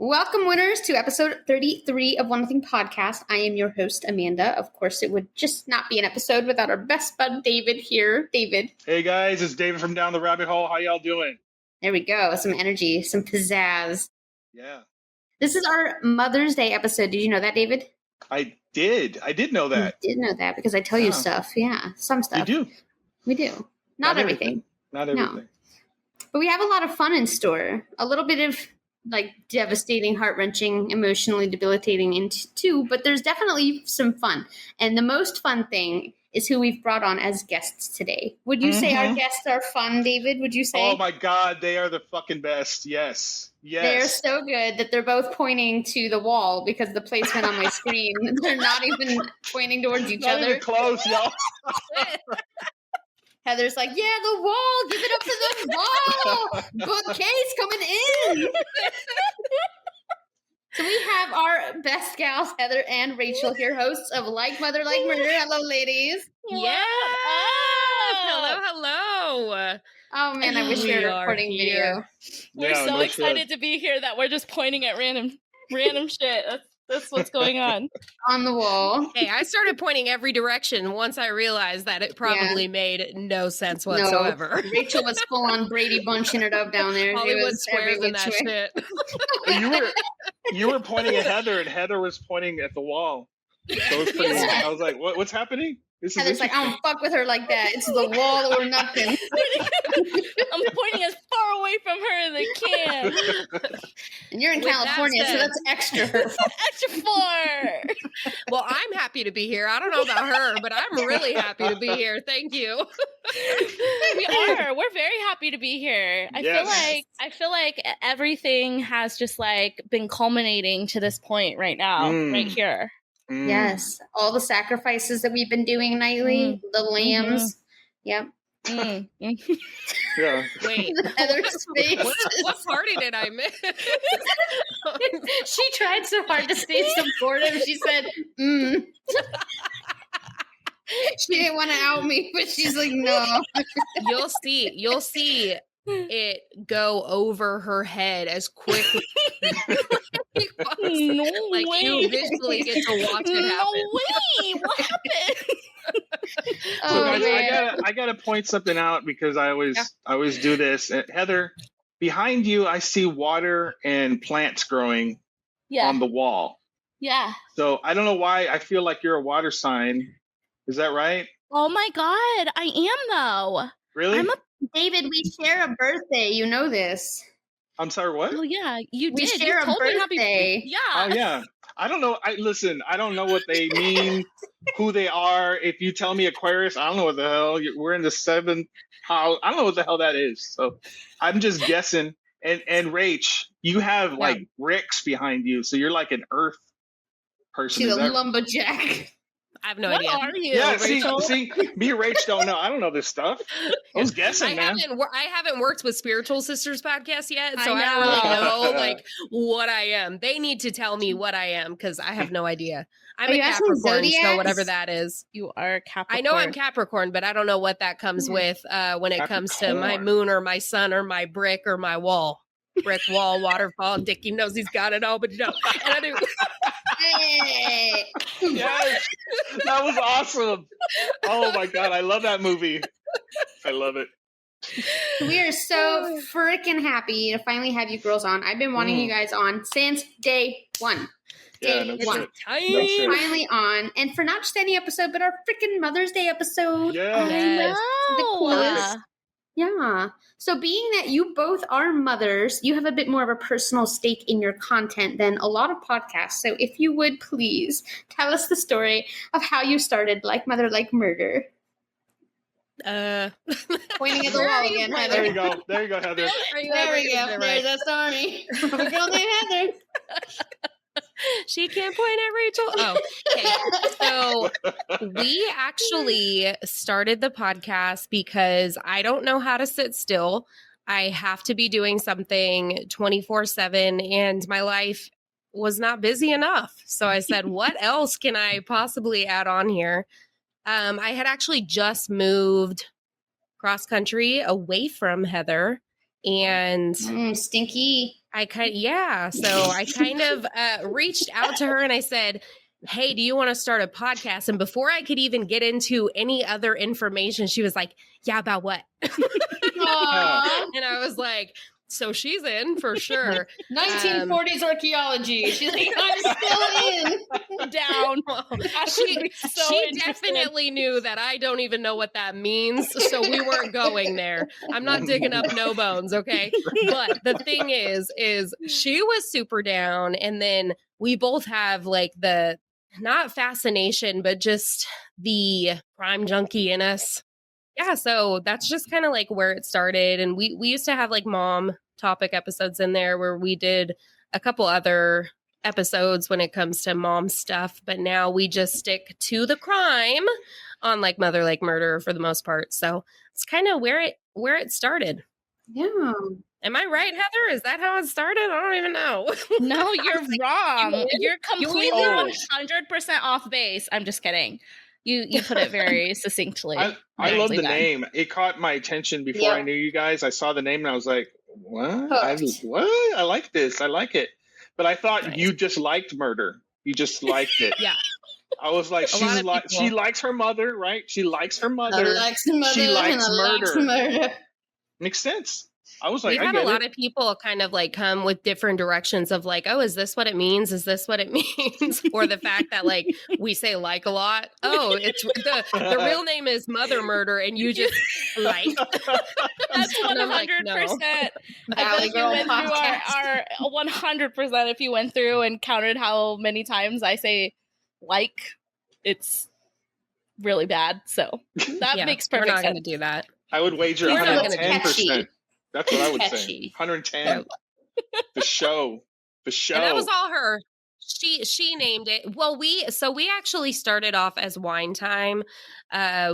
Welcome, winners, to episode 33 of One Nothing Podcast. I am your host, Amanda. Of course, it would just not be an episode without our best bud, Dayvid, here. Dayvid. Hey, guys. It's Dayvid from Down the Rabbit Hole. How y'all doing? There we go. Some energy, some pizzazz. Yeah. This is our Mother's Day episode. Did you know that, Dayvid? I did know that. You did know that because I tell you stuff. Yeah, some stuff. You do? We do. Not everything. Not everything. No. But we have a lot of fun in store. A little bit of devastating, heart-wrenching, emotionally debilitating too, but there's definitely some fun. And the most fun thing is who we've brought on as guests today. Would you say our guests are fun, Dayvid? Would you say? Oh my God, they are the fucking best. Yes. They're so good that they're both pointing to the wall because the placement on my screen, they're not even pointing towards each other. Not even close, y'all. Heather's like, yeah, the wall. Give it up to the wall. Bookcase coming in. So we have our best gals, Heather and Rachel, here, hosts of Like Mother, Like Murder. Hello, ladies. Yeah. Hello. Oh, man, I wish we were recording video. We're so excited to be here that we're just pointing at random shit. That's what's going on the wall. Hey, I started pointing every direction once I realized that it probably made no sense whatsoever. No. Rachel was full on Brady bunching it up down there. Hollywood squares and that shit. You were pointing at Heather, and Heather was pointing at the wall. So it was pretty. I was like, "What's happening?" Heather's like, I don't fuck with her like that. It's the wall or nothing. I'm pointing as far away from her as I can. And you're in California, so that's extra. Extra far. Well, I'm happy to be here. I don't know about her, but I'm really happy to be here. Thank you. We are. We're very happy to be here. I feel like everything has just been culminating to this point right now, right here. Yes. All the sacrifices that we've been doing nightly, the lambs. Yep. Yeah. Wait. Heather's face. What party did I miss? She tried so hard to stay supportive. She said, She didn't want to out me, but she's like, no. You'll see it go over her head as quickly. You visually get to watch it happen. No way! What happened? Guys, I gotta point something out because I always do this. Heather, behind you, I see water and plants growing on the wall. Yeah. So I don't know why I feel like you're a water sign. Is that right? Oh my God, I am though. Really? Dayvid, we share a birthday. You know this. I'm sorry, what? Oh yeah, you we did. Share you told a me birthday. Yeah. Oh yeah. I don't know. I don't know what they mean, who they are. If you tell me Aquarius, I don't know what the hell. We're in the 7th house. I don't know what the hell that is. So I'm just guessing. And Rach, you have bricks behind you, so you're like an earth person. She's a lumberjack. I have no idea. What are you, Yeah, Rachel? see, me and Rach don't know. I don't know this stuff. I was guessing, man. I haven't worked with Spiritual Sisters podcast yet, so I don't really know what I am. They need to tell me what I am because I have no idea. I'm a Capricorn, so whatever that is. You are Capricorn. I know I'm Capricorn, but I don't know what that comes with when it comes to my moon or my sun or my brick or my wall. Brick wall, waterfall. Dickie knows he's got it all, but and I do. Hey. Yes, that was awesome. Oh my God, I love that movie. I love it. We are so freaking happy to finally have you girls on. I've been wanting you guys on since day one. Finally on, and for not just any episode, but our freaking Mother's Day episode. Yeah, the coolest. Yeah. So being that you both are mothers, you have a bit more of a personal stake in your content than a lot of podcasts. So if you would please tell us the story of how you started Like Mother, Like Murder. Pointing at the wall again, Heather. There you go, Heather. There we go. There's that story. A girl named Heather. She can't point at Rachel. Oh, okay. So we actually started the podcast because I don't know how to sit still. I have to be doing something 24/7, and my life was not busy enough. So I said, what else can I possibly add on here? I had actually just moved cross country away from Heather, and stinky. So I kind of reached out to her and I said, hey, do you want to start a podcast? And before I could even get into any other information, she was like, yeah, about what? And I was like, so she's in for sure. 1940s archaeology. She's like, I'm still in. Down. She definitely knew that I don't even know what that means. So we weren't going there. I'm not digging up no bones. Okay. But the thing is she was super down. And then we both have like the, not fascination, but just the crime junkie in us. Yeah, so that's just kind of like where it started. And we used to have like mom topic episodes in there where we did a couple other episodes when it comes to mom stuff. But now we just stick to the crime on like Mother Like Murder for the most part. So it's kind of where it started. Yeah. Am I right, Heather? Is that how it started? I don't even know. No, you're wrong. You're completely 100% off base. I'm just kidding. You put it very succinctly. I love the name. It caught my attention before I knew you guys. I saw the name and I was like, what? What? I like this. I like it. But I thought you just liked murder. You just liked it. Yeah. I was like, she likes her mother, right? She likes her mother. She likes murder. Makes sense. I was like, we've had a lot of people kind of like come with different directions of like, oh, is this what it means? Is this what it means? Or the fact that like we say like a lot. Oh, it's the real name is Mother Murder, and you just like. That's 100%. Like, no. I bet if you went through our 100%, if you went through and counted how many times I say like, it's really bad. So that makes perfect sense. We're not going to do that. I would wager 110%. That's what I would say. 110. The show. And that was all her. She named it. Well, we actually started off as Wine Time.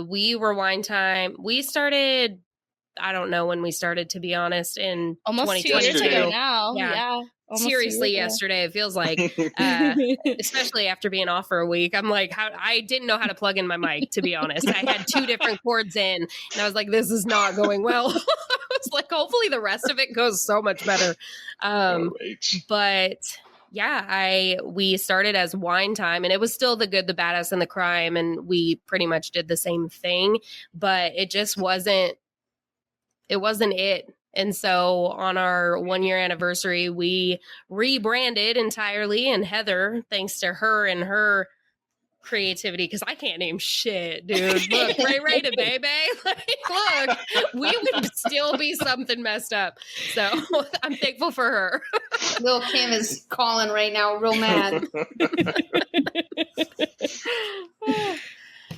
We were Wine Time. We started, I don't know when we started, to be honest, in almost 2 years ago now. Yeah. Seriously, yesterday it feels like, especially after being off for a week. I'm like, I didn't know how to plug in my mic, to be honest. I had 2 different cords in, and I was like, this is not going well. I was like, hopefully the rest of it goes so much better. But yeah, we started as Wine Time, and it was still the good, the badass, and the crime, and we pretty much did the same thing, but it just wasn't. It wasn't it. And so on our 1-year anniversary, we rebranded entirely. And Heather, thanks to her and her creativity, because I can't name shit, dude. Look, Ray to baby. Like, look, we would still be something messed up. So I'm thankful for her. Lil Kim is calling right now, real mad.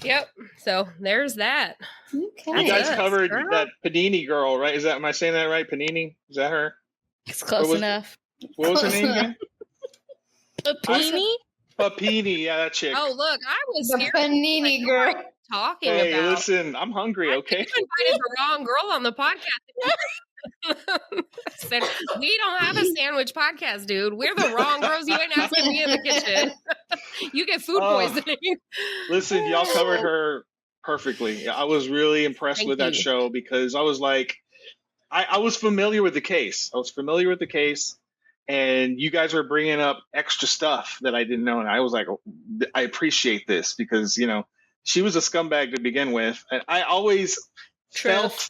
Yep. So there's that. Okay. You guys covered that Panini girl, right? Am I saying that right? Panini? Is that her? It's close enough. What was her name again? Papini? Papini, yeah, that chick. Oh, look, I was the Panini girl. Talking about. Hey, listen, I'm hungry, okay? You invited the wrong girl on the podcast. Said, we don't have a sandwich podcast, dude. We're the wrong girls. You ain't asking me in the kitchen. You get food poisoning. Listen, y'all covered her perfectly. I was really impressed with that show because I was like, I was familiar with the case. And you guys were bringing up extra stuff that I didn't know. And I was like, I appreciate this because, she was a scumbag to begin with. And I always felt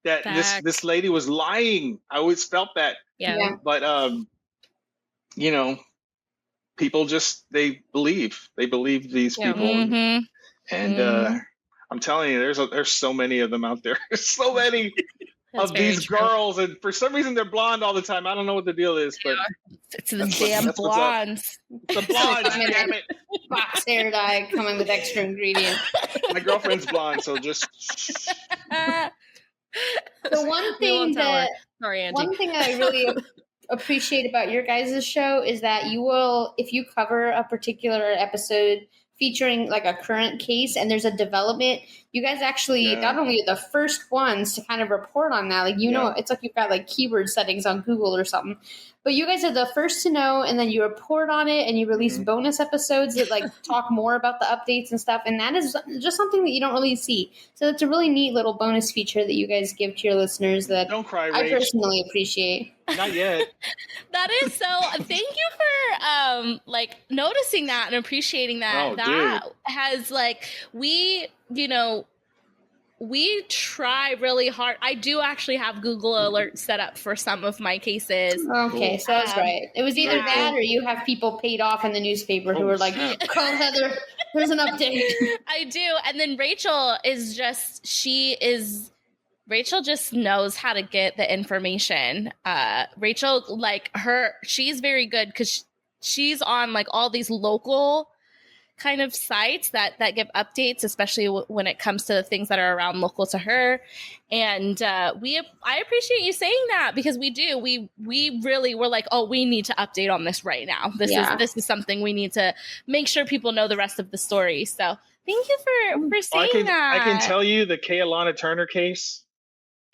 that this lady was lying. I always felt that. Yeah. But, people just, they believe these people. Mm-hmm. And I'm telling you, there's so many of them out there. There's so many of these girls. And for some reason, they're blonde all the time. I don't know what the deal is, but it's the damn blondes. The blondes, damn it. Fox hair dye coming with extra ingredients. My girlfriend's blonde, so just... The one thing Sorry, Angie. One thing I really appreciate about your guys' show is that you will, if you cover a particular episode featuring like a current case and there's a development, you guys actually not only are the first ones to kind of report on that, like, it's like you've got like keyword settings on Google or something, but you guys are the first to know, and then you report on it and you release bonus episodes that like talk more about the updates and stuff. And that is just something that you don't really see. So it's a really neat little bonus feature that you guys give to your listeners that don't cry, I personally appreciate. Not yet. That is so. Thank you for like noticing that and appreciating that. That has like we try really hard. I do actually have Google Alerts set up for some of my cases. Okay, so that's right. It was either that or you have people paid off in the newspaper who are like, call Heather, there's an update. I do. And then Rachel just knows how to get the information. Rachel, like she's very good because she's on like all these local kind of sites that give updates, especially when it comes to the things that are around local to her. And I appreciate you saying that, because we do. We really were like, oh, we need to update on this right now. This is something we need to make sure people know the rest of the story. So thank you for saying that. I can tell you the Kay Alana Turner case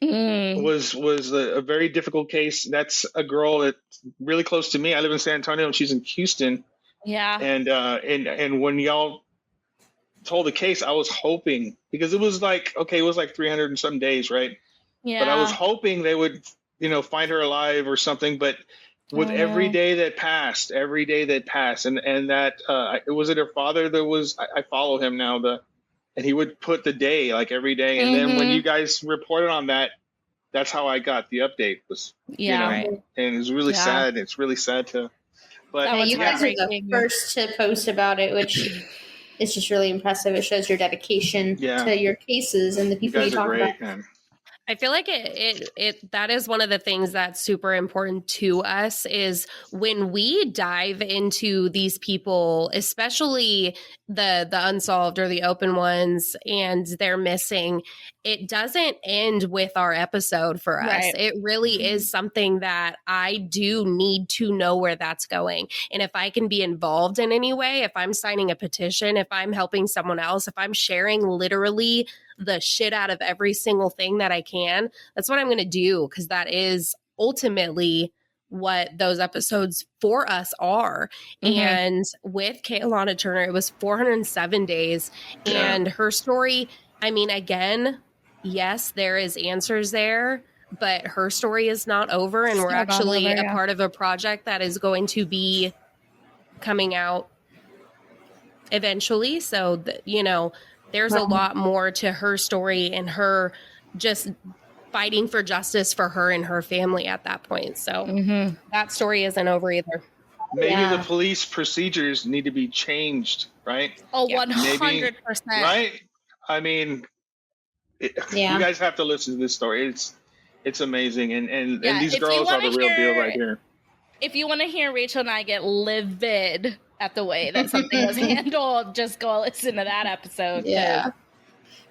was a very difficult case. That's a girl that's really close to me. I live in San Antonio and she's in Houston. Yeah. And when y'all told the case, I was hoping, because it was like 300 and some days, right? Yeah. But I was hoping they would, find her alive or something. But with every day that passed, and that it was her father that was, I follow him now, and he would put the day like every day. And then when you guys reported on that, that's how I got the update. And it was really sad. It's really sad to. But you guys are the first to post about it, which is just really impressive. It shows your dedication to your cases and the people you talk about. Man. I feel like that is one of the things that's super important to us, is when we dive into these people, especially the unsolved or the open ones, and they're missing, it doesn't end with our episode for us. Right. It really is something that I do need to know where that's going. And if I can be involved in any way, if I'm signing a petition, if I'm helping someone else, if I'm sharing literally the shit out of every single thing that I can, that's what I'm going to do, because that is ultimately what those episodes for us are. And with Kay Alana Turner, it was 407 days. And her story, I mean, again, yes, there is answers there, but her story is not over. And we're actually a part of a project that is going to be coming out eventually. So, there's a lot more to her story and her just fighting for justice for her and her family at that point. So that story isn't over either. Maybe the police procedures need to be changed, right? Oh, 100%. Right? I mean, you guys have to listen to this story. It's amazing. And these girls are the real deal right here. If you want to hear Rachel and I get livid at the way that something was handled, just go listen to that episode. Yeah.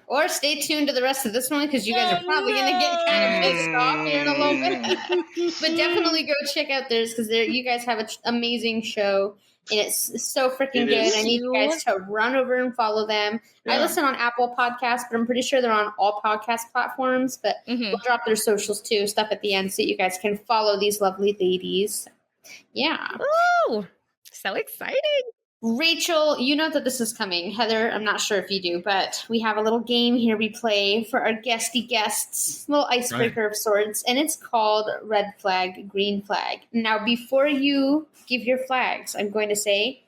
Or stay tuned to the rest of this one, because you guys are probably going to get kind of pissed off here in a little bit. But definitely go check out theirs, because you guys have an amazing show, and it's so freaking good. I need you guys to run over and follow them. Yeah. I listen on Apple Podcasts, but I'm pretty sure they're on all podcast platforms. But we'll drop their socials too, stuff at the end, so you guys can follow these lovely ladies. Yeah. Ooh. So exciting. Rachel, you know that this is coming. Heather, I'm not sure if you do, but we have a little game here we play for our guesty guests, a little icebreaker of sorts, and it's called Red Flag, Green Flag. Now, before you give your flags, I'm going to say,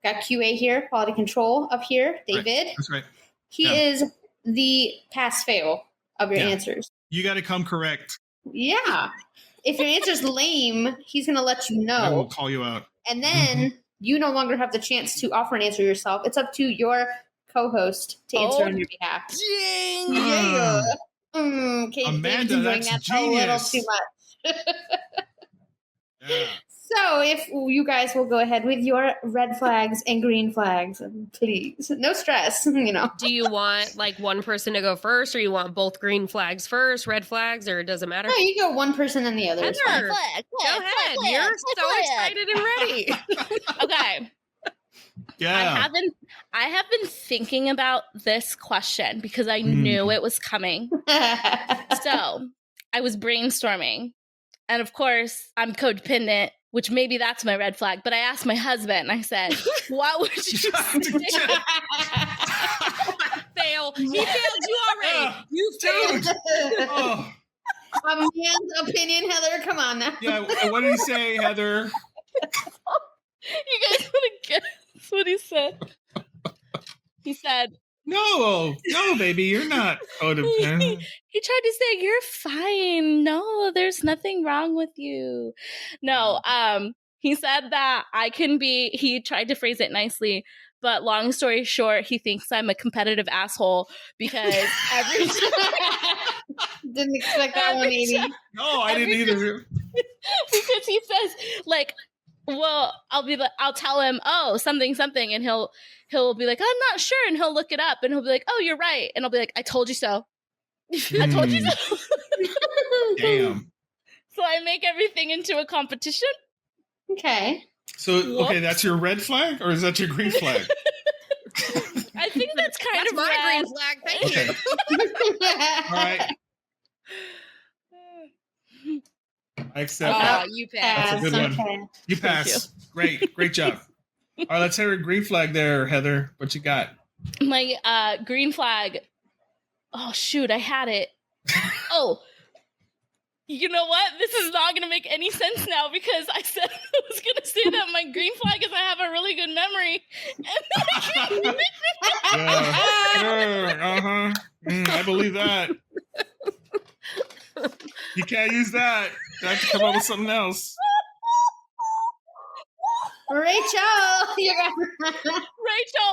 got QA here, quality control up here, David. That's right. He is the pass-fail of your answers. You got to come correct. Yeah. If your answer's lame, he's going to let you know. I will call you out. And then you no longer have the chance to offer an answer yourself. It's up to your co-host to answer on your behalf. Yeah. Okay, Amanda, that's genius. A little too much. Yeah. So if you guys will go ahead with your red flags and green flags, please. No stress, Do you want like one person to go first, or you want both green flags first, red flags, or does it matter? No, you go one person and the other. Heather, go ahead. You're so excited and ready. Okay. Yeah. I have been thinking about this question because I knew it was coming. So I was brainstorming. And of course, I'm codependent, which maybe that's my red flag. But I asked my husband, I said, what would you say? Fail. He failed you already. You failed. Oh, A man's opinion, Heather. Come on now. yeah. What did he say, Heather? You guys want to guess what he said? He said, No, baby, you're not codependent. he tried to say, you're fine. No, there's nothing wrong with you. No, he said that he tried to phrase it nicely, but long story short, he thinks I'm a competitive asshole because every Didn't expect that 180. No, I didn't either. because he says, like, well, I'll tell him, oh, something, and he'll be like, I'm not sure, and he'll look it up, and he'll be like, oh, you're right, and I'll be like, I told you so. I told you so. Damn. So I make everything into a competition. Okay. So, okay, that's your red flag, or is that your green flag? I think that's kind of my red. green flag. Thank you. All right. I accept that. You passed. That's a good one. You pass. Great job. All right, let's hear a green flag there, Heather. What you got? My green flag. Oh, shoot, I had it. Oh, you know what? This is not going to make any sense now because I said I was going to say that my green flag is I have a really good memory. I believe that. You can't use that. I have to come up with something else. Rachel, Rachel,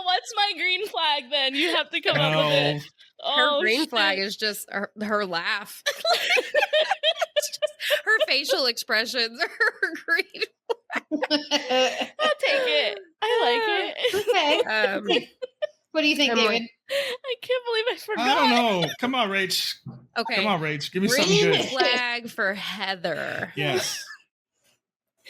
what's my green flag then? You have to come up with it. Her green flag is just her laugh. It's just her facial expressions are her green flag. I'll take it. I like it. Okay. What do you think, David? I can't believe I forgot. I don't know. Come on, Rach. Okay. Come on, Rach. Give me something Green good. flag for Heather. Yes.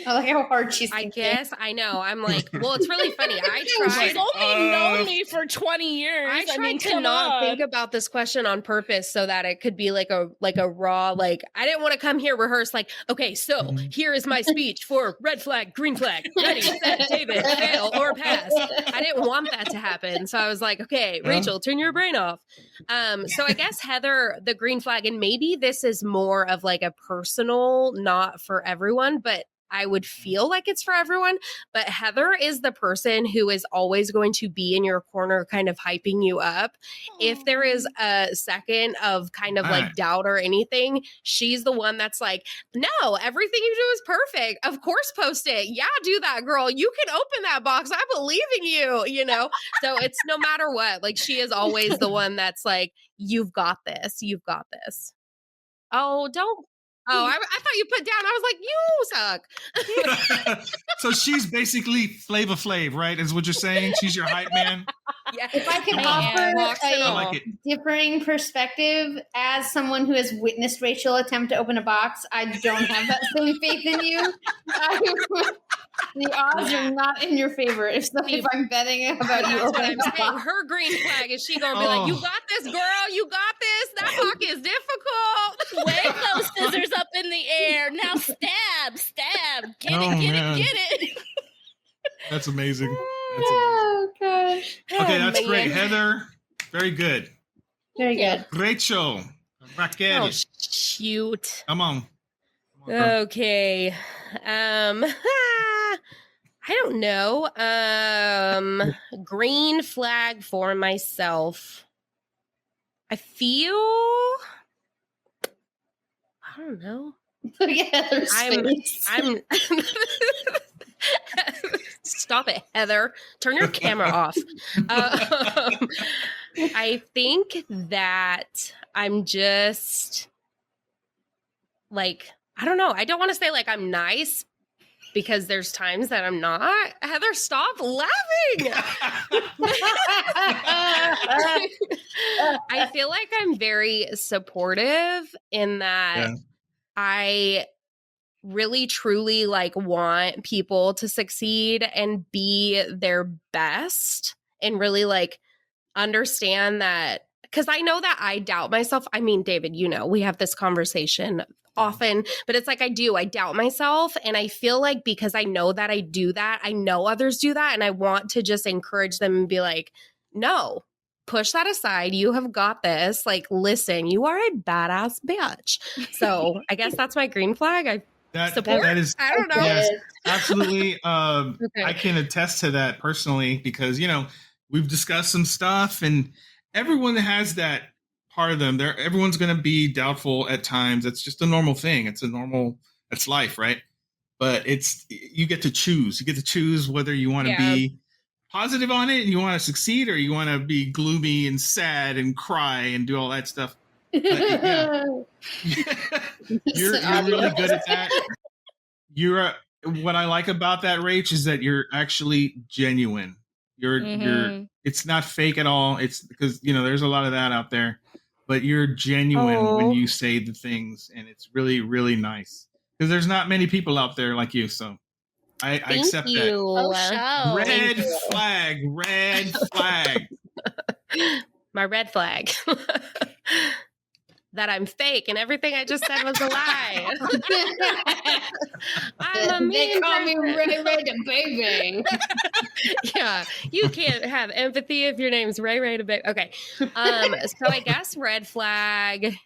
I like how hard she's I thinking. guess I know. I'm like, well, it's really funny. I She's tried. only known me for 20 years. I tried to come not on. think about this question on purpose so that it could be like a raw, like, I didn't want to come here rehearse like, okay, so here is my speech for red flag, green flag, ready, set, David, fail, or pass. I didn't want that to happen. So I was like, okay, Rachel, turn your brain off. So I guess Heather, the green flag, and maybe this is more of like a personal, not for everyone, but I would feel like it's for everyone, but Heather is the person who is always going to be in your corner, kind of hyping you up. If there is a second of kind of like doubt or anything, she's the one that's like, no, everything you do is perfect. Of course, post it. Yeah, do that, girl. You can open that box. I believe in you, you know? So it's no matter what, like she is always the one that's like, you've got this. You've got this. Oh, don't. Oh, I thought you put down. I was like, you suck. So she's basically Flava Flav, right? Is what you're saying? She's your hype man? Yeah. If I can offer I like it. differing perspective as someone who has witnessed Rachel attempt to open a box, I don't have that same faith in you. The odds are not in your favor if I'm betting about you That's what opening I'm a saying. box. Her green flag is she gonna be like, you got this, girl. You got this. That box is difficult. Wave those scissors up in the air. Now stab. Get it. That's amazing. Oh, gosh. Okay, that's man. great. Heather, very good. Very good. Rachel, Raquel, Oh, shoot. come on. girl. Okay. I don't know. Green flag for myself. I feel I don't know. Look at Heather's face. I'm Stop it, Heather. Turn your camera off. I think that I'm just like, I don't know. I don't want to say like I'm nice because there's times that I'm not. Heather, stop laughing. I feel like I'm very supportive in that I really truly like want people to succeed and be their best and really like understand that, because I know that I doubt myself. I mean, David, you know, we have this conversation often, but it's like I doubt myself. And I feel like because I know that I do that, I know others do that. And I want to just encourage them and be like, no, push that aside. You have got this. Like, listen, you are a badass bitch. So I guess that's my green flag. Support? That is, I don't know. Yes, absolutely. Okay. I can attest to that personally because, you know, we've discussed some stuff and everyone has that part of them. Everyone's going to be doubtful at times. It's just a normal thing. It's life, right? But you get to choose. You get to choose whether you want to be positive on it and you want to succeed, or you want to be gloomy and sad and cry and do all that stuff. But, you're really good at that. What I like about that, Rach, is that you're actually genuine. You're it's not fake at all. It's because, you know, there's a lot of that out there, but you're genuine when you say the things, and it's really, really nice because there's not many people out there like you. So I accept that. Oh, Red flag. My red flag. That I'm fake and everything I just said was a lie. I'm a mean They call me person. Ray the Baby. Yeah, you can't have empathy if your name's Ray the Baby. Okay, so I guess red flag.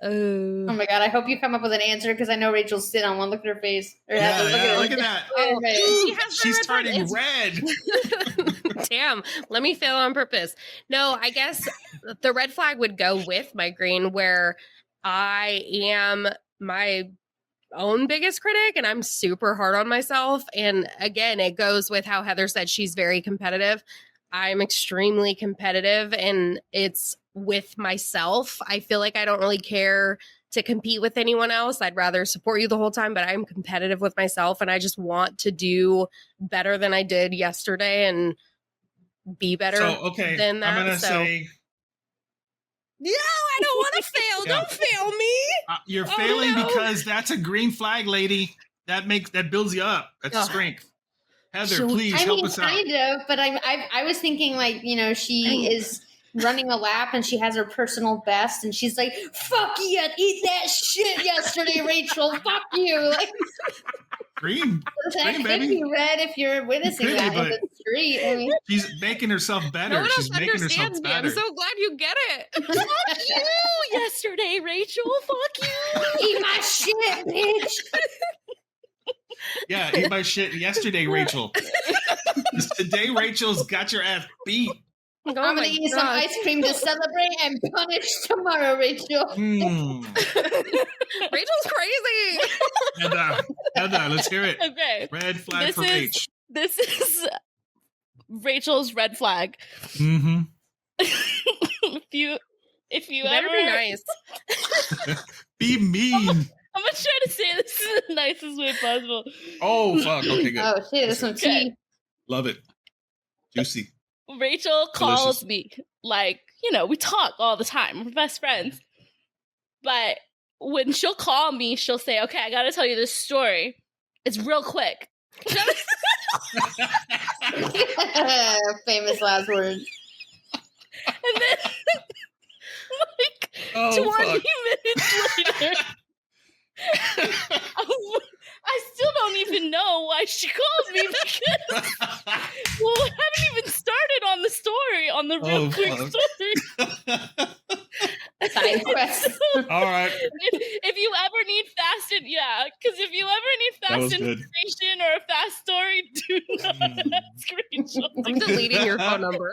Oh my God, I hope you come up with an answer because I know Rachel's sitting on one. Look at her face. Look at that. She's turning red. Damn, let me fail on purpose. No, I guess the red flag would go with my green, where I am my own biggest critic and I'm super hard on myself. And again, it goes with how Heather said she's very competitive. I'm extremely competitive, and it's with myself. I feel like I don't really care to compete with anyone else. I'd rather support you the whole time, but I'm competitive with myself, and I just want to do better than I did yesterday and be better than that. I'm going to say... No, I don't want to fail. Yeah. Don't fail me. You're failing because that's a green flag, lady. That builds you up. That's strength. Heather, please help us out. Kind of, but I was thinking, like, you know, she is running a lap and she has her personal best and she's like, fuck you, eat that shit yesterday, Rachel. Fuck you. Like, green, that could baby. be red if you're witnessing that in the street. I mean, she's making herself better. No one else She's making herself understands me. better. I'm so glad you get it. Fuck you yesterday, Rachel. Fuck you. eat my shit, bitch. Yeah, eat my shit yesterday, Rachel. Today, Rachel's got your ass beat. I'm going to eat some ice cream to celebrate and punish tomorrow, Rachel. Rachel's crazy. Heather, let's hear it. Okay. Red flag for Rach. This is Rachel's red flag. Mm-hmm. if you better ever be nice. Be mean. I'm gonna try to say this in the nicest way possible. Oh, fuck. Okay, good. Oh, shit, there's some tea. Love it. Juicy. Rachel calls Delicious. me, like, you know, we talk all the time. We're best friends. But when she'll call me, she'll say, okay, I gotta tell you this story. It's real quick. Famous last words. And then, like, 20 minutes later, I still don't even know why she called me because, well, we haven't even started on the story, on the real quick story. Side quest. All right. If you ever need because if you ever need fast information or a fast story, do not ask Rachel. I'm deleting your phone number.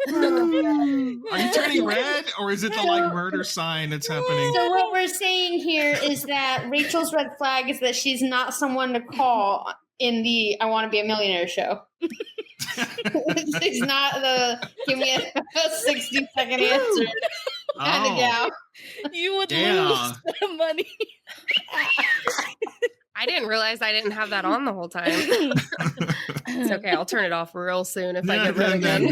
Are you turning red, or is it the like murder sign that's happening? So what we're saying here is that Rachel's red flag is that she's not someone to call in the I Want to Be a Millionaire show. She's not the give me a 60-second answer kind of gal. You would lose the money. I didn't realize I didn't have that on the whole time. It's okay. I'll turn it off real soon if I get rid again.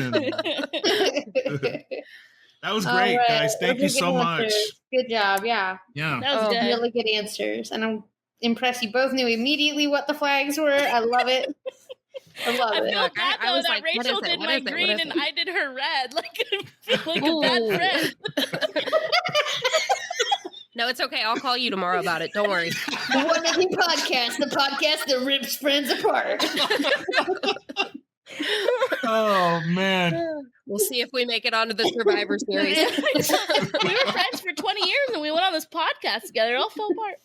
That was great, guys. Thank you so much. Good job. Yeah. That was good. Really good answers. And impressed. You both knew immediately what the flags were. I love it. I love it. Feel bad though that like, Rachel did my green and I did her red. Like, I feel like a bad friend. No, it's okay. I'll call you tomorrow about it. Don't worry. The One Nothing Podcast, the podcast that rips friends apart. Oh man. We'll see if we make it onto the Survivor Series. We were friends for 20 years and we went on this podcast together. It all fell apart.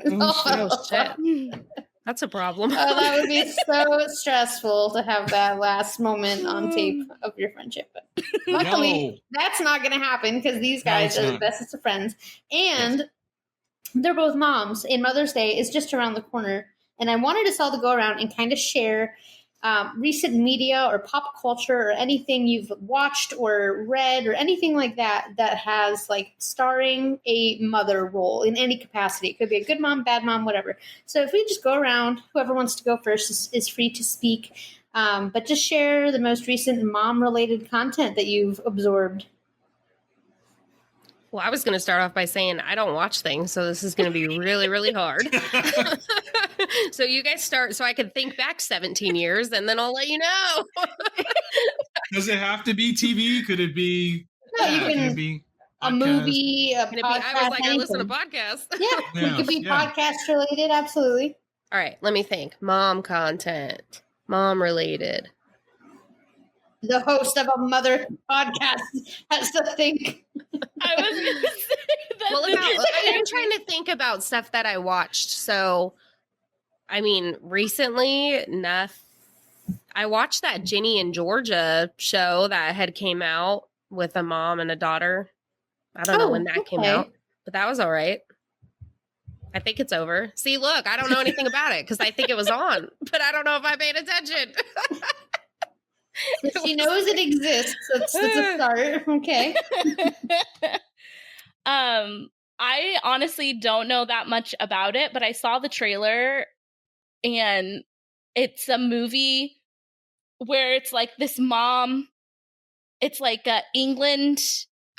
Oh, shit. That's a problem. That would be so stressful to have that last moment on tape of your friendship. But luckily, that's not going to happen because these guys are the bestest of friends. And they're both moms. And Mother's Day is just around the corner. And I wanted us all to go around and kind of share recent media or pop culture or anything you've watched or read or anything like that that has like starring a mother role in any capacity. It could be a good mom, bad mom, whatever. So if we just go around, whoever wants to go first is free to speak, but just share the most recent mom-related content that you've absorbed. Well, I was going to start off by saying I don't watch things, so this is going to be really, really hard. So you guys start so I can think back 17 years, and then I'll let you know. Does it have to be TV? Could it be? No, you can be a movie, a podcast. I was like, anything. I listen to podcasts. Yeah, it could be podcast related, absolutely. All right, let me think. Mom content, mom related. The host of a mother podcast has to think. I was going to say that. Well, I'm trying to think about stuff that I watched. So, I mean, recently, I watched that Ginny and Georgia show that had came out with a mom and a daughter. I don't know when that came out, but that was all right. I think it's over. See, look, I don't know anything about it because I think it was on, but I don't know if I paid attention. So she knows it exists. That's a start. Okay. I honestly don't know that much about it, but I saw the trailer and it's a movie where it's like this mom. It's like England.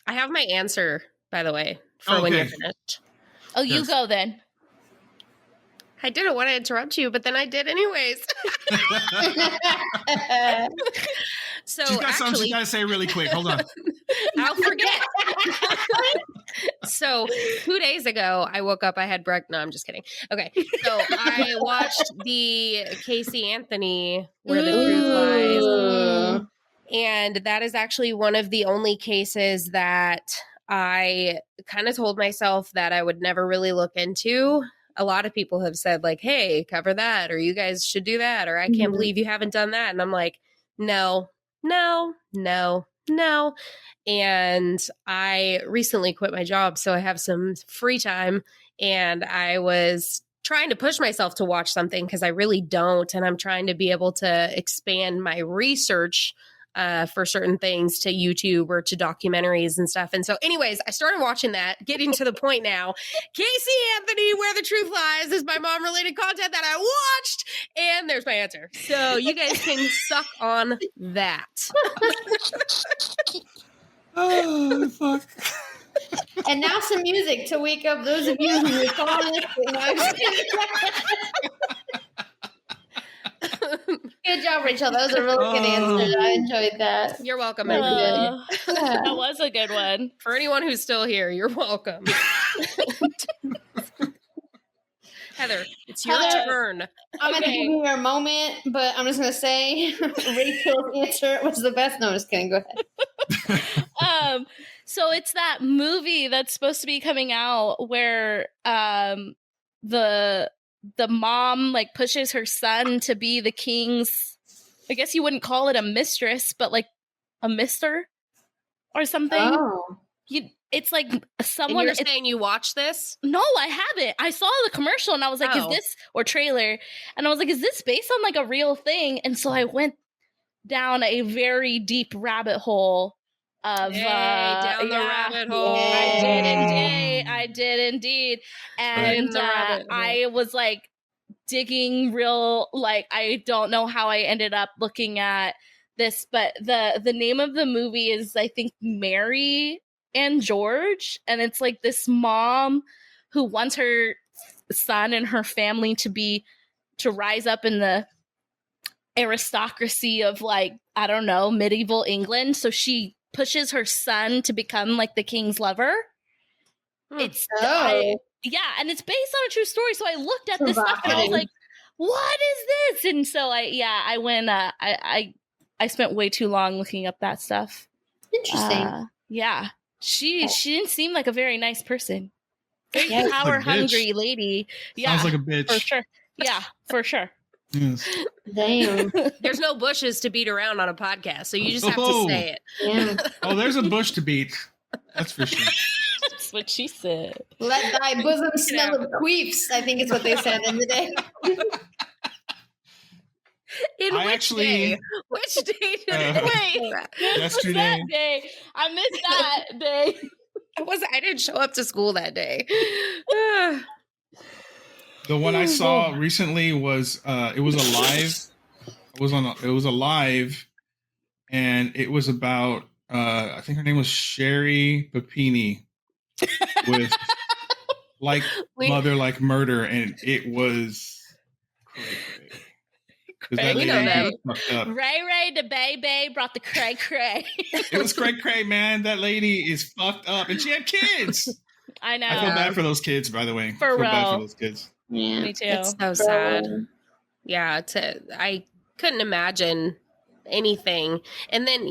I have my answer, by the way, for when you're finished. Oh, you go then. I didn't want to interrupt you, but then I did anyways. So she's got something she's got to say really quick. Hold on. I'll forget. So 2 days ago, I woke up. I had breakfast. No, I'm just kidding. Okay, so I watched the Casey Anthony Where the Truth Lies, and that is actually one of the only cases that I kind of told myself that I would never really look into. A lot of people have said like, hey, cover that, or you guys should do that, or I can't believe you haven't done that. And I'm like, no. And I recently quit my job, so I have some free time, and I was trying to push myself to watch something because I really don't. And I'm trying to be able to expand my research for certain things to YouTube or to documentaries and stuff. And so anyways, I started watching that, getting to the point now. Casey Anthony, Where the Truth Lies is my mom related content that I watched. And there's my answer. So you guys can suck on that. Oh, fuck. And now some music to wake up those of you who are calling us. Good job, Rachel. That was a really good answer. I enjoyed that. You're welcome. That was a good one. For anyone who's still here, you're welcome. Heather, it's your turn. I'm going to give you your moment, but I'm just going to say Rachel's answer was the best. No, I'm just kidding. Go ahead. So it's that movie that's supposed to be coming out where the mom like pushes her son to be the king's, I guess you wouldn't call it a mistress, but like a mister or something. Oh. It's like someone. And you're saying you watched this? No, I haven't. I saw the commercial and I was like, is this, or trailer, and I was like, is this based on like a real thing? And so I went down a very deep rabbit hole of down the rabbit hole. I did indeed. And I was like digging real, like, I don't know how I ended up looking at this, but the name of the movie is, I think, Mary and George, and it's like this mom who wants her son in her family to rise up in the aristocracy of like, I don't know, medieval England. So she pushes her son to become like the king's lover. And it's based on a true story. So I looked at this stuff and I was like, what is this? And so I went, I spent way too long looking up that stuff. Interesting. She didn't seem like a very nice person. Very power hungry lady. Yeah. Sounds like a bitch. For sure. Yeah, for sure. Yes. Damn. There's no bushes to beat around on a podcast, so you just have to say it. Yeah. Oh, there's a bush to beat. That's for sure. That's what she said. Let thy bosom smell of queefs, I think is what they said in the day. Which day? Which day did it? Yesterday. That day. I missed that day. I didn't show up to school that day. The one I saw recently was it was a live. It was a live, and it was about I think her name was Sherry Papini with like mother like murder, and it was cray. We know that. Ray the baby brought the cray. It was cray, man. That lady is fucked up, and she had kids. I know. I feel bad for those kids, by the way. For real. Bad for those kids. Yeah. Me too. It's so sad. Yeah, I couldn't imagine anything. And then,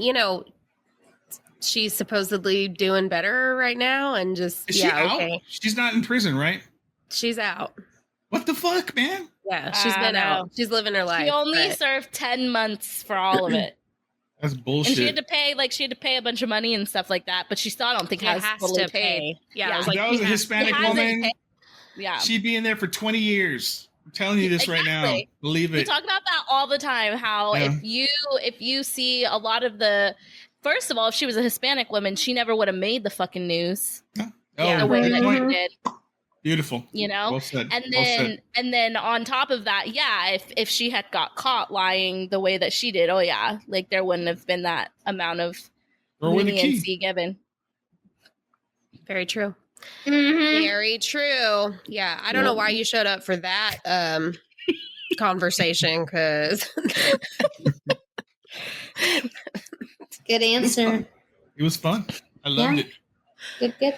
she's supposedly doing better right now and just, Is she out? Okay. She's not in prison, right? She's out. What the fuck, man? Yeah, she's been out. She's living her life. She only served 10 months for all of it. That's bullshit. And she had to pay a bunch of money and stuff like that, but she still, I don't think, has to pay. Yeah, I was like, that was a Hispanic woman. Yeah. She'd be in there for 20 years. I'm telling you this right now. Believe it. We talk about that all the time, how if you see a lot of the, first of all, if she was a Hispanic woman, she never would have made the fucking news. The way that she did. Beautiful. Well said. And then on top of that, if she had got caught lying the way that she did, like there wouldn't have been that amount of leniency given. Very true. Mm-hmm. Very true. Yeah, I don't know why you showed up for that conversation, because good answer. It was fun. I loved it. Good.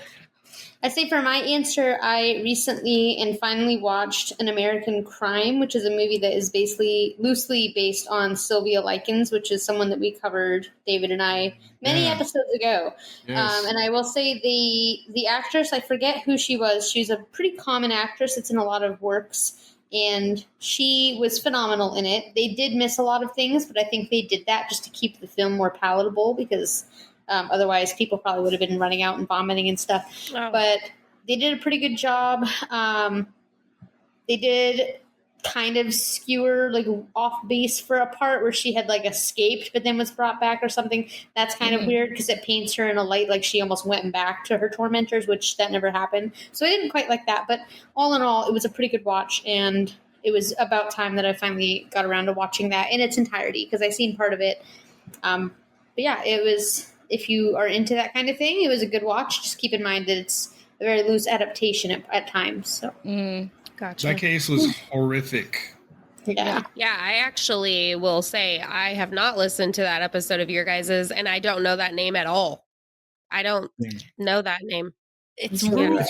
I say for my answer, I recently and finally watched An American Crime, which is a movie that is basically loosely based on Sylvia Likens, which is someone that we covered, David and I, many episodes ago. Yes. And I will say the actress, I forget who she was. She's a pretty common actress. It's in a lot of works. And she was phenomenal in it. They did miss a lot of things, but I think they did that just to keep the film more palatable, because otherwise people probably would have been running out and vomiting and stuff. Oh. But they did a pretty good job. They did kind of skewer like off base for a part where she had like escaped but then was brought back or something. That's kind of weird because it paints her in a light like she almost went back to her tormentors, which that never happened. So I didn't quite like that. But all in all, it was a pretty good watch, and it was about time that I finally got around to watching that in its entirety, because I seen part of it. But yeah, it was, if you are into that kind of thing, it was a good watch. Just keep in mind that it's a very loose adaptation at times. So gotcha. That case was horrific. Yeah. Yeah, I actually will say I have not listened to that episode of your guys's, and I don't know that name at all. I don't know that name. It's rough.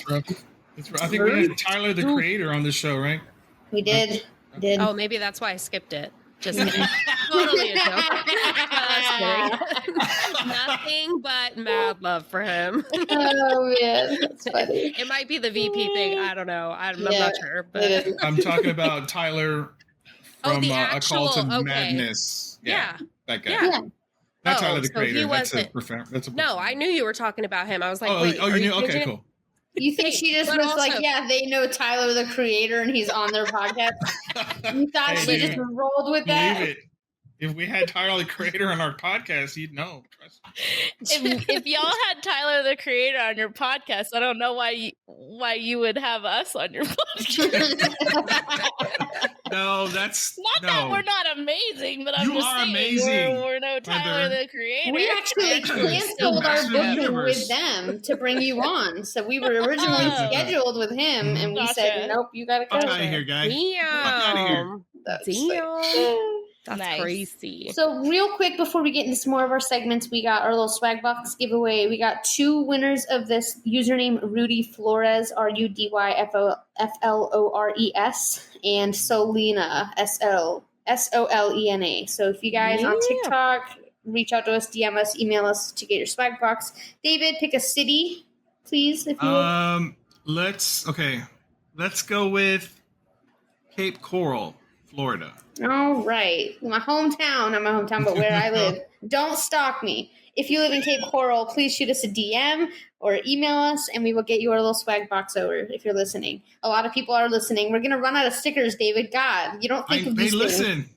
It's rough. I think we had Tyler, the creator, on the show, right? We did. Oh, maybe that's why I skipped it. Just kidding. Totally a joke. Nothing but mad love for him. Oh, man. That's funny. It might be the VP thing. I don't know. I'm not sure. But I'm talking about Tyler from the A Call to actual, Madness. Yeah. That guy. Yeah. Not Tyler, the so creator. he That's wasn't. a No, I knew you were talking about him. I was like, wait. you knew? Okay, cool. You think she just was like, yeah, they know Tyler, the creator, and he's on their podcast? You thought she just rolled with that? Believe it. If we had Tyler, the creator, on our podcast, you'd know. Trust me. If y'all had Tyler, the creator, on your podcast, I don't know why you would have us on your podcast. No, that's not that we're not amazing, but I'm You just are saying amazing, we're no Tyler Heather. the Creator. We actually canceled our booking with them to bring you on. So we were originally scheduled with him, and we said, "Nope, you gotta go." Fuck out of here, guy. Damn. Fuck out of here. That's Nice. crazy. So real quick before we get into some more of our segments, we got our little swag box giveaway. We got 2 winners of this username: Rudy Flores, RUDYFLORES, and Solena, SOLENA. So if you guys on TikTok, reach out to us, DM us, email us to get your swag box. David, pick a city, please, if you would. Let's go with Cape Coral, Florida. All right. My hometown, not my hometown, but where I live. Don't stalk me. If you live in Cape Coral, please shoot us a DM or email us, and we will get you our little swag box over if you're listening. A lot of people are listening. We're going to run out of stickers, David. God, you don't think of these things. Listen.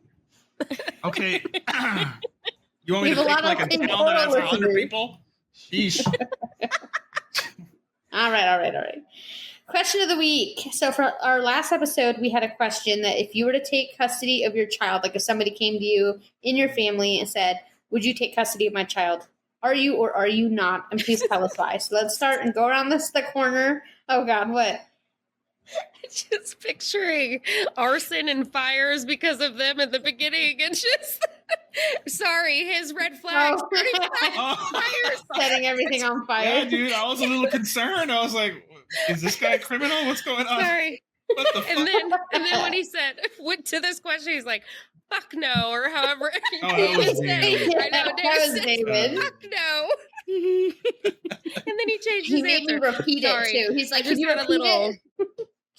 Okay. You want me to pick like a town that has 100 people? Sheesh. All right. Question of the week. So for our last episode, we had a question that if you were to take custody of your child, like if somebody came to you in your family and said, would you take custody of my child? Are you or are you not? And please tell us why. So let's start and go around the corner. Oh, God, what? Just picturing arson and fires because of them at the beginning. It's just, sorry, his red flag. Fires. Setting everything on fire. Yeah, dude, I was a little concerned. I was like, is this guy a criminal? What's going on? Sorry. What the fuck? And then when he said, to this question, he's like, fuck no, or however. That was David. I know, that was David. Fuck no. And then he changed his made answer. me repeat it, too. He's like, I just had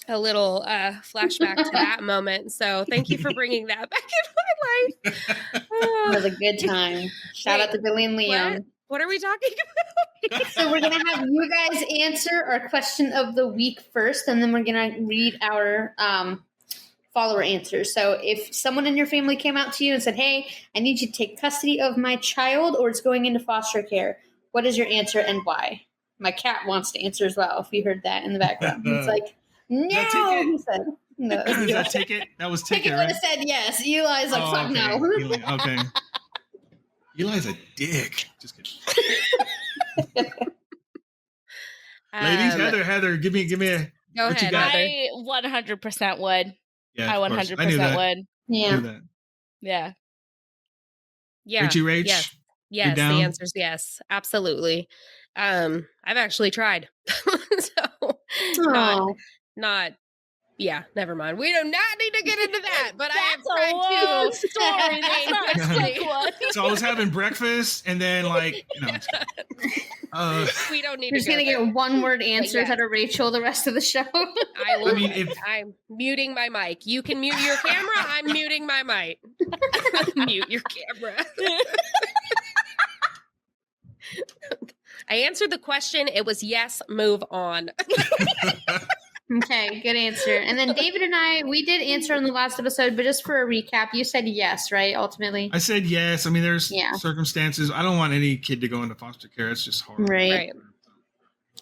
a little flashback to that moment. So thank you for bringing that back in my life. It was a good time. Shout out to Billy and Liam. What are we talking about? So we're going to have you guys answer our question of the week first, and then we're going to read our follower answers. So if someone in your family came out to you and said, hey, I need you to take custody of my child or it's going into foster care, what is your answer and why? My cat wants to answer as well, if you heard that in the background. He's like, no, he said. No. Is that take it? That was take it, would right? have said yes. Eli's like, fuck okay. no. Eli, okay. Eli's a dick. Just kidding. Ladies, Heather, give me a. Go what ahead. you got? I 100% would. Yeah, I 100% would. Yeah. Yeah. Yeah. Rachie Rach? Yes. Yes. The answer is yes. Absolutely. I've actually tried. So yeah, never mind. We do not need to get into that, but I have tried to. Story. That's not a quick one. So I was having breakfast and then we don't need You're just going to get one-word answers out of Rachel the rest of the show. I'm muting my mic. You can mute your camera. I'm muting my mic. Mute your camera. I answered the question. It was yes, move on. Okay, good answer. And then David and I, we did answer in the last episode, but just for a recap, you said yes, right, ultimately? I said yes. I mean, there's circumstances. I don't want any kid to go into foster care. It's just horrible. Right.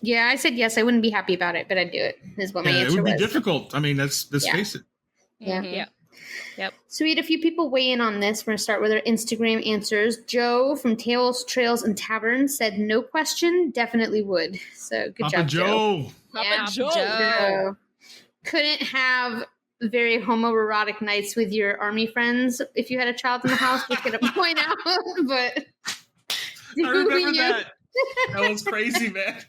Yeah, I said yes. I wouldn't be happy about it, but I'd do it, is what my answer was. It would be difficult. I mean, let's face it. Yeah. Mm-hmm. Yep. So we had a few people weigh in on this. We're going to start with our Instagram answers. Joe from Tales, Trails, and Taverns said no question, definitely would. So good Papa job, Joe. Papa Joe. Joe. Couldn't have very homoerotic nights with your army friends if you had a child in the house. We're going to point out, but I remember that. That was crazy, man.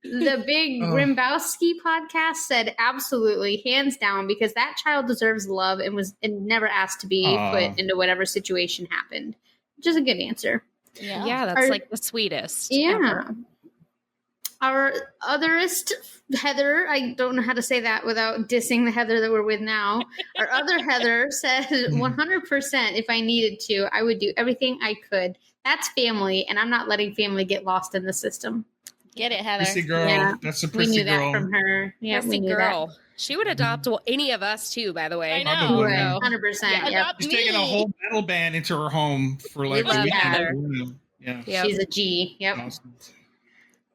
The Big Grimbowski podcast said absolutely, hands down, because that child deserves love and never asked to be put into whatever situation happened, which is a good answer. Yeah, that's like the sweetest. Yeah. Ever. Our otherist, Heather, I don't know how to say that without dissing the Heather that we're with now. Our other Heather said 100% if I needed to, I would do everything I could. That's family, and I'm not letting family get lost in the system. Get it, Heather. Prissy girl. Yeah. That's a prissy We knew girl. that from her. Yeah, Prissy we knew girl. that. She would adopt any of us too, by the way. I know. Right, 100%. Yeah. She's taking a whole metal band into her home for like We love a weekend. Heather. Yeah. Yep. She's a G. Yep. Awesome.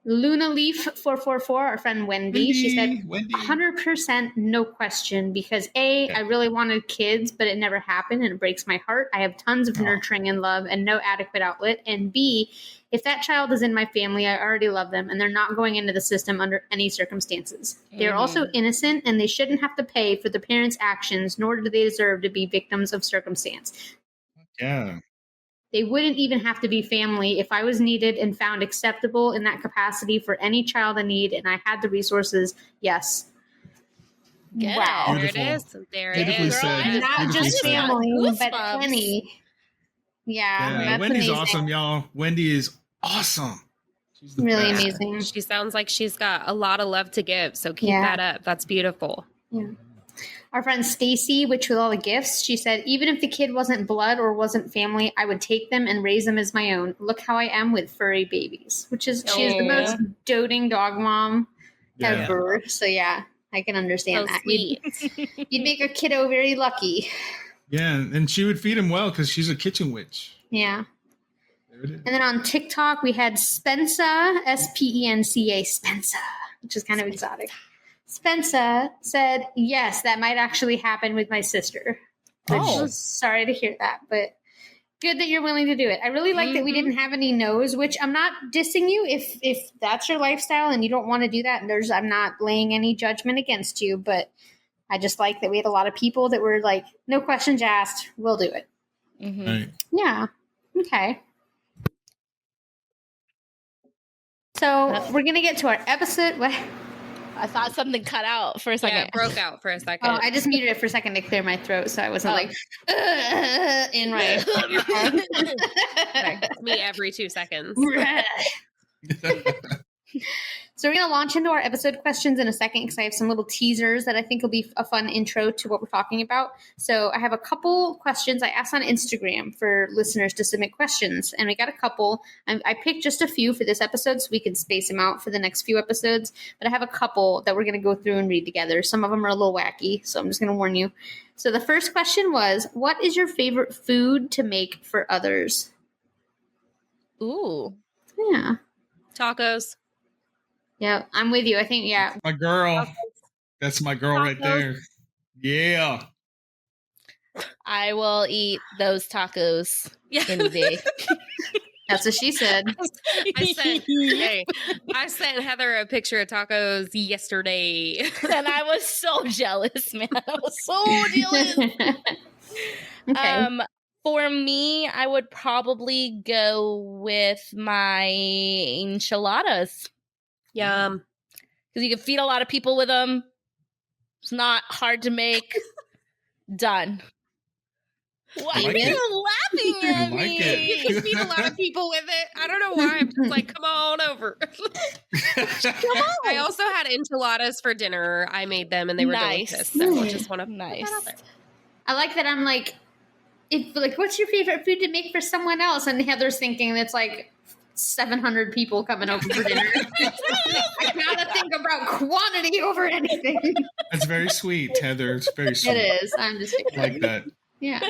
Luna Leaf 444, our friend Wendy, she said, Wendy. 100% no question, because A, I really wanted kids, but it never happened, and it breaks my heart. I have tons of nurturing and love and no adequate outlet. And B, if that child is in my family, I already love them, and they're not going into the system under any circumstances. They're also innocent, and they shouldn't have to pay for the parents' actions, nor do they deserve to be victims of circumstance. Yeah. They wouldn't even have to be family if I was needed and found acceptable in that capacity for any child in need, and I had the resources. Yes. Wow. There it is. There it Beautifully is. said. Not Beautifully just said. family, but Goosebumps. any. Yeah, that's Wendy's amazing. awesome, y'all. Wendy is awesome. She's the Really best. amazing. She sounds like she's got a lot of love to give, so keep that up. That's beautiful. Yeah. Our friend Stacy, which with all the gifts, she said, even if the kid wasn't blood or wasn't family, I would take them and raise them as my own. Look how I am with furry babies, she is the most doting dog mom ever. So yeah, I can understand that. Sweet. You'd make a kiddo very lucky. Yeah, and she would feed him well because she's a kitchen witch. Yeah. There it is. And then on TikTok, we had Spensa, Spenca, Spensa, which is kind of exotic. Spensa said, yes, that might actually happen with my sister. Oh. Sorry to hear that, but good that you're willing to do it. I really like that we didn't have any no's, which I'm not dissing you if that's your lifestyle and you don't want to do that. And I'm not laying any judgment against you, but I just like that we had a lot of people that were like, no questions asked, we'll do it. Mm-hmm. Right. Yeah. Okay. So we're going to get to our episode. What? I thought something cut out for a second. Yeah, it broke out for a second. Oh, I just muted it for a second to clear my throat, so I wasn't like in my. Me every 2 seconds. So we're going to launch into our episode questions in a second because I have some little teasers that I think will be a fun intro to what we're talking about. So I have a couple questions I asked on Instagram for listeners to submit questions, and we got a couple. I picked just a few for this episode so we can space them out for the next few episodes, but I have a couple that we're going to go through and read together. Some of them are a little wacky, so I'm just going to warn you. So the first question was, what is your favorite food to make for others? Ooh. Yeah. Tacos. Yeah, I'm with you. I think, yeah. My girl. That's my girl right there. Yeah. I will eat those tacos any day. That's what she said. I sent Heather a picture of tacos yesterday. And I was so jealous, man. I was so jealous. Okay. For me, I would probably go with my enchiladas. Yum. Because you can feed a lot of people with them. It's not hard to make. Done. Why are you laughing at me? You can feed a lot of people with it. I don't know why. I'm just like, come on over. Come on. I also had enchiladas for dinner. I made them and they were delicious. So I just want to nice. put that out there. I like that. I'm like, what's your favorite food to make for someone else? And Heather's thinking it's like 700 people coming over for dinner. I gotta think about quantity over anything. That's very sweet, Heather. It's very sweet. It is. I'm just I like that. Yeah.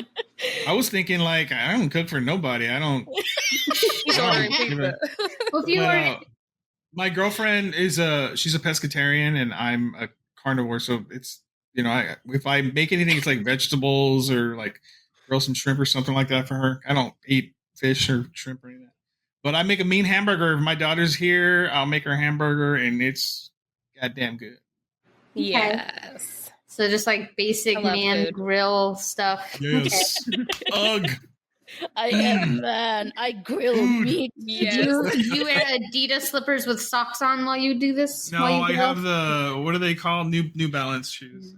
I was thinking like I don't cook for nobody. I don't. Well, if you are, my girlfriend is she's a pescatarian and I'm a carnivore, so it's if I make anything, it's like vegetables or like grill some shrimp or something like that for her. I don't eat fish or shrimp or anything. But I make a mean hamburger. If my daughter's here, I'll make her a hamburger, and it's goddamn good. Yes. So just like basic man food. Grill stuff. Yes. Ugh. I am man. I grill meat. Yes. You wear Adidas slippers with socks on while you do this? No, I have the, what do they call, New Balance shoes.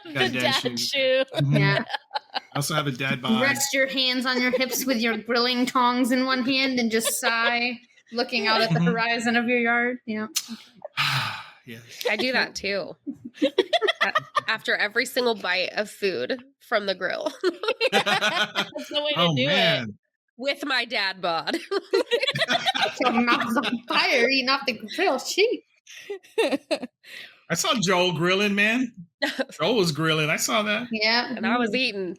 The dad shoe. Yeah. I also have a dad bod. Rest your hands on your hips with your grilling tongs in one hand and just sigh, looking out at the horizon of your yard. Yeah. Yes. I do that too. After every single bite of food from the grill. That's the way to do it. With my dad bod. Your mouth's on fire eating off the grill. Sheep. I saw Joel grilling, man. Joel was grilling. I saw that. Yeah. And I was eating.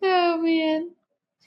Oh, man.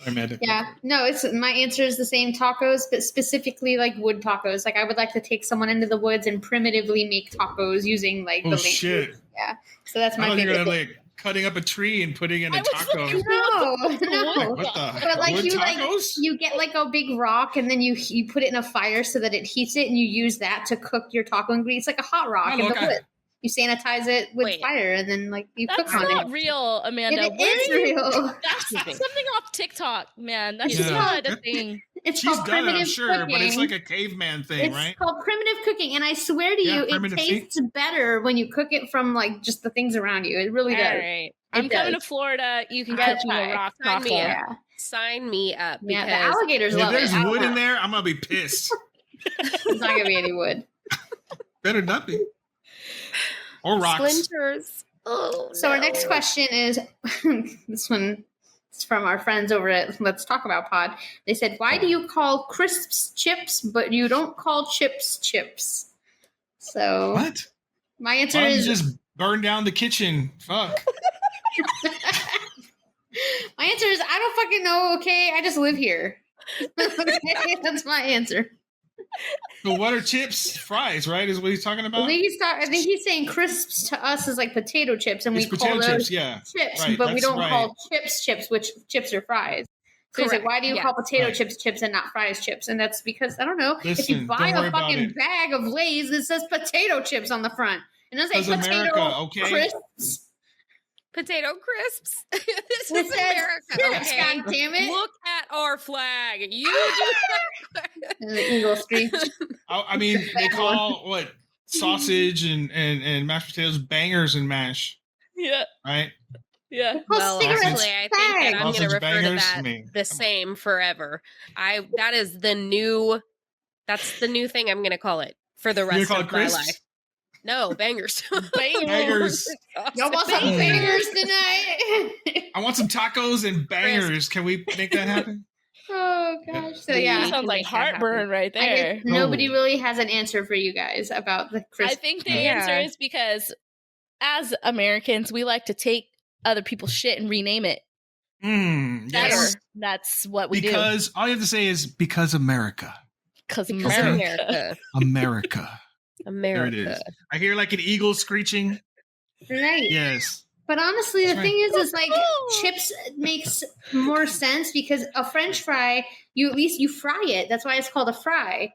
Amanda. Yeah, no, it's my answer is the same, tacos, but specifically like wood tacos. Like I would like to take someone into the woods and primitively make tacos using like the shit. Yeah, so that's my I thought you favorite. were gonna, like cutting up a tree and putting in a taco. No. Like, what the? But like wood you tacos? you get like a big rock and then you put it in a fire so that it heats it and you use that to cook your taco ingredients, like a hot rock in the wood. You sanitize it with fire and then like you cook on it. That's not real, Amanda. It is real. That's something off TikTok, man. That's not a thing. It's She's called done it, primitive I'm sure, cooking. but it's like a caveman thing, right? It's called primitive cooking, and I swear to you, it tastes better when you cook it from like just the things around you. It really does. All right. I'm coming to Florida. You can catch me a rock taco. Sign me up. Yeah, the alligators love it. If there's wood in there, I'm gonna be pissed. There's not gonna be any wood. Better not be. Or rocks. Splinters. Oh, so our next question is this one is from our friends over at Let's Talk About Pod. They said, "Why do you call crisps chips, but you don't call chips chips?" So what? My answer is just burn down the kitchen. Fuck. My answer is I don't fucking know. Okay, I just live here. Okay, that's my answer. So what are chips? Fries, right? Is what he's talking about? I think he's saying crisps to us is like potato chips, and we call those chips, right, but we don't call chips chips, which chips are fries. So he's like, why do you call potato chips chips and not fries chips? And that's because I don't know. Listen, if you buy a fucking bag of Lay's that says potato chips on the front, and it doesn't say potato crisps. Potato crisps. This is America. Chips, God damn it. Look at our flag. You do the eagle screech. I mean, they call sausage and mashed potatoes bangers and mash. Yeah. Right? Yeah. Well, actually, I think that I'm going to refer bangers, to that the same forever. That's the new thing I'm going to call it for the rest of my life. No, bangers. Bangers. Y'all want some bangers tonight? I want some tacos and bangers. Can we make that happen? Oh, gosh. So, yeah. Sounds like heartburn right there. Nobody really has an answer for you guys about the crisp. I think the answer is because as Americans, we like to take other people's shit and rename it. Yes. That's what we do. Because all you have to say is because America. Because America. America. There it is. I hear like an eagle screeching. Right. Yes. But honestly, the thing is like chips makes more sense because a French fry, you fry it. That's why it's called a fry.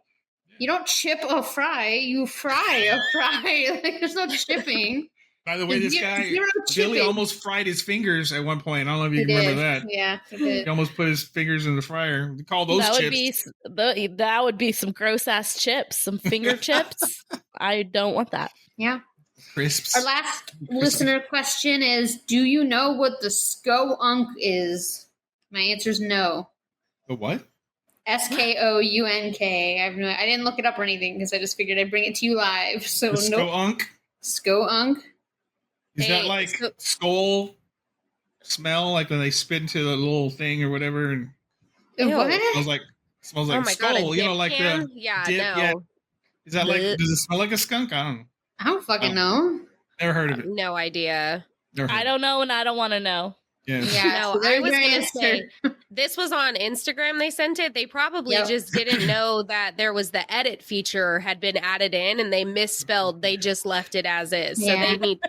You don't chip a fry, you fry a fry. Like there's no chipping. By the way, this guy, Billy almost fried his fingers at one point. I don't know if you remember that. Yeah, he did. He almost put his fingers in the fryer. We call those chips. That would be some gross-ass chips. Some finger chips. I don't want that. Yeah. Crisps. Our last listener question is, do you know what the skounk is? My answer is no. The what? Skounk. I didn't look it up or anything because I just figured I'd bring it to you live. So no. Skounk? Skounk. Is that like skull smell, like when they spit into the little thing or whatever? And what? Smells like skull. God, you know, like can? the dip. No. Yeah. Is that like? Does it smell like a skunk? I don't know. I don't fucking know. Never heard of it. No idea. I don't know, and I don't want to know. Yeah. No, I was going to say, this was on Instagram they sent it. They probably just didn't know that there was the edit feature had been added in and they misspelled. They just left it as is. So they need,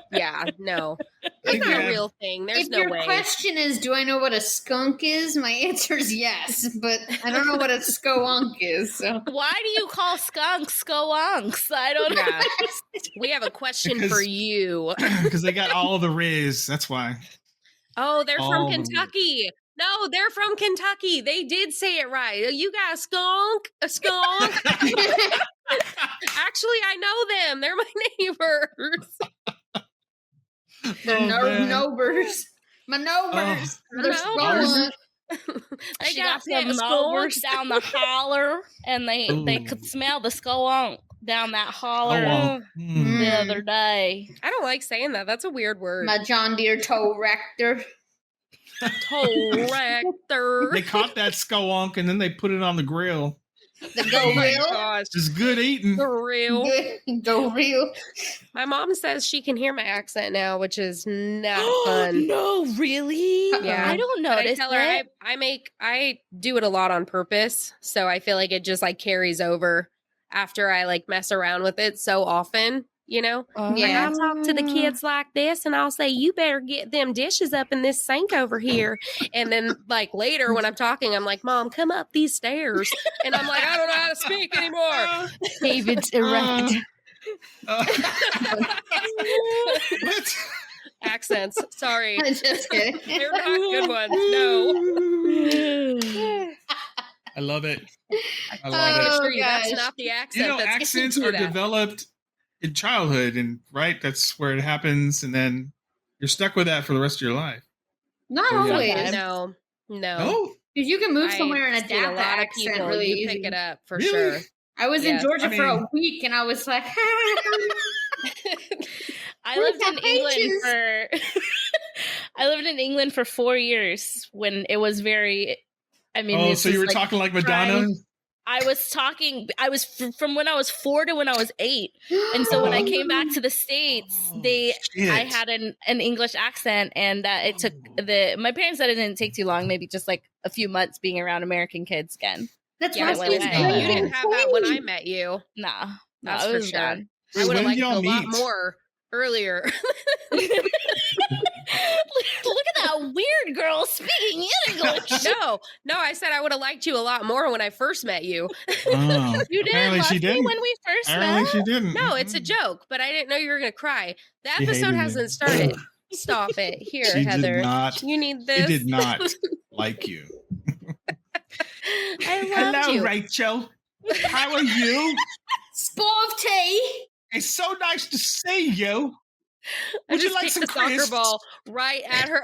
no. It's not a real thing. There's no way. If your question is, do I know what a skunk is? My answer is yes, but I don't know what a skounk is. So. Why do you call skunks skounks? I don't know. We have a question for you. Because they got all the Riz. That's why. Oh, they're from Kentucky. No, they're from Kentucky. They did say it right. You got a skunk? A skunk? Actually, I know them. They're my neighbors. They're nobers. My nobers. They're skunk. They got some nobers down the holler, and they could smell the skunk down that holler the other day. I don't like saying that. That's a weird word. My John Deere toe rector. Toe rector. They caught that skunk and then they put it on the grill. The go real. Gosh. Just good eating. The real. Go real. My mom says she can hear my accent now, which is not fun. No, really? Yeah. I don't But notice I tell her I do it a lot on purpose, so I feel like it just like carries over after I like mess around with it so often. You know, Yeah. I'll talk to the kids like this, and I'll say, "You better get them dishes up in this sink over here." And then, like later, when I'm talking, I'm like, "Mom, come up these stairs," and I'm like, "I don't know how to speak anymore." David's erect. What? Accents. Sorry, Just kidding. they're not good ones. No. I love it. I Oh, love it. Assure you, that's gosh. not the accent. You know, that's accents getting are to that. developed in childhood, and right, that's where it happens, and then you're stuck with that for the rest of your life. Not Oh, yeah. always. No. No, Because you can move somewhere and I've seen adapt the accent really you easy. pick it up for Really? sure. I was in Yes. Georgia I for a mean- week, and I was like, I Where's lived in that England pages? for I lived in England for 4 years when it was very oh, so you were talking like Madonna? I was from when I was 4 to when I was 8. And so when I came back to the States, I had an English accent, and it took my parents said it didn't take too long, maybe just like a few months being around American kids again. that's Yeah, what I I was was saying. you didn't have that when I met you. Nah. That's it for was sure. gone. I Wait, would have when liked did you a y'all lot meet? more earlier. Look at that weird girl speaking English. No, I said I would have liked you a lot more when I first met you. Oh, You didn't apparently love she me didn't. when we first Apparently met. she didn't. No, it's a joke, but I didn't know you were going to cry. The She episode hated me. hasn't started. Stop it. Here, She Heather. did not. You need She this. did not like you. I loved you. Rachel. How are you? Sport of tea. It's so nice to see you. I Would you just like kicked some the soccer crisps? ball right at her.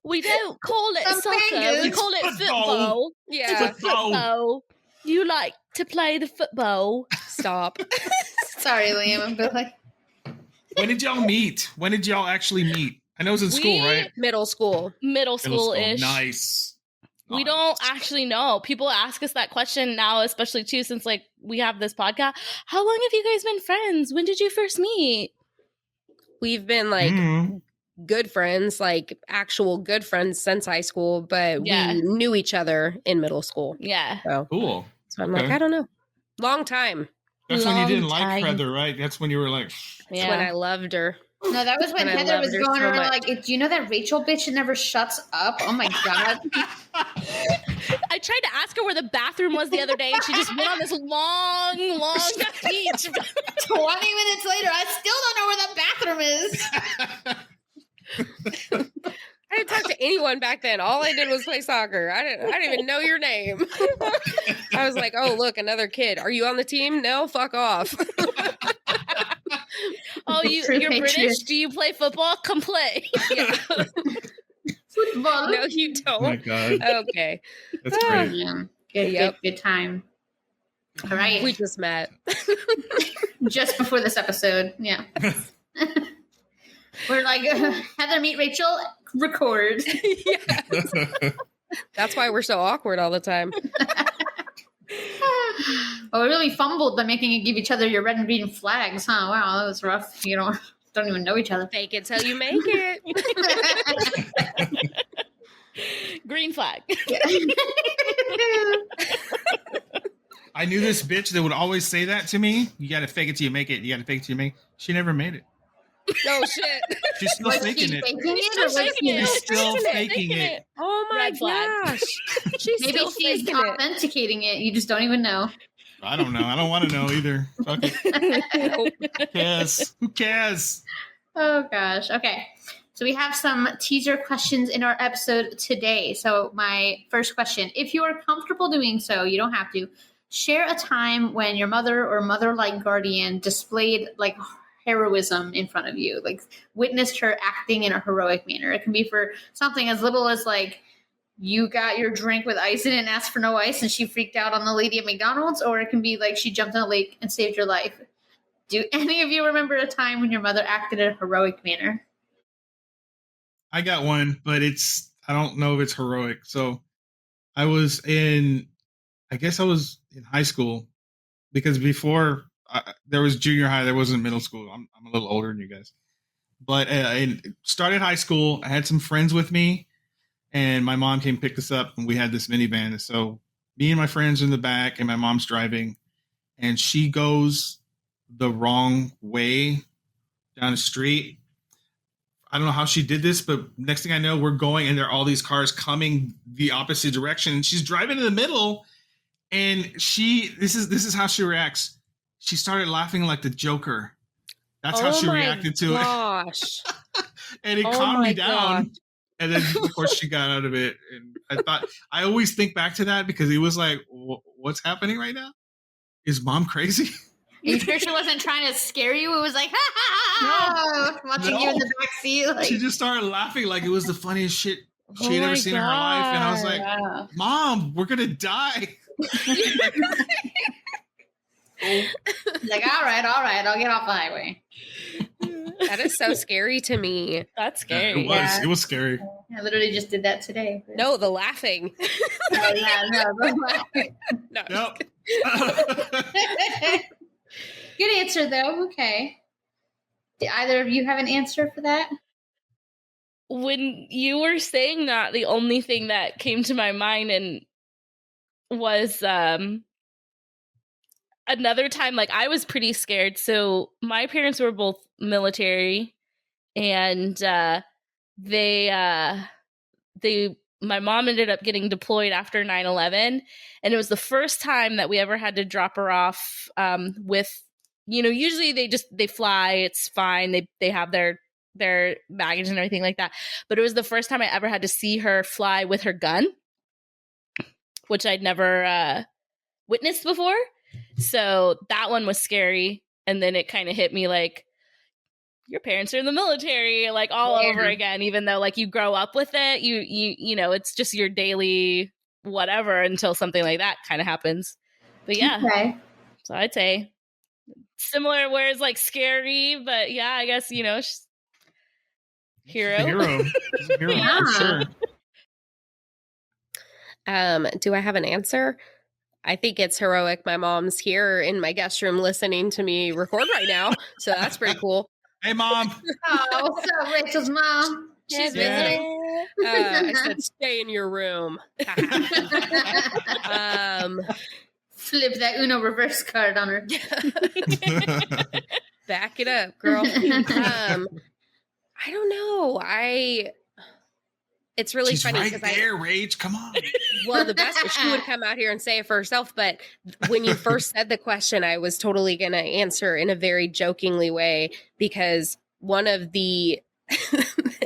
We don't call it Some soccer. We fingers. call it Football. football. Yeah. Football. You like to play the football. Stop. Sorry, Liam and Billy. When did y'all meet? When did y'all actually meet? I know it was in school, right? Middle school. Middle Middle school. school-ish. Nice. We don't actually know. People ask us that question now, especially too, since like we have this podcast. How long have you guys been friends? When did you first meet? We've been like Mhm. good friends, like actual good friends since high school, but Yeah. we knew each other in middle school. Yeah. Cool. So I'm Okay. like, I don't know. Long time. That's when you Long didn't like time. Heather, right? That's when you were like, That's when I loved her. No, that was when And I Heather was loved her going so around much. like, do you know that Rachel bitch never shuts up? Oh my God. I tried to ask her where the bathroom was the other day, and she just went on this long speech. 20 minutes later, I still don't know where the bathroom is. I didn't talk to anyone back then. All I did was play soccer. I didn't even know your name. I was like, oh, look, another kid. Are you on the team? No, fuck off. Oh, True you're British? patriot. Do you play football? Come play. Yeah. Football. No, you oh my don't. God. Okay. That's great. Yeah. Good, Yep. good time. All right. We just met. Just before this episode. Yeah. We're like, Heather, meet Rachel, record. Yeah. That's why we're so awkward all the time. Oh, we really fumbled by making you give each other your red and green flags, huh? Wow, that was rough. You don't even know each other. Fake it till you make it. Green flag. I knew this bitch that would always say that to me. You got to fake it till you make it. You got to fake it till you make it. She never made it. Oh, shit. She's still Was she faking it. faking it, or was she She's still faking it. Oh, my Red flag. gosh. She's Maybe still she's faking it. authenticating it. You just don't even know. I don't know. I don't want to know either. Fuck it. Who cares? Who cares? Oh, gosh. Okay. So we have some teaser questions in our episode today. So my first question, if you are comfortable doing so, you don't have to, share a time when your mother or mother-like guardian displayed like heroism in front of you, like witnessed her acting in a heroic manner. It can be for something as little as like you got your drink with ice in it and asked for no ice and she freaked out on the lady at McDonald's, or it can be like she jumped in a lake and saved your life. Do any of you remember a time when your mother acted in a heroic manner? I got one, but I don't know if it's heroic. So I was in high school, because before there was junior high, there wasn't middle school. I'm a little older than you guys. But I started high school. I had some friends with me, and my mom came pick us up, and we had this minivan. So me and my friends are in the back, and my mom's driving, and she goes the wrong way down the street. I don't know how she did this, but next thing I know, we're going, and there are all these cars coming the opposite direction, and she's driving in the middle, and this is how she reacts. She started laughing like the Joker. That's how she reacted to it. And it calmed me down. God. And then, of course, she got out of it. And I always think back to that, because it was like, what's happening right now? Is mom crazy? Are you sure she wasn't trying to scare you? It was like, ha ha ha, watching you in the back seat. Like. She just started laughing like it was the funniest shit she had ever seen in her life. And I was like, Mom, we're going to die. Like, all right, I'll get off the highway. That is so scary to me. That's scary. It was scary. I literally just did that today. No, the laughing. Oh, yeah, no, the laughing. No. Nope. Good answer, though. Okay. Did either of you have an answer for that? When you were saying that, the only thing that came to my mind was another time, like, I was pretty scared. So my parents were both military, and my mom ended up getting deployed after 9/11, and it was the first time that we ever had to drop her off with, usually they fly, it's fine, they have their baggage and everything like that, but it was the first time I ever had to see her fly with her gun, which I'd never witnessed before. So that one was scary. And then it kind of hit me like, your parents are in the military, like all over again, even though like you grow up with it, you know, it's just your daily whatever until something like that kind of happens. But yeah, okay. So I'd say similar, where it's like scary, but yeah, I guess, hero. Hero. Yeah. For sure. Do I have an answer? I think it's heroic. My mom's here in my guest room listening to me record right now, so that's pretty cool. Hey, Mom. Oh, what's up, Rachel's mom? She's visiting. I said, stay in your room. Flip that Uno reverse card on her. Back it up, girl. I don't know. It's really She's funny right there, Rach. Come on. Well, the best is she would come out here and say it for herself. But when you first said the question, I was totally going to answer in a very jokingly way, because one of the,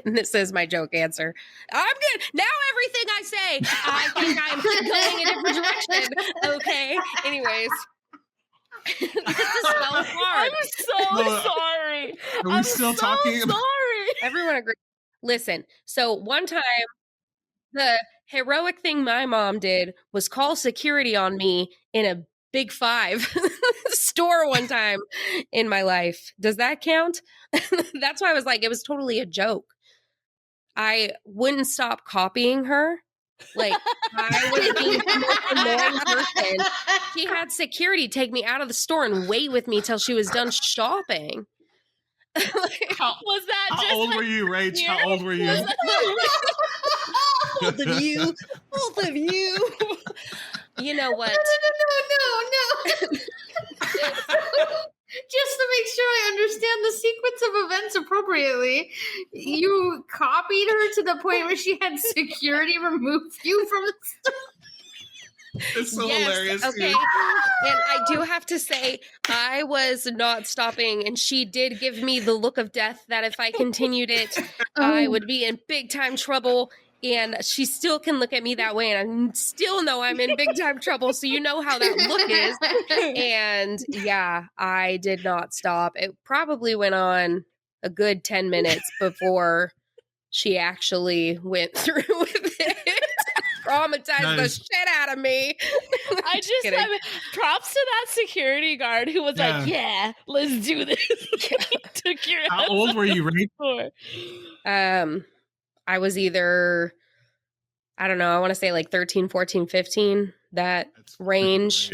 and this is my joke answer. I'm good. Now everything I say, I think I'm going in a different direction. Okay. Anyways. This is so hard. I'm so sorry. Are we still talking? Sorry. Everyone agrees. Listen, so one time, the heroic thing my mom did was call security on me in a Big Five store one time in my life. Does that count? That's why I was like, it was totally a joke. I wouldn't stop copying her. Like, I was being the most annoying person. She had security take me out of the store and wait with me till she was done shopping. How old were you, Rach? How old were you? Both of you. You know what? No. Just to make sure I understand the sequence of events appropriately, you copied her to the point where she had security remove you from the store. It's so hilarious. Okay. And I do have to say, I was not stopping, and she did give me the look of death that if I continued it, I would be in big time trouble. And she still can look at me that way, and I still know I'm in big time trouble. So you know how that look is. And yeah, I did not stop. It probably went on a good 10 minutes before she actually went through with it. Traumatized the shit out of me. I just have props to that security guard who was like, yeah, let's do this. Took your How old were you, Rach? I was either I don't know. I want to say like 13, 14, 15, that range.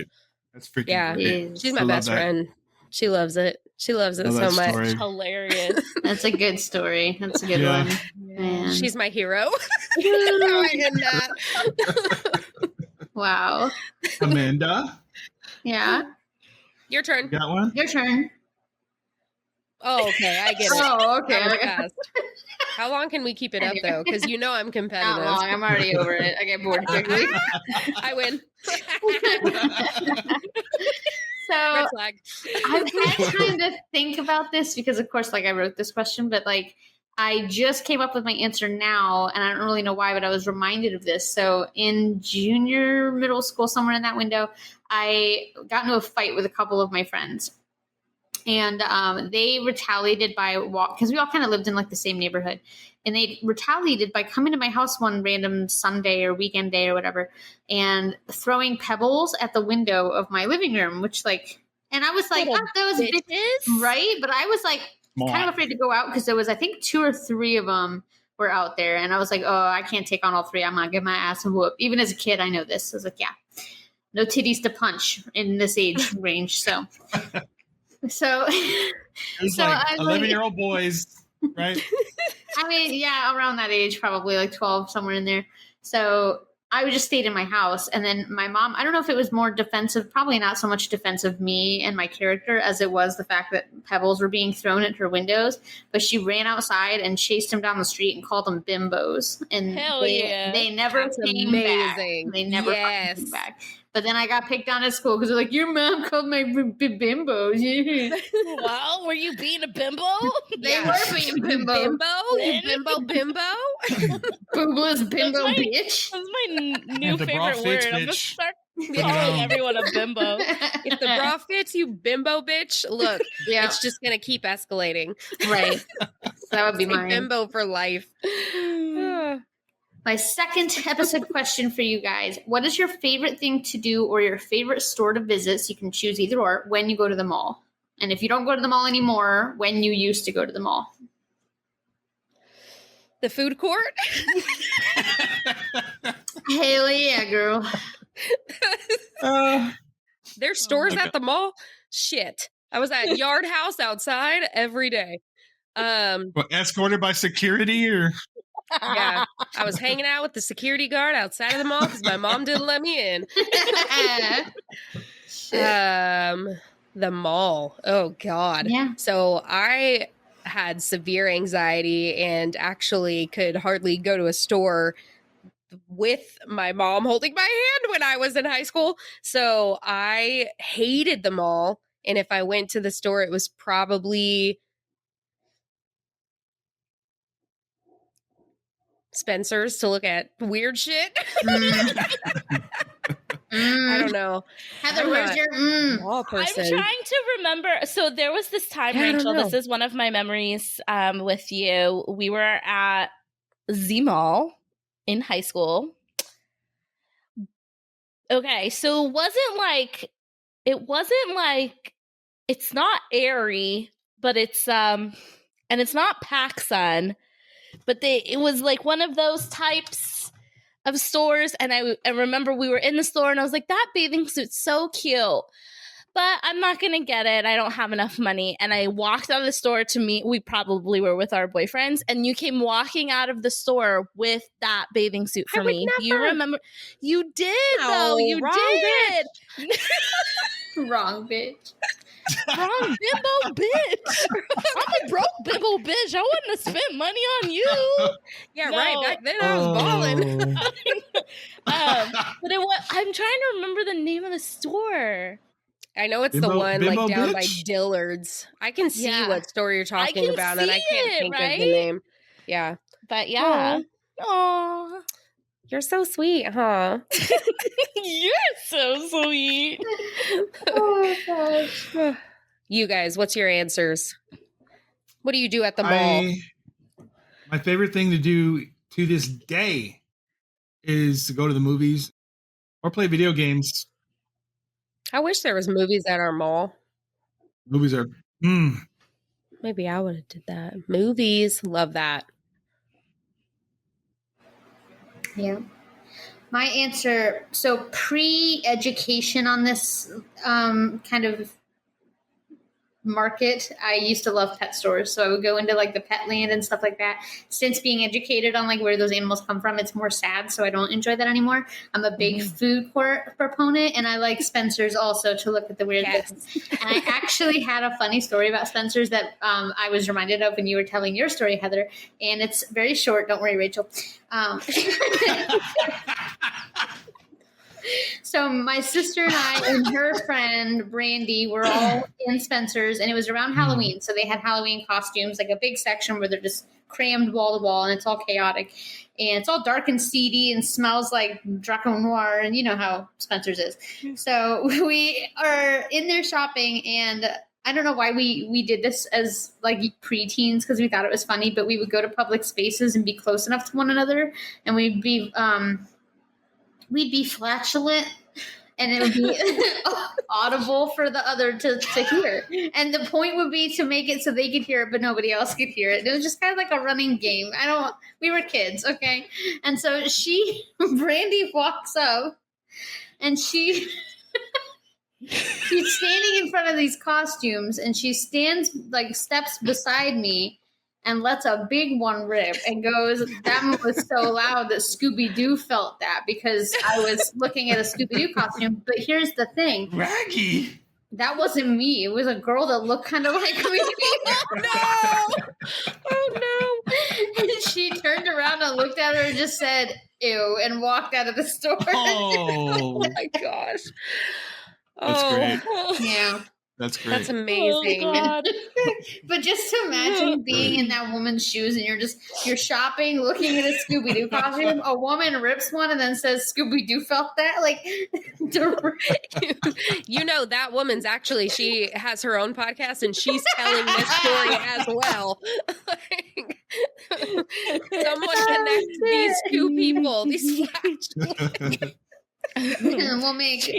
That's freaking great. She's my best friend. She loves it. She loves it so much. Story. Hilarious. That's a good story. That's a good one. Man. She's my hero. That's how I end that. Wow. Amanda? Yeah? Your turn. You got one? Your turn. Oh, okay. I get it. Oh, okay. How long can we keep it up, though? Because you know I'm competitive. Not long. I'm already over it. I get bored quickly. I win. So Red flag. I've had time to think about this because, of course, like I wrote this question, but like I just came up with my answer now, and I don't really know why, but I was reminded of this. So in junior middle school, somewhere in that window, I got into a fight with a couple of my friends. And they retaliated by because we all kind of lived in like the same neighborhood, and they retaliated by coming to my house one random Sunday or weekend day or whatever, and throwing pebbles at the window of my living room, which like, and I was like, those bitches, right? But I was like kind of afraid to go out because there was, I think, 2 or 3 of them were out there, and I was like, oh, I can't take on all 3. I'm gonna give my ass a whoop. Even as a kid, I know this. I was like, yeah, no titties to punch in this age range, so. So, it's like 11-year-old boys, right? I mean, yeah, around that age, probably like 12, somewhere in there. So I just stayed in my house. And then my mom, I don't know if it was more defensive, probably not so much defensive me and my character as it was the fact that pebbles were being thrown at her windows. But she ran outside and chased them down the street and called them bimbos. And they never came back. They never came back. But then I got picked on at school because they're like, your mom called my bimbos. Well, were you being a bimbo? They were being bimbo. You bimbo? Boobless bimbo bitch. That's my new favorite word. I'm going to start calling everyone a bimbo. If the bra fits, you bimbo bitch. Look, it's just going to keep escalating. Right. That would be mine. Bimbo for life. My second episode question for you guys. What is your favorite thing to do or your favorite store to visit? So you can choose either or when you go to the mall. And if you don't go to the mall anymore, when you used to go to the mall. The food court? Hell yeah, girl. There's stores at the mall? Shit. I was at Yard House outside every day. Escorted by security or... Yeah, I was hanging out with the security guard outside of the mall because my mom didn't let me in. The mall. Oh, God. Yeah. So I had severe anxiety and actually could hardly go to a store with my mom holding my hand when I was in high school. So I hated the mall. And if I went to the store, it was probably... Spencer's to look at weird shit. I don't know. Heather, where's your mall person? I'm trying to remember. So there was this time, Rachel, this is one of my memories with you. We were at Z Mall in high school. Okay, so it wasn't like it's not Aerie, but it's and it's not PacSun. But it was like one of those types of stores. And I remember we were in the store and I was like, that bathing suit's so cute. But I'm not going to get it. I don't have enough money. And I walked out of the store to meet. We probably were with our boyfriends. And you came walking out of the store with that bathing suit for me. Never. Do you remember? You did, though. You did. Wrong bitch. Wrong bimbo bitch. I'm a broke bimbo bitch. I wouldn't have spent money on you. Yeah, right. Back then I was balling. But I'm trying to remember the name of the store. I know it's the one Bimbo like down bitch? by Dillard's. I can see what store you're talking about, and I can't think right? of the name. Yeah. But yeah. Aww. You're so sweet, huh? You're so sweet. Oh, gosh. You guys, what's your answers? What do you do at the mall? My favorite thing to do to this day is to go to the movies or play video games. I wish there was movies at our mall. Movies are... Maybe I would have did that. Movies. Love that. Yeah. My answer, so pre-education on this kind of market, I used to love pet stores. So I would go into like the pet land and stuff like that. Since being educated on like where those animals come from, it's more sad. So I don't enjoy that anymore. I'm a big food court proponent, and I like Spencer's also to look at the weird things. And I actually had a funny story about Spencer's that I was reminded of when you were telling your story, Heather. And it's very short. Don't worry, Rachel. So my sister and I and her friend Brandy were all in Spencer's, and it was around Halloween. So they had Halloween costumes, like a big section where they're just crammed wall to wall, and it's all chaotic. And it's all dark and seedy and smells like Draco Noir, and you know how Spencer's is. So we are in there shopping, and I don't know why we did this as like preteens because we thought it was funny, but we would go to public spaces and be close enough to one another, and we'd be flatulent, and it would be audible for the other to hear. And the point would be to make it so they could hear it, but nobody else could hear it. It was just kind of like a running game. We were kids, okay? And so Brandy walks up, and she's standing in front of these costumes, and she steps beside me, and lets a big one rip and goes, that one was so loud that Scooby-Doo felt that because I was looking at a Scooby-Doo costume. But here's the thing. Raggy. That wasn't me. It was a girl that looked kind of like me. Oh, no. And she turned around and looked at her and just said, ew, and walked out of the store. Oh my gosh. That's great. Yeah. That's great. That's amazing. Oh, God. But just imagine being in that woman's shoes, and you're shopping, looking at a Scooby-Doo costume. A woman rips one and then says, Scooby-Doo felt that? Like, you know, that woman's she has her own podcast, and she's telling this story as well. Someone connect these two people. These we'll make...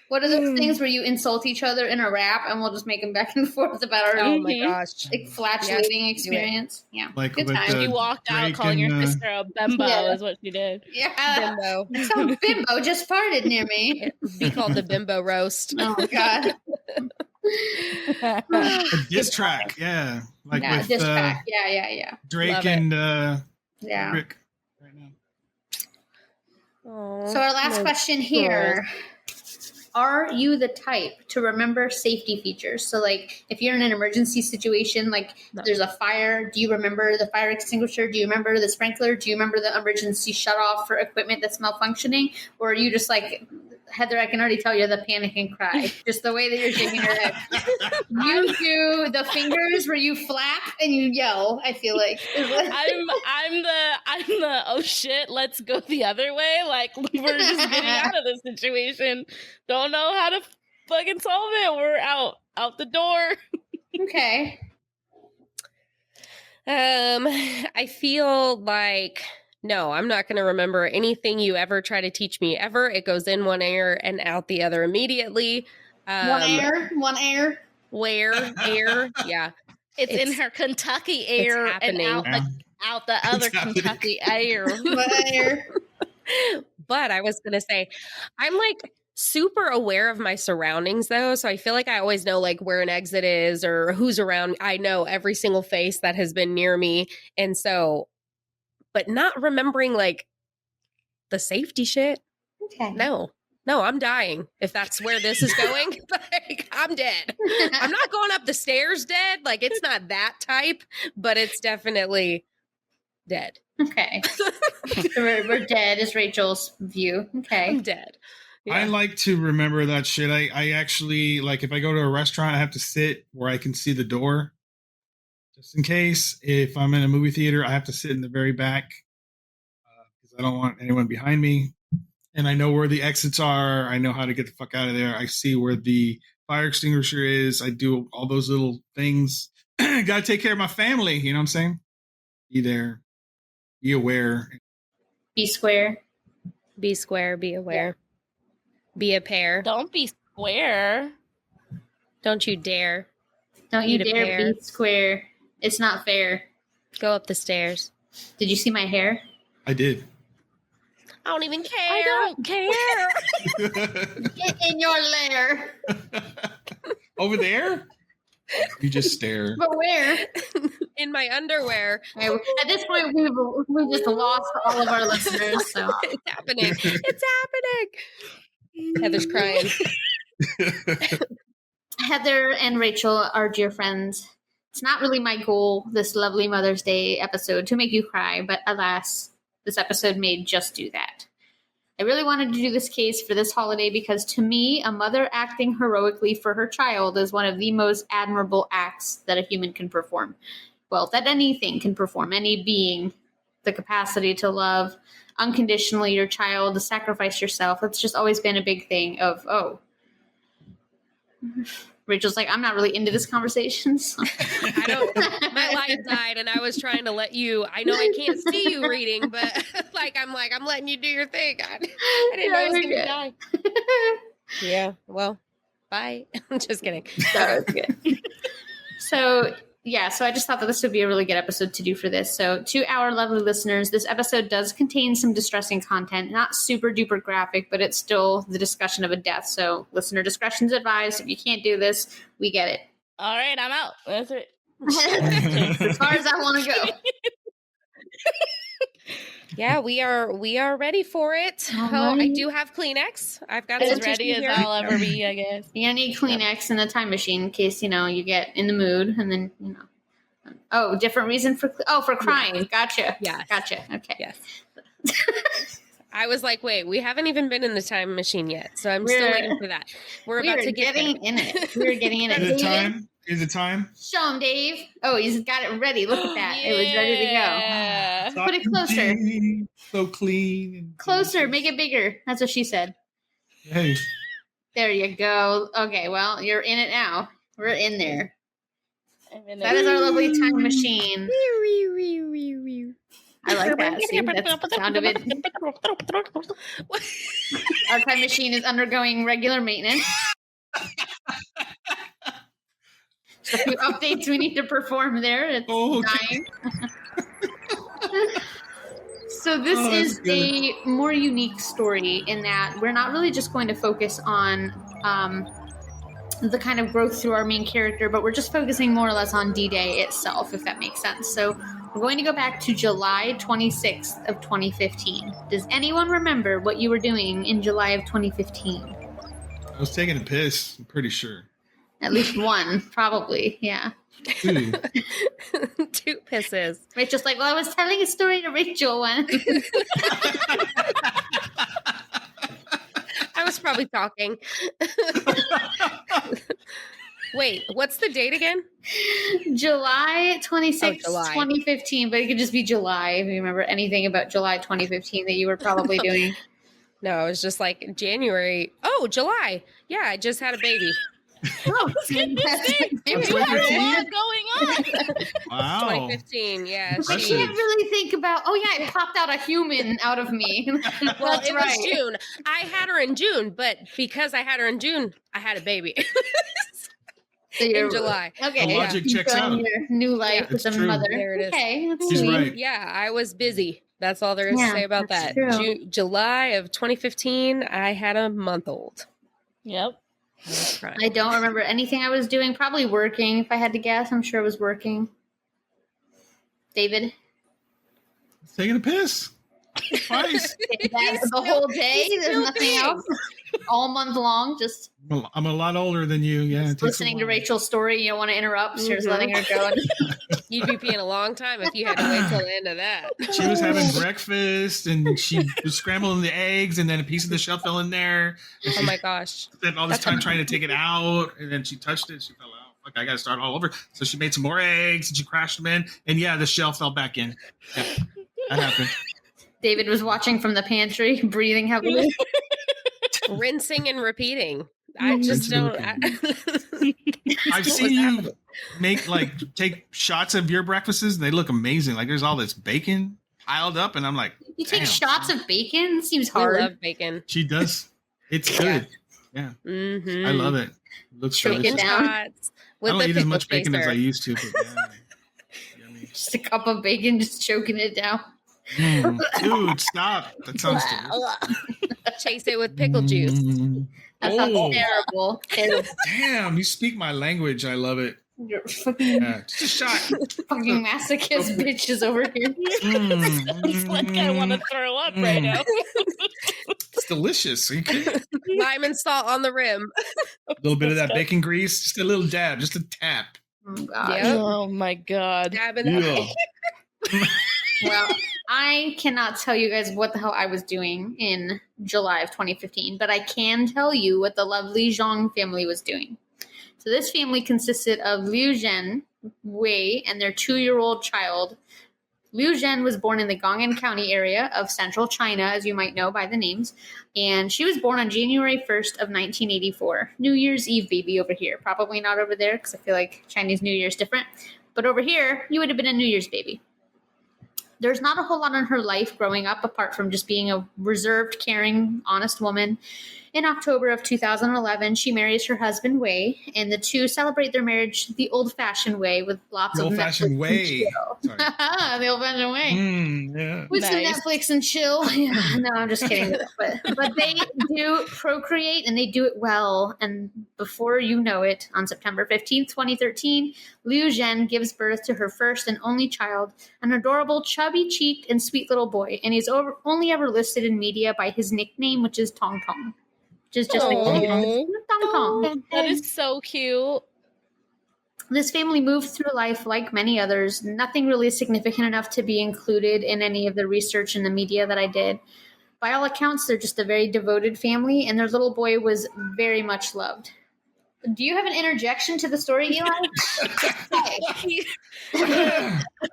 what are those things where you insult each other in a rap, and we'll just make them back and forth about our oh my gosh, like flatulating experience? Yeah, like good time. She walked out calling your sister a bimbo is what she did. Yeah, bimbo. Some bimbo just farted near me. It'd be called the bimbo roast. Oh my god. A diss track, yeah, like with diss track. Yeah. Drake Love and Rick. Right now. So our last question here. Are you the type to remember safety features? So, like, if you're in an emergency situation, like there's a fire, do you remember the fire extinguisher? Do you remember the sprinkler? Do you remember the emergency shutoff for equipment that's malfunctioning? Or are you just like, Heather, I can already tell you the panic and cry, just the way that you're shaking your head. You do the fingers where you flap and you yell, I feel like. I'm the oh shit, let's go the other way. Like, we're just getting out of this situation. Don't know how to fucking solve it. We're out the door. Okay. I feel like, no, I'm not going to remember anything you ever try to teach me ever. It goes in one ear and out the other immediately. One air. Where? Air? Yeah. It's in her Kentucky air and out the other Kentucky air. But I was going to say, I'm like super aware of my surroundings though. So I feel like I always know like where an exit is or who's around. I know every single face that has been near me. And so, but not remembering like the safety shit. Okay. No, I'm dying. If that's where this is going, like, I'm dead. I'm not going up the stairs dead. Like, it's not that type, but it's definitely dead. Okay. We're dead is Rachel's view. Okay. I'm dead. Yeah. I like to remember that shit. I actually, like, if I go to a restaurant, I have to sit where I can see the door. Just in case, if I'm in a movie theater, I have to sit in the very back because I don't want anyone behind me. And I know where the exits are. I know how to get the fuck out of there. I see where the fire extinguisher is. I do all those little things. Got to take care of my family. You know what I'm saying? Be there. Be aware. Be square. Be square. Be aware. Yeah. Be a pair. Don't be square. Don't you dare. Don't you dare be square. It's not fair. Go up the stairs. Did you see my hair? I did. I don't even care. I don't care. Get in your lair. Over there? You just stare. But where? In my underwear. Okay, at this point, we've just lost all of our listeners. So It's happening. It's happening. Heather's crying. Heather and Rachel are dear friends. It's not really my goal, this lovely Mother's Day episode, to make you cry, but alas, this episode may just do that. I really wanted to do this case for this holiday because to me, a mother acting heroically for her child is one of the most admirable acts that a human can perform. Well, that anything can perform, any being, the capacity to love unconditionally your child, to sacrifice yourself. It's just always been a big thing of, Rachel's like, I'm not really into this conversation. So. I don't. My light died, and I was trying to let you. I know I can't see you reading, but I'm letting you do your thing. I didn't know I was going to die. Yeah. Well, bye. I'm just kidding. That was good. So I just thought that this would be a really good episode to do for this. So to our lovely listeners, this episode does contain some distressing content, not super duper graphic, but it's still the discussion of a death. So listener discretion's advised. If you can't do this, we get it. All right, I'm out. That's it. As far as I want to go. Yeah, we are ready for it. Oh, I do have Kleenex. I've got As some ready as I'll ever be, I guess. You're going to need Kleenex in the time machine in case, you get in the mood and then, Oh, different reason for crying. Yes. Gotcha. Yes. Gotcha. Okay. Yes. I was like, wait, we haven't even been in the time machine yet, so I'm still waiting for that. We're about to get in it. We're getting in it. Is it time? Is it time? Show him, Dave. Oh, he's got it ready. Look at that. It was ready to go. Put it closer. So clean. Closer. Make it bigger. That's what she said. Hey. There you go. Okay, well, you're in it now. We're in there. That is our lovely time machine. I like that. See, that's the sound of it. Our time machine is undergoing regular maintenance. So a few updates we need to perform there. It's dying. So this is a more unique story in that we're not really just going to focus on the kind of growth through our main character, but we're just focusing more or less on D-Day itself, if that makes sense. So we're going to go back to July 26th of 2015. Does anyone remember what you were doing in July of 2015? I was taking a piss, I'm pretty sure. At least one, probably, yeah. Two. 2 pisses. Rachel's like, well, I was telling a story to Rachel one. I was probably talking. Wait, what's the date again? July 26th, July. 2015, but it could just be July if you remember anything about July 2015 that you were probably doing. No, it was just like January. Oh, July. Yeah, I just had a baby. Oh, You have a lot going on. Wow. 2015 , yeah. I can't really think about, it popped out a human out of me. Well, it was June. I had her in June, but because I had her in June, I had a baby. So in July. Okay. The logic checks out. Your new life as a true. mother. There it is. Okay, that's She's sweet. right. Yeah, I was busy. That's all there is to say about that. True. July of 2015, I had a month-old. Yep. I don't remember anything I was doing. Probably working, if I had to guess. I'm sure I was working. David? Taking a piss. Twice. That's the whole day? There's nothing else? All month long? Just I'm a lot older than you. Yeah. It takes listening a to while. Rachel's story. You don't want to interrupt. So you're just letting her go. You'd be peeing a long time if you had to wait till the end of that. She was having breakfast and she was scrambling the eggs and then a piece of the shell fell in there. And Oh she my gosh. spent all this time trying to take it out and then she touched it. She fell out. Like, I got to start all over. So she made some more eggs and she crashed them in. And yeah, the shell fell back in. Yeah, that happened. David was watching from the pantry, breathing heavily. Rinsing and repeating. I just don't. I've seen you take shots of your breakfasts and they look amazing. Like there's all this bacon piled up and I'm like, You take damn. shots of bacon? Seems I hard. love bacon. She does. It's good. Yeah. Mm-hmm. I love it. It looks Choke it delicious. down. Shots I with don't the eat as pickle much bacon as chaser. I used to, but yeah. Yummy. Just a cup of bacon, just choking it down. Dude, stop. That sounds delicious. Chase it with pickle juice. That sounds terrible. Damn, you speak my language. I love it. You're fucking, just a shot. fucking masochist bitches over here. It's like I want to throw up right now. It's delicious. Are you kidding? Lime and salt on the rim. A little bit of that bacon grease, just a little dab, just a tap. Oh, God. Yep. Oh my God. Well, I cannot tell you guys what the hell I was doing in July of 2015, but I can tell you what the lovely Xiang family was doing. So this family consisted of Liujuan, Wei, and their 2-year-old child. Liujuan was born in the Gong'an County area of central China, as you might know by the names, and she was born on January 1st of 1984. New Year's Eve baby over here. Probably not over there, because I feel like Chinese New Year is different. But over here, you would have been a New Year's baby. There's not a whole lot in her life growing up, apart from just being a reserved, caring, honest woman. In October of 2011, she marries her husband, Wei, and the two celebrate their marriage the old-fashioned way with lots of old-fashioned way. The old-fashioned way. Yeah. With some Netflix and chill. Yeah, no, I'm just kidding. But they do procreate, and they do it well. And before you know it, on September 15th, 2013, Liujuan gives birth to her first and only child, an adorable, chubby-cheeked, and sweet little boy. And he's only ever listed in media by his nickname, which is Tong Tong. Just like Tong Tong. That is so cute. This family moved through life like many others. Nothing really significant enough to be included in any of the research in the media that I did. By all accounts, they're just a very devoted family, and their little boy was very much loved. Do you have an interjection to the story, Eli?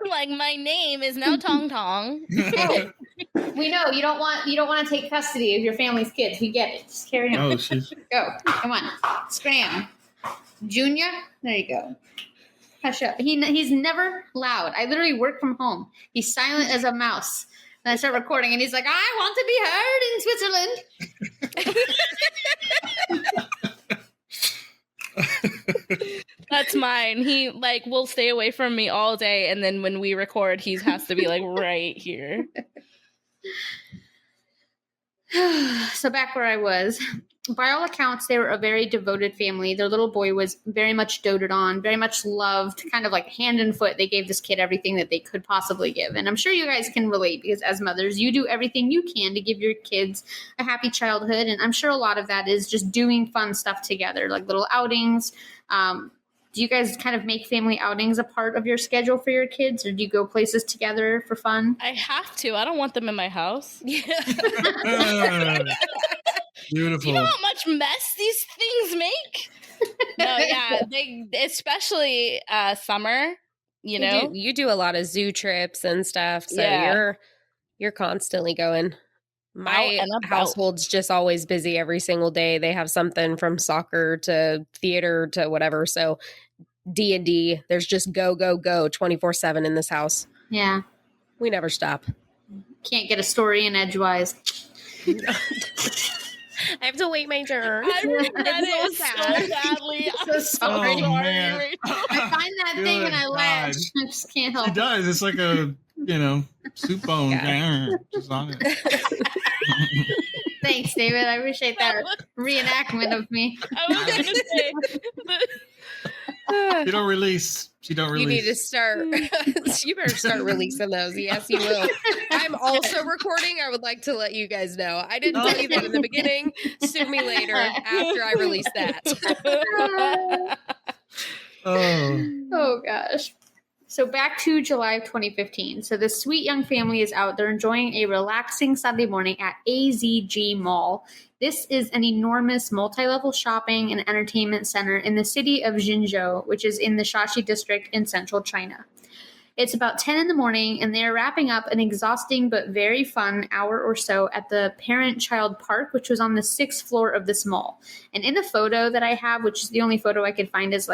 Like, my name is now Tong Tong. Hey, we know you don't want to take custody of your family's kids. We get it. Just carry on. Oh, she's... Go. Come on. Scram. Junior. There you go. Hush up. He's never loud. I literally work from home. He's silent as a mouse. And I start recording, and he's like, "I want to be heard in Switzerland." That's mine. He will stay away from me all day, and then when we record, he has to be right here. So back where I was, by all accounts, they were a very devoted family. Their little boy was very much doted on, very much loved, kind of like hand and foot. They gave this kid everything that they could possibly give. And I'm sure you guys can relate, because as mothers, you do everything you can to give your kids a happy childhood. And I'm sure a lot of that is just doing fun stuff together, like little outings. Do you guys kind of make family outings a part of your schedule for your kids, or do you go places together for fun? I have to. I don't want them in my house. Beautiful. You know how much mess these things make? No, yeah. Especially summer, you know. You do a lot of zoo trips and stuff, so you're constantly going. My household's just always busy every single day. They have something from soccer to theater to whatever. So D&D, there's just go 24/7 in this house. Yeah. We never stop. Can't get a story in edgewise. I have to wait my turn. I regret it so badly. So sorry. Oh, man. I find that thing and I laugh. I just can't help it. It does. It's like a, soup bone. Just on it. Thanks, David. I appreciate that reenactment of me. I was going to say. She don't release. You need to start. You better start releasing those. Yes, you will. I'm also recording. I would like to let you guys know. I didn't tell you that in the beginning. Sue me later after I release that. Oh, gosh. So back to July of 2015. So this sweet young family is out. They're enjoying a relaxing Sunday morning at AZG Mall. This is an enormous multi-level shopping and entertainment center in the city of Jinzhou, which is in the Shaanxi district in central China. It's about 10 in the morning, and they're wrapping up an exhausting but very fun hour or so at the parent-child park, which was on the 6th floor of this mall. And in the photo that I have, which is the only photo I could find, is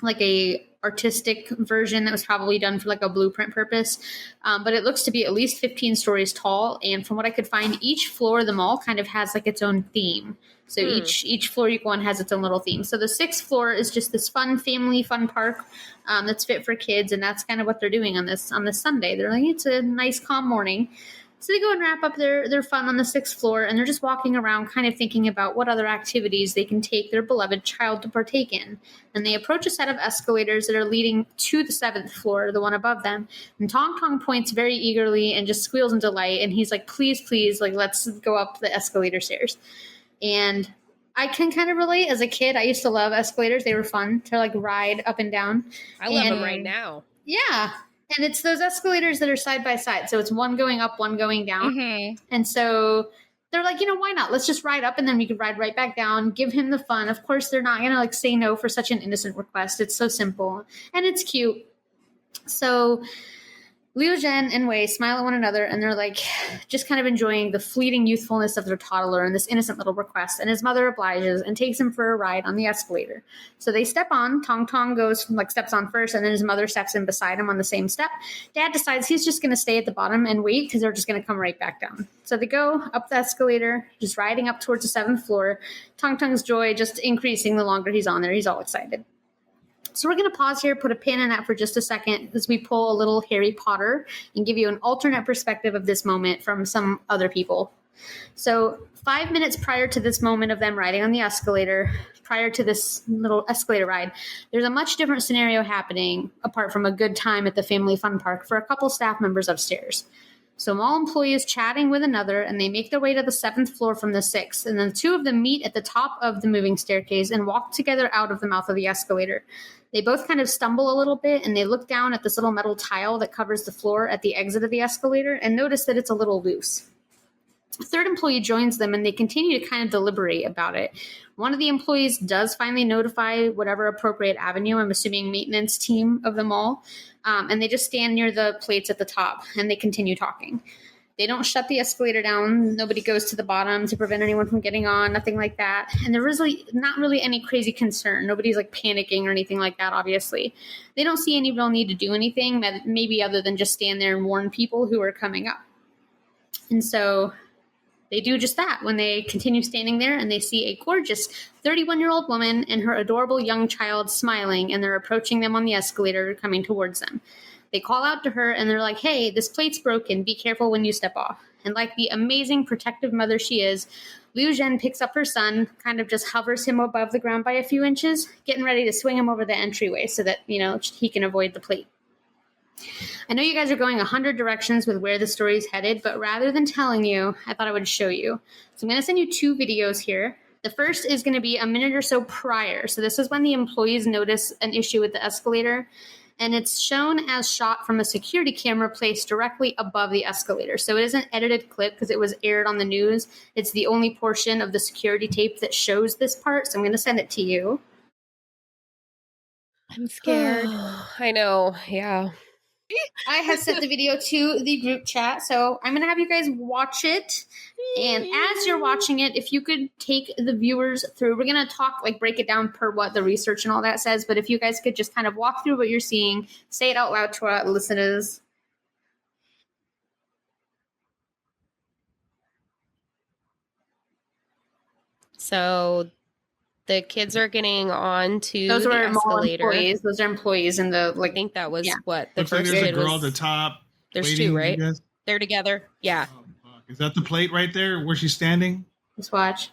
like a artistic version that was probably done for like a blueprint purpose. But it looks to be at least 15 stories tall. And from what I could find, each floor of the mall kind of has like its own theme. So each floor you go on has its own little theme. So the 6th floor is just this fun park that's fit for kids. And that's kind of what they're doing on this Sunday. They're like, it's a nice calm morning. So they go and wrap up their fun on the 6th floor, and they're just walking around kind of thinking about what other activities they can take their beloved child to partake in. And they approach a set of escalators that are leading to the 7th floor, the one above them. And Tong Tong points very eagerly and just squeals in delight. And he's like, please, like, let's go up the escalator stairs. And I can kind of relate. As a kid, I used to love escalators. They were fun to like ride up and down. I love them right now. Yeah. And it's those escalators that are side by side. So it's one going up, one going down. Mm-hmm. And so they're like, why not? Let's just ride up and then we can ride right back down. Give him the fun. Of course, they're not going to like say no for such an innocent request. It's so simple. And it's cute. So Liujuan and Wei smile at one another, and they're like just kind of enjoying the fleeting youthfulness of their toddler and this innocent little request. And his mother obliges and takes him for a ride on the escalator. So they step on. Tong Tong steps on first, and then his mother steps in beside him on the same step. Dad decides he's just going to stay at the bottom and wait because they're just going to come right back down. So they go up the escalator, just riding up towards the 7th floor. Tong Tong's joy just increasing the longer he's on there. He's all excited. So we're going to pause here, put a pin in that for just a second as we pull a little Harry Potter and give you an alternate perspective of this moment from some other people. So 5 minutes prior to this moment of them riding on the escalator, prior to this little escalator ride, there's a much different scenario happening apart from a good time at the family fun park for a couple staff members upstairs. So mall employee is chatting with another, and they make their way to the 7th floor from the 6th. And then the two of them meet at the top of the moving staircase and walk together out of the mouth of the escalator. They both kind of stumble a little bit, and they look down at this little metal tile that covers the floor at the exit of the escalator and notice that it's a little loose. A third employee joins them, and they continue to kind of deliberate about it. One of the employees does finally notify whatever appropriate avenue, I'm assuming maintenance team of the mall, and they just stand near the plates at the top, and they continue talking. They don't shut the escalator down. Nobody goes to the bottom to prevent anyone from getting on, nothing like that. And there was not really any crazy concern. Nobody's like panicking or anything like that, obviously. They don't see any real need to do anything, maybe other than just stand there and warn people who are coming up. And so they do just that when they continue standing there, and they see a gorgeous 31-year-old woman and her adorable young child smiling, and they're approaching them on the escalator coming towards them. They call out to her, and they're like, hey, this plate's broken. Be careful when you step off. And like the amazing protective mother she is, Liujuan picks up her son, kind of just hovers him above the ground by a few inches, getting ready to swing him over the entryway so that, he can avoid the plate. I know you guys are going 100 directions with where the story is headed, but rather than telling you, I thought I would show you. So I'm going to send you 2 videos here. The first is going to be a minute or so prior. So this is when the employees notice an issue with the escalator. And it's shown as shot from a security camera placed directly above the escalator. So it is an edited clip because it was aired on the news. It's the only portion of the security tape that shows this part. So I'm going to send it to you. I'm scared. I know. Yeah. I have sent the video to the group chat, so I'm going to have you guys watch it. And as you're watching it, if you could take the viewers through, we're going to talk, break it down per what the research and all that says, but if you guys could just kind of walk through what you're seeing, say it out loud to our listeners. So the kids are getting on to Those the are escalator. Employees. Those are employees in the I think that was what the Looks first like there's kid a girl was. at the top. There's waiting, 2, right? I guess. They're together. Yeah. Oh, fuck. Is that the plate right there where she's standing? Let's watch.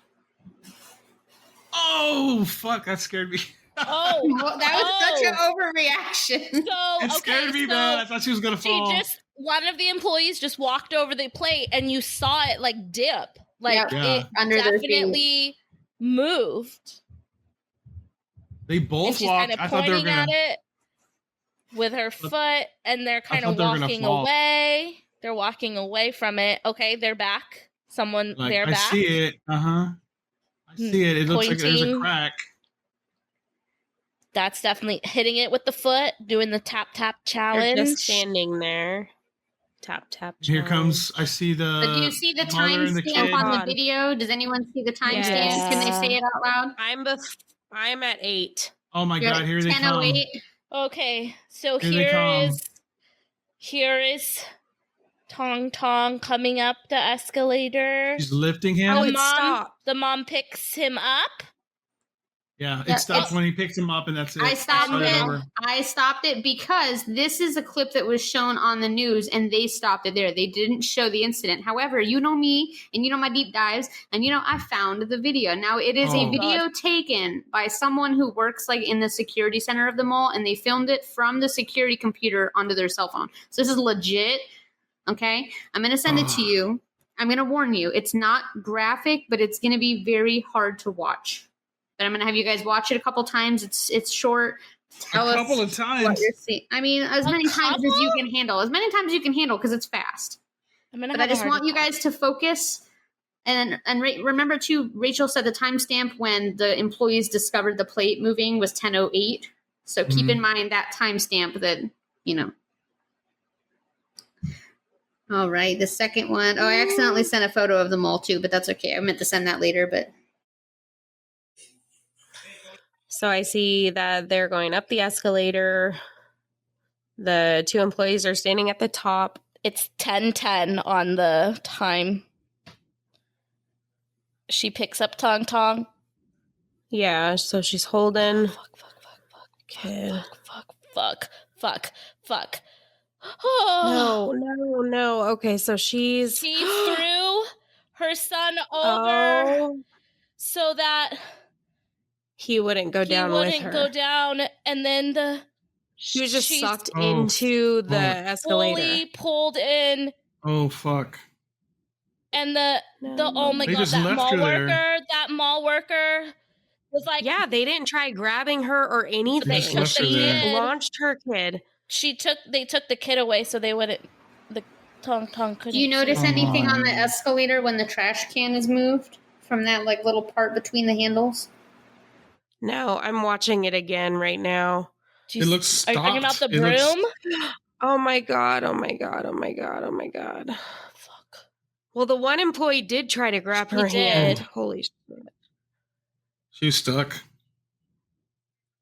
Oh, fuck. That scared me. Oh, well, that was such an overreaction. So It scared me, man. I thought she was going to fall. One of the employees just walked over the plate, and you saw it dip. It under definitely moved. They both and she's walked. kind of I thought they were pointing going at to. it with her foot, and they're kind of thought they were gonna walking fall. away. They're walking away from it. Okay, they're back. They're back. I see it. I see it. It looks like there's a Pointing. crack. That's definitely hitting it with the foot, doing the tap tap They're challenge. just standing there. Tap, tap. Here challenge. comes. I see the. But do you see the mother and the timestamp kid. on the video? Does anyone see the timestamp? Yes. Can they say it out loud? I'm at 8. Oh my God! Here they come. 10:08. Okay, so Here is Tong Tong coming up the escalator. She's lifting him. Oh, it stopped. The mom picks him up. Yeah, it stops when he picks him up, and that's it. I stopped it because this is a clip that was shown on the news, and they stopped it there. They didn't show the incident. However, you know me, and you know my deep dives, and you know I found the video. Now, it is a video taken by someone who works like in the security center of the mall, and they filmed it from the security computer onto their cell phone. So this is legit. Okay, I'm going to send it to you. I'm going to warn you. It's not graphic, but it's going to be very hard to watch. But I'm going to have you guys watch it a couple times. It's short. Tell a couple of times. What you're seeing. I mean, as many times as you can handle. As many times as you can handle because it's fast. But I just want you guys to focus. And remember, too, Rachel said the timestamp when the employees discovered the plate moving was 10:08. So keep in mind that timestamp that, you know. All right, the second one. Oh, I accidentally sent a photo of the mall, too, but that's okay. I meant to send that later, but... So I see that they're going up the escalator. The two employees are standing at the top. It's 10:10 on the time. She picks up Tong Tong. Yeah, so she's holding. Fuck. No. Okay, so she threw her son over so that he wouldn't go down with her. He wouldn't go down, and then she was just sucked into the escalator. Fully pulled in. Oh, fuck. And oh my God, that mall worker was like... Yeah, they didn't try grabbing her or anything. She launched her kid. They took the kid away so they wouldn't... The Tong Tong couldn't... Do you notice anything on the escalator when the trash can is moved from that like little part between the handles? No, I'm watching it again right now. It looks stopped. Are you talking about the broom? Oh my God. Fuck. Well, the one employee did try to grab her hand. Holy shit. She was stuck.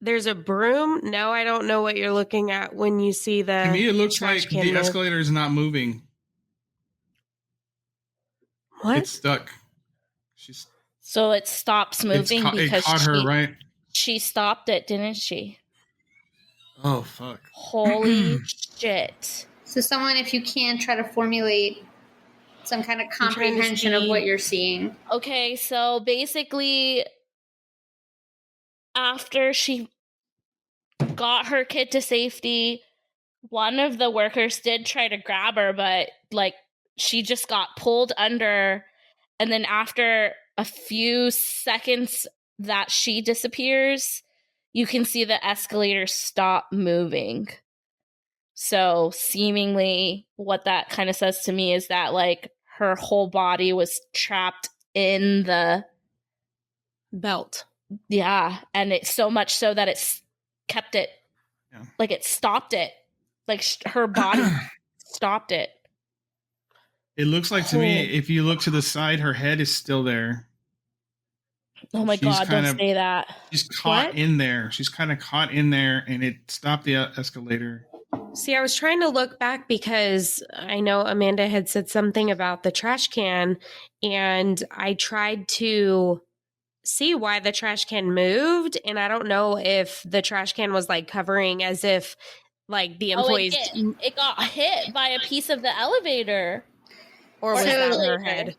There's a broom? No, I don't know what you're looking at when you see the... To me, it looks like the escalator is not moving. What? It's stuck. So it stops moving because it caught her, right? She stopped it, didn't she? Oh, fuck. Holy shit. So someone, if you can, try to formulate some kind of comprehension of what you're seeing. Okay, so basically, after she got her kid to safety, one of the workers did try to grab her, but like she just got pulled under, and then after a few seconds that she disappears, you can see the escalator stop moving. So seemingly what that kind of says to me is that like her whole body was trapped in the belt. Yeah, and it's so much so that it's kept it, like it stopped it. Like her body stopped it. It looks like to me, if you look to the side, her head is still there. Oh my God, don't say that. She's caught in there. She's kind of caught in there, and it stopped the escalator. See, I was trying to look back because I know Amanda had said something about the trash can, and I tried to see why the trash can moved, and I don't know if the trash can was like covering as if like the employees... it got hit by a piece of the elevator. Or was that her head?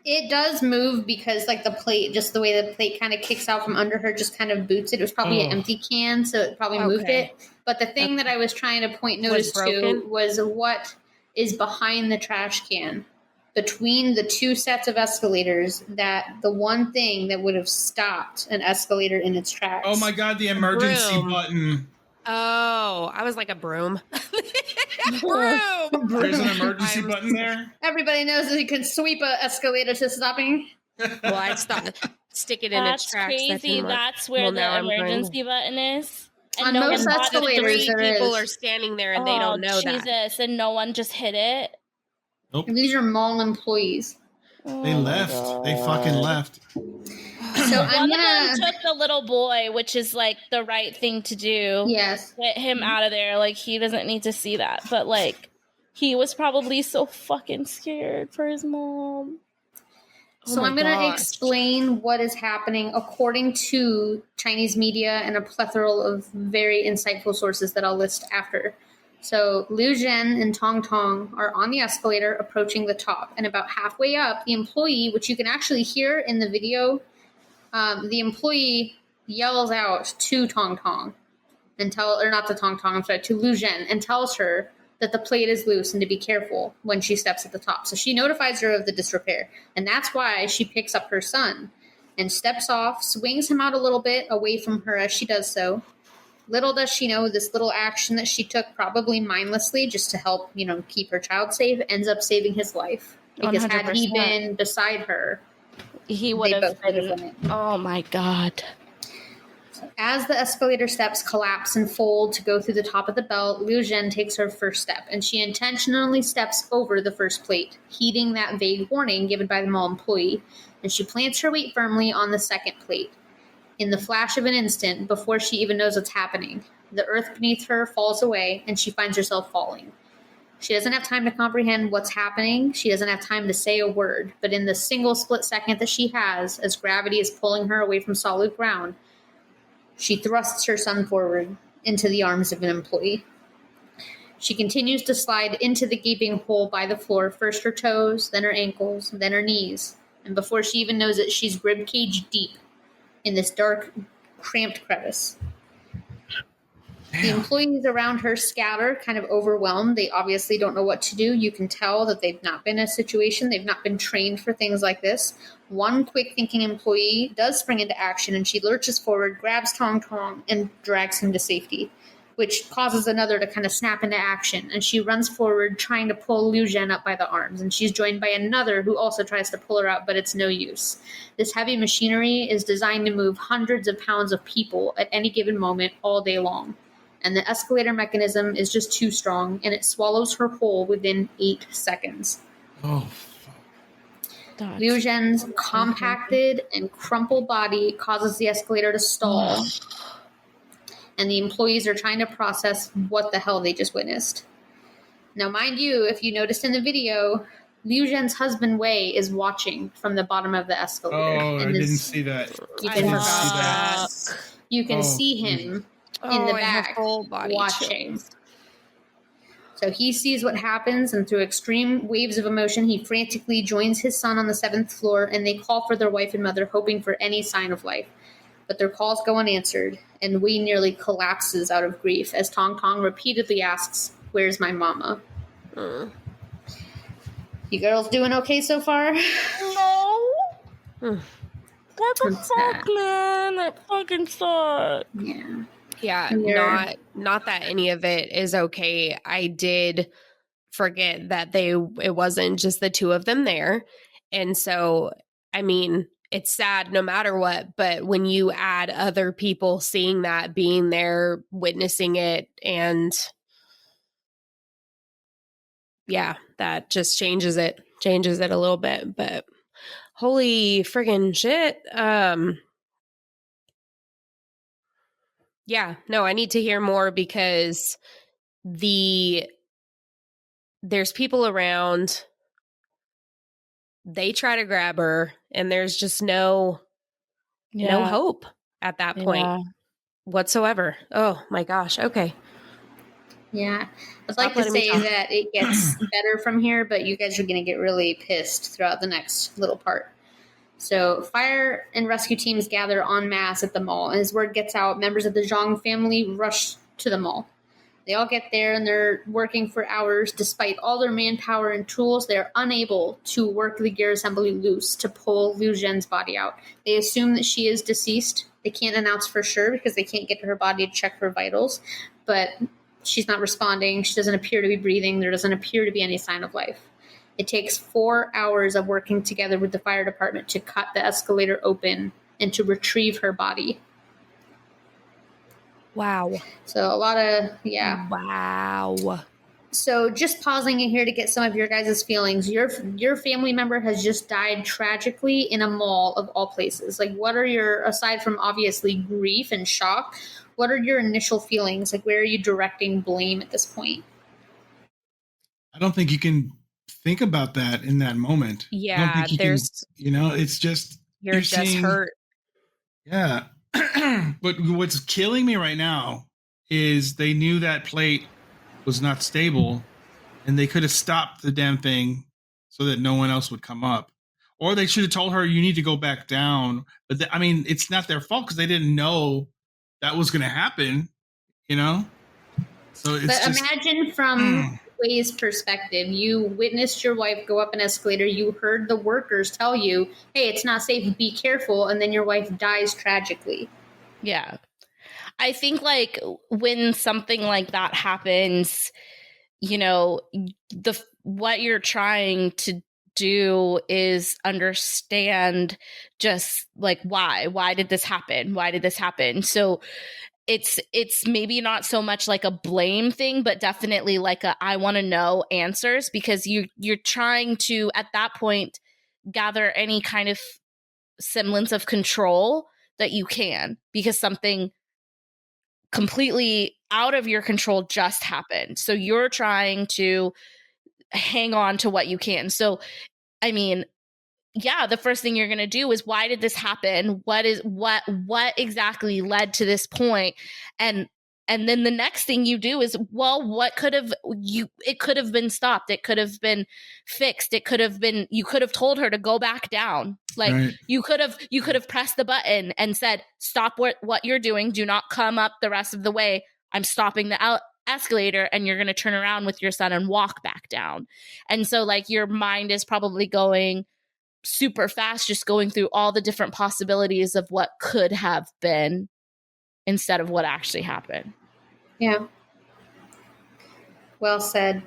It does move because like the plate, just the way the plate kind of kicks out from under her, just kind of boots it. It was probably an empty can, so it probably moved it. But the thing that I was trying to point notice to was what is behind the trash can. Between the two sets of escalators, that the one thing that would have stopped an escalator in its tracks. Oh my God, the emergency button. Oh, I was like a broom. Broom. There's an emergency button there. Everybody knows that you can sweep an escalator to stopping. Well, I'd stick it in its tracks. That's crazy. That's where the emergency button is. And on most escalators, people are standing there and they don't know that. Jesus, and no one just hit it. Nope. And these are mall employees. They left. They fucking left. So one of them took the little boy, which is like the right thing to do. Yes. Get him out of there. Like, he doesn't need to see that. But like, he was probably so fucking scared for his mom. So I'm going to explain what is happening according to Chinese media and a plethora of very insightful sources that I'll list after. So Liujuan and Tong Tong are on the escalator approaching the top. And about halfway up, the employee, which you can actually hear in the video, the employee yells out to Tong Tong to Liujuan and tells her that the plate is loose and to be careful when she steps at the top. So she notifies her of the disrepair. And that's why she picks up her son and steps off, swings him out a little bit away from her as she does so. Little does she know this little action that she took, probably mindlessly, just to help, keep her child safe, ends up saving his life. Because 100%. Had he been beside her, he would have been. Oh my God. As the escalator steps collapse and fold to go through the top of the belt, Liujuan takes her first step, and she intentionally steps over the first plate, heeding that vague warning given by the mall employee, and she plants her weight firmly on the second plate. In the flash of an instant, before she even knows what's happening, the earth beneath her falls away, and she finds herself falling. She doesn't have time to comprehend what's happening. She doesn't have time to say a word, but in the single split second that she has, as gravity is pulling her away from solid ground, she thrusts her son forward into the arms of an employee. She continues to slide into the gaping hole by the floor, first her toes, then her ankles, then her knees. And before she even knows it, she's ribcage deep in this dark, cramped crevice. Damn. The employees around her scatter, kind of overwhelmed. They obviously don't know what to do. You can tell that they've not been in a situation. They've not been trained for things like this. One quick-thinking employee does spring into action, and she lurches forward, grabs Tong Tong, and drags him to safety, which causes another to kind of snap into action. And she runs forward, trying to pull Liujuan up by the arms, and she's joined by another who also tries to pull her out, but it's no use. This heavy machinery is designed to move hundreds of pounds of people at any given moment all day long. And the escalator mechanism is just too strong, and it swallows her whole within 8 seconds. Oh, fuck. Liujuan's compacted and crumpled body causes the escalator to stall, and the employees are trying to process what the hell they just witnessed. Now, mind you, if you noticed in the video, Liujuan's husband Wei is watching from the bottom of the escalator. Oh, I didn't see that. You can see him in the back watching. Chills. So he sees what happens, and through extreme waves of emotion, he frantically joins his son on the 7th floor, and they call for their wife and mother, hoping for any sign of life. But their calls go unanswered, and Wei nearly collapses out of grief as Tong Tong repeatedly asks, "Where's my mama?" You girls doing okay so far? No. What the fuck, man? That fucking sucks. Yeah. Yeah, not that any of it is okay. I did forget that it wasn't just the two of them there. And so, I mean, it's sad no matter what, but when you add other people seeing that, being there, witnessing it, and yeah, that just changes it a little bit. But holy friggin' shit. Yeah, no, I need to hear more because there's people around. They try to grab her, and there's just no hope at that point whatsoever. Oh my gosh. Okay. Yeah. I'd like to say that it gets better from here, but you guys are going to get really pissed throughout the next little part. So fire and rescue teams gather en masse at the mall. And as word gets out, members of the Xiang family rush to the mall. They all get there, and they're working for hours. Despite all their manpower and tools, they're unable to work the gear assembly loose to pull Liujuan's body out. They assume that she is deceased. They can't announce for sure because they can't get to her body to check for vitals. But she's not responding. She doesn't appear to be breathing. There doesn't appear to be any sign of life. It takes 4 hours of working together with the fire department to cut the escalator open and to retrieve her body. Wow. So a lot of, yeah. Wow. So just pausing in here to get some of your guys' feelings. Your family member has just died tragically in a mall of all places. Like, what are your, aside from obviously grief and shock, what are your initial feelings? Like, where are you directing blame at this point? I don't think you can think about that in that moment. Yeah, I don't think you can, it's just you're just seeing, hurt. Yeah. But what's killing me right now is they knew that plate was not stable, and they could have stopped the damn thing so that no one else would come up. Or they should have told her, you need to go back down. But it's not their fault because they didn't know that was going to happen, So it's but imagine from Way's perspective, you witnessed your wife go up an escalator. You heard the workers tell you, hey, it's not safe, be careful. And then your wife dies tragically. Yeah. I think like when something like that happens, what you're trying to do is understand just like why did this happen? So it's maybe not so much like a blame thing, but definitely like I want to know answers, because you're trying to at that point gather any kind of semblance of control that you can, because something completely out of your control just happened. So you're trying to hang on to what you can. So, I mean, yeah, the first thing you're going to do is, why did this happen? What exactly led to this point? And then the next thing you do is, well, it could have been stopped. It could have been fixed. You could have told her to go back down. Like right. you could have pressed the button and said, stop what you're doing. Do not come up the rest of the way. I'm stopping the escalator, and you're going to turn around with your son and walk back down. And so like your mind is probably going super fast, just going through all the different possibilities of what could have been instead of what actually happened. Yeah. Well said.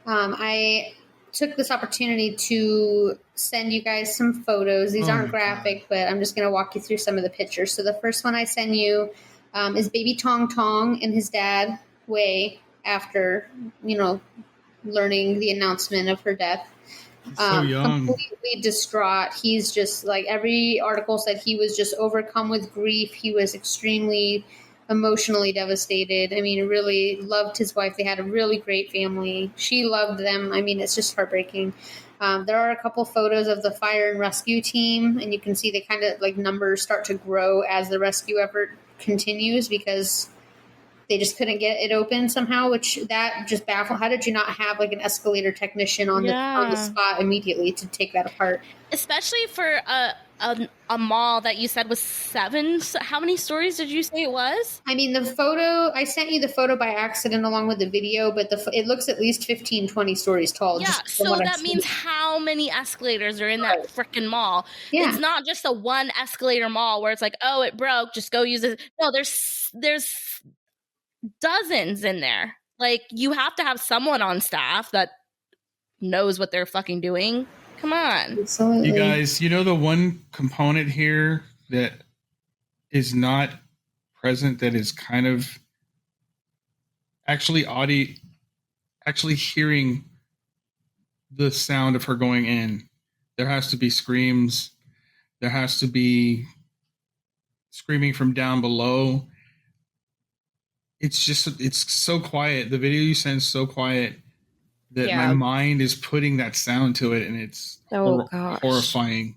I took this opportunity to send you guys some photos. These aren't graphic, but I'm just going to walk you through some of the pictures. So the first one I send you is baby Tong Tong and his dad, Wei, after, learning the announcement of her death. So young. Completely distraught. He's just like, every article said he was just overcome with grief. He was extremely emotionally devastated. I mean, really loved his wife. They had a really great family. She loved them. I mean, it's just heartbreaking. There are a couple photos of the fire and rescue team, and you can see they kind of like numbers start to grow as the rescue effort continues, because they just couldn't get it open somehow, which that just baffled. How did you not have like an escalator technician on the spot immediately to take that apart? Especially for a mall that you said was 7. So how many stories did you say it was? I mean, the photo, I sent you the photo by accident along with the video, but it looks at least 15, 20 stories tall. Yeah, so that means how many escalators are in that freaking mall? Yeah. It's not just a one escalator mall where it's like, oh, it broke, just go use it. No, there's dozens in there. Like, you have to have someone on staff that knows what they're fucking doing. Come on. Absolutely. You guys, the one component here that is not present, that is kind of actually hearing the sound of her going in. There has to be screams. There has to be screaming from down below. It's so quiet. The video you sent is so quiet that my mind is putting that sound to it, and it's horrifying.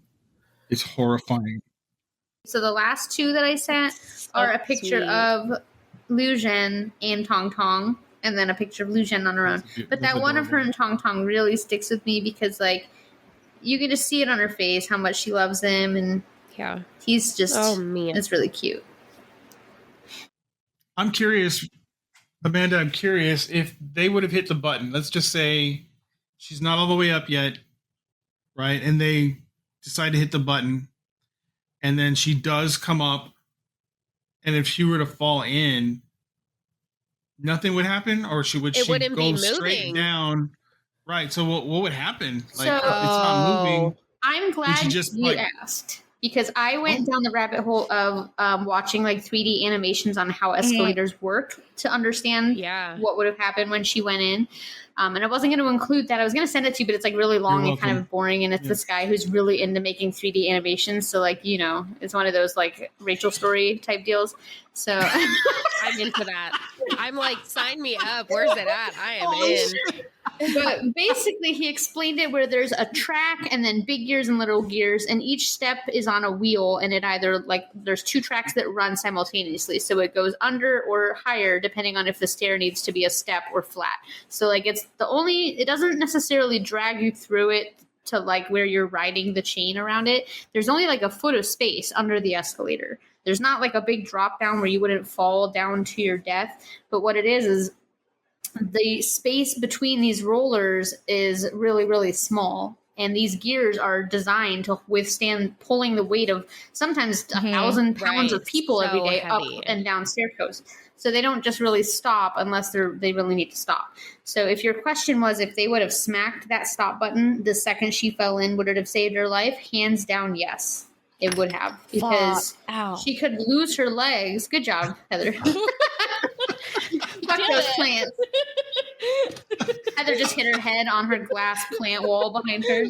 It's horrifying. So the last two that I sent are a picture of Liujuan and Tong Tong, and then a picture of Liujuan on her own. But that one of her and Tong Tong really sticks with me, because like you can just see it on her face how much she loves him, and he's just it's really cute. I'm curious, Amanda, if they would have hit the button. Let's just say she's not all the way up yet, right? And they decide to hit the button, and then she does come up, and if she were to fall in, nothing would happen? Or would she go straight down? Right, so what would happen? Like, it's not moving. I'm glad you asked. because I went down the rabbit hole of watching like 3D animations on how escalators work to understand what would have happened when she went in. And I wasn't going to include that. I was going to send it to you, but it's like really long and kind of boring. And it's this guy who's really into making 3D animations. So like, you know, it's one of those like Rachel story type deals. So I'm into that. I'm like, sign me up. Where's it at? I am in. But basically, he explained it where there's a track and then big gears and little gears, and each step is on a wheel, and it either like there's two tracks that run simultaneously, so it goes under or higher depending on if the stair needs to be a step or flat. So like it doesn't necessarily drag you through it to like where you're riding the chain around it. There's only like a foot of space under the escalator. There's not like a big drop down where you wouldn't fall down to your death, but what it is the space between these rollers is really, really small. And these gears are designed to withstand pulling the weight of sometimes 1,000 pounds of people every day heavy. Up and down staircases. So they don't just really stop unless they really need to stop. So if your question was if they would have smacked that stop button the second she fell in, would it have saved her life? Hands down, yes, it would have. Because she could lose her legs. Good job, Heather. Fuck those plants. Heather just hit her head on her glass plant wall behind her.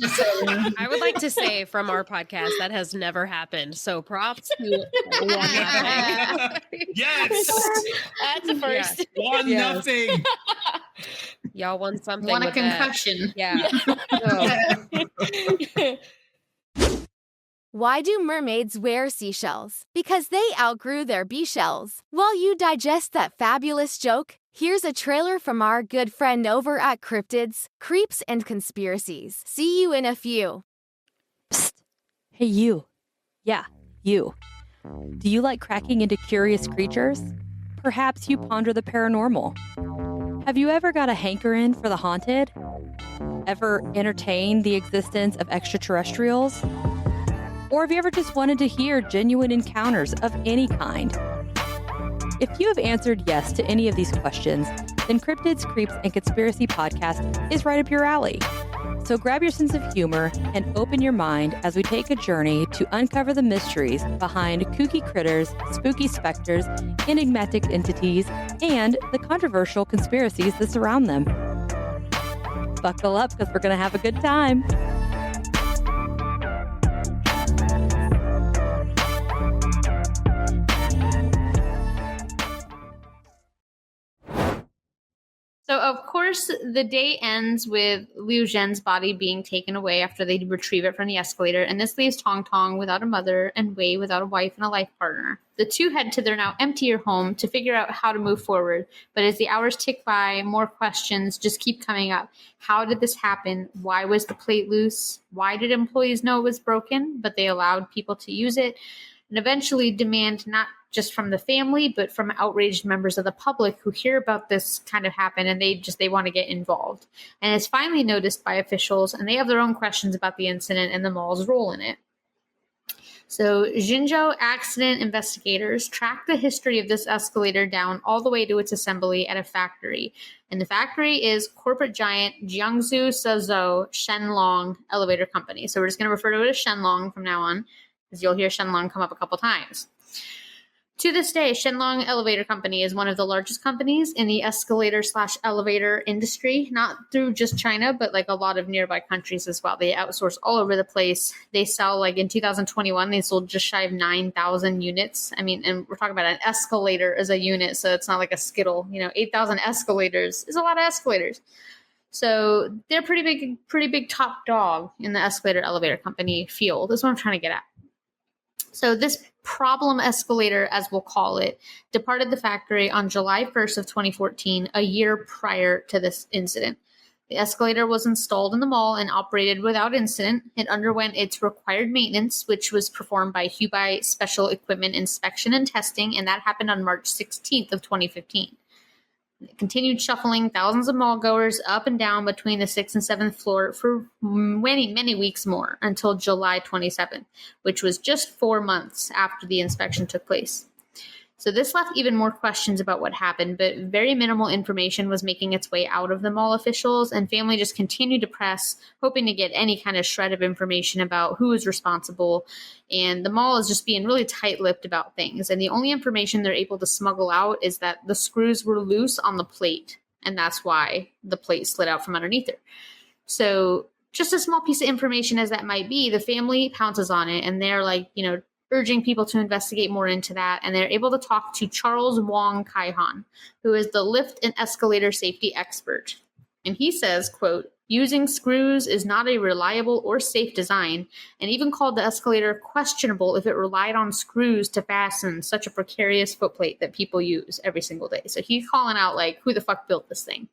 I would like to say from our podcast that has never happened. So props to Yes, that's the first. Nothing. Y'all won something. Won a concussion. That. Yeah. Why do mermaids wear seashells? Because they outgrew their bee shells. While you digest that fabulous joke, here's a trailer from our good friend over at Cryptids, Creeps and Conspiracies. See you in a few. Psst. Hey, you. Yeah, you. Do you like cracking into curious creatures? Perhaps you ponder the paranormal. Have you ever got a hankering for the haunted? Ever entertained the existence of extraterrestrials? Or have you ever just wanted to hear genuine encounters of any kind? If you have answered yes to any of these questions, then Cryptids, Creeps, and Conspiracy Podcast is right up your alley. So grab your sense of humor and open your mind as we take a journey to uncover the mysteries behind kooky critters, spooky specters, enigmatic entities, and the controversial conspiracies that surround them. Buckle up because we're going to have a good time. So, of course, the day ends with Liujuan's body being taken away after they retrieve it from the escalator, and this leaves Tong Tong without a mother and Wei without a wife and a life partner. The two head to their now emptier home to figure out how to move forward, but as the hours tick by, more questions just keep coming up. How did this happen? Why was the plate loose? Why did employees know it was broken, but they allowed people to use it? And eventually demand not just from the family, but from outraged members of the public who hear about this kind of happen and they want to get involved. And it's finally noticed by officials, and they have their own questions about the incident and the mall's role in it. So Jinzhou accident investigators track the history of this escalator down all the way to its assembly at a factory. And the factory is corporate giant Jiangsu Suzhou Shenlong Elevator Company. So we're just going to refer to it as Shenlong from now on, because you'll hear Shenlong come up a couple times. To this day, Shenlong Elevator Company is one of the largest companies in the escalator/elevator industry, not through just China, but like a lot of nearby countries as well. They outsource all over the place. They sell, like in 2021, they sold just shy of 9,000 units. I mean, and we're talking about an escalator as a unit, so it's not like a Skittle. 8,000 escalators is a lot of escalators. So they're pretty big top dog in the escalator elevator company field. That's what I'm trying to get at. So this problem escalator, as we'll call it, departed the factory on July 1st of 2014, a year prior to this incident. The escalator was installed in the mall and operated without incident. It underwent its required maintenance, which was performed by Hubei Special Equipment Inspection and Testing, and that happened on March 16th of 2015. It continued shuffling thousands of mall goers up and down between the 6th and 7th floor for many, many weeks more until July 27th, which was just 4 months after the inspection took place. So this left even more questions about what happened, but very minimal information was making its way out of the mall officials, and family just continued to press, hoping to get any kind of shred of information about who was responsible. And the mall is just being really tight-lipped about things. And the only information they're able to smuggle out is that the screws were loose on the plate, and that's why the plate slid out from underneath her. So just a small piece of information as that might be, the family pounces on it, and they're like, urging people to investigate more into that. And they're able to talk to Charles Wong Kai-han, who is the lift and escalator safety expert. And he says, quote, using screws is not a reliable or safe design, and even called the escalator questionable if it relied on screws to fasten such a precarious footplate that people use every single day. So he's calling out, like, who the fuck built this thing?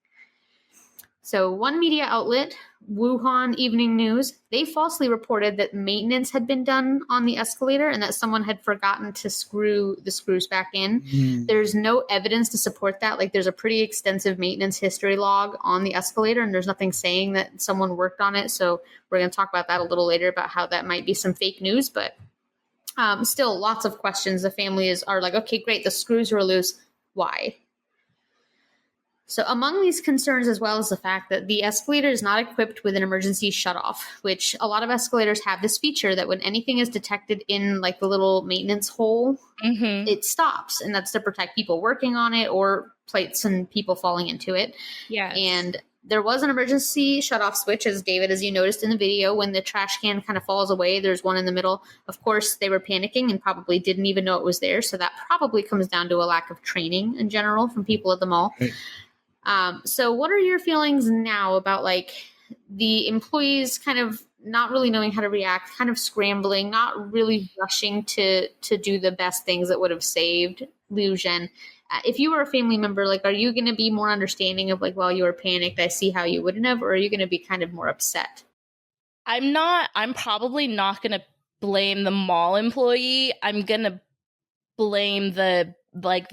So one media outlet, Wuhan Evening News, they falsely reported that maintenance had been done on the escalator and that someone had forgotten to screw the screws back in. There's no evidence to support that. Like, there's a pretty extensive maintenance history log on the escalator, and there's nothing saying that someone worked on it. So we're going to talk about that a little later, about how that might be some fake news. But still, lots of questions. The family are like, okay, great, the screws were loose. Why? So among these concerns, as well as the fact that the escalator is not equipped with an emergency shutoff, which a lot of escalators have this feature that when anything is detected in like the little maintenance hole, it stops. And that's to protect people working on it or plates and people falling into it. Yes. And there was an emergency shutoff switch, as David, as you noticed in the video, when the trash can kind of falls away, there's one in the middle. Of course, they were panicking and probably didn't even know it was there. So that probably comes down to a lack of training in general from people at the mall. Right. So what are your feelings now about like the employees kind of not really knowing how to react, kind of scrambling, not really rushing to do the best things that would have saved Liujuan? If you were a family member, like, are you going to be more understanding of like, while you were panicked, I see how you wouldn't have, or are you going to be kind of more upset? I'm probably not going to blame the mall employee. I'm going to blame the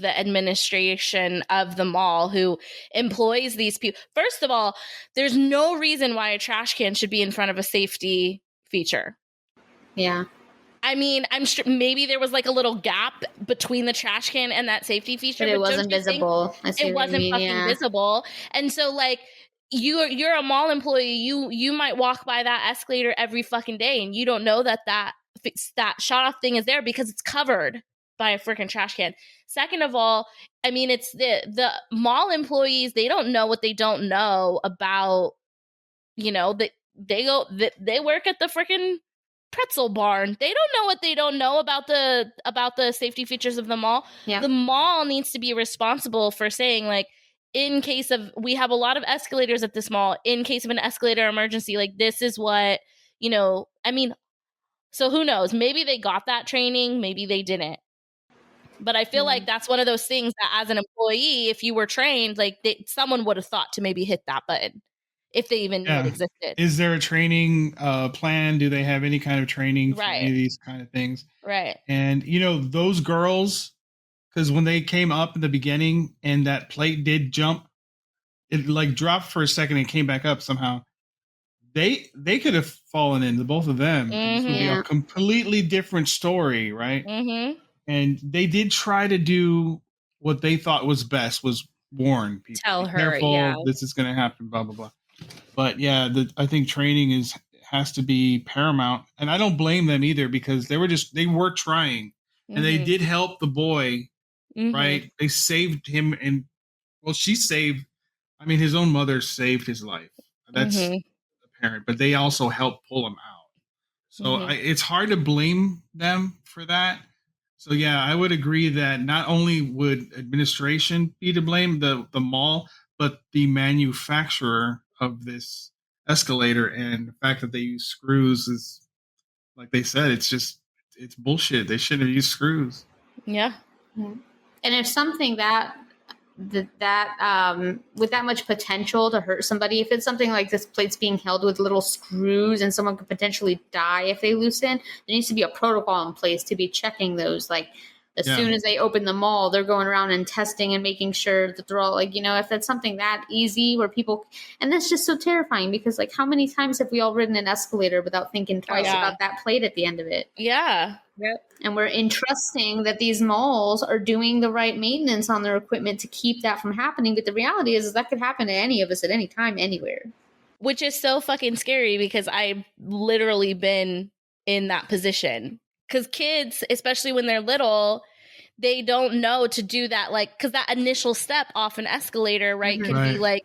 administration of the mall who employs these people. First of all, there's no reason why a trash can should be in front of a safety feature. Yeah. I mean, I'm sure maybe there was like a little gap between the trash can and that safety feature. But it wasn't visible. It wasn't fucking visible. And so like you're a mall employee, you might walk by that escalator every fucking day and you don't know that shut off thing is there because it's covered by a freaking trash can. Second of all, I mean, it's the mall employees, they don't know what they don't know about, that they work at the freaking pretzel barn. They don't know what they don't know about the safety features of the mall. Yeah. The mall needs to be responsible for saying, like, in case of, we have a lot of escalators at this mall, in case of an escalator emergency, like, this is what, I mean, so who knows? Maybe they got that training, maybe they didn't. But I feel like that's one of those things that as an employee, if you were trained, like someone would have thought to maybe hit that button if they even knew it existed. Is there a training plan? Do they have any kind of training for any of these kind of things? Right. And, those girls, because when they came up in the beginning and that plate did jump, it like dropped for a second and came back up somehow. They could have fallen in, the both of them. This would be a completely different story, right? Mm-hmm. And they did try to do what they thought was best, was warn people. Tell her, careful, this is going to happen, blah, blah, blah. But yeah, I think training has to be paramount. And I don't blame them either, because they were trying. And they did help the boy, right? They saved him. And, well, his own mother saved his life. That's apparent. But they also helped pull him out. So it's hard to blame them for that. So, yeah, I would agree that not only would administration be to blame, the mall, but the manufacturer of this escalator, and the fact that they use screws is, like they said, it's bullshit. They shouldn't have used screws. Yeah. And if something that with that much potential to hurt somebody, if it's something like this plate's being held with little screws and someone could potentially die if they loosen, there needs to be a protocol in place to be checking those, like As soon as they open the mall, they're going around and testing and making sure that they're all like, if that's something that easy where people, and that's just so terrifying because like how many times have we all ridden an escalator without thinking twice about that plate at the end of it? Yeah. And we're entrusting that these malls are doing the right maintenance on their equipment to keep that from happening. But the reality is that could happen to any of us at any time, anywhere. Which is so fucking scary because I've literally been in that position. Because kids, especially when they're little, they don't know to do that. Like, because that initial step off an escalator, right, can be like,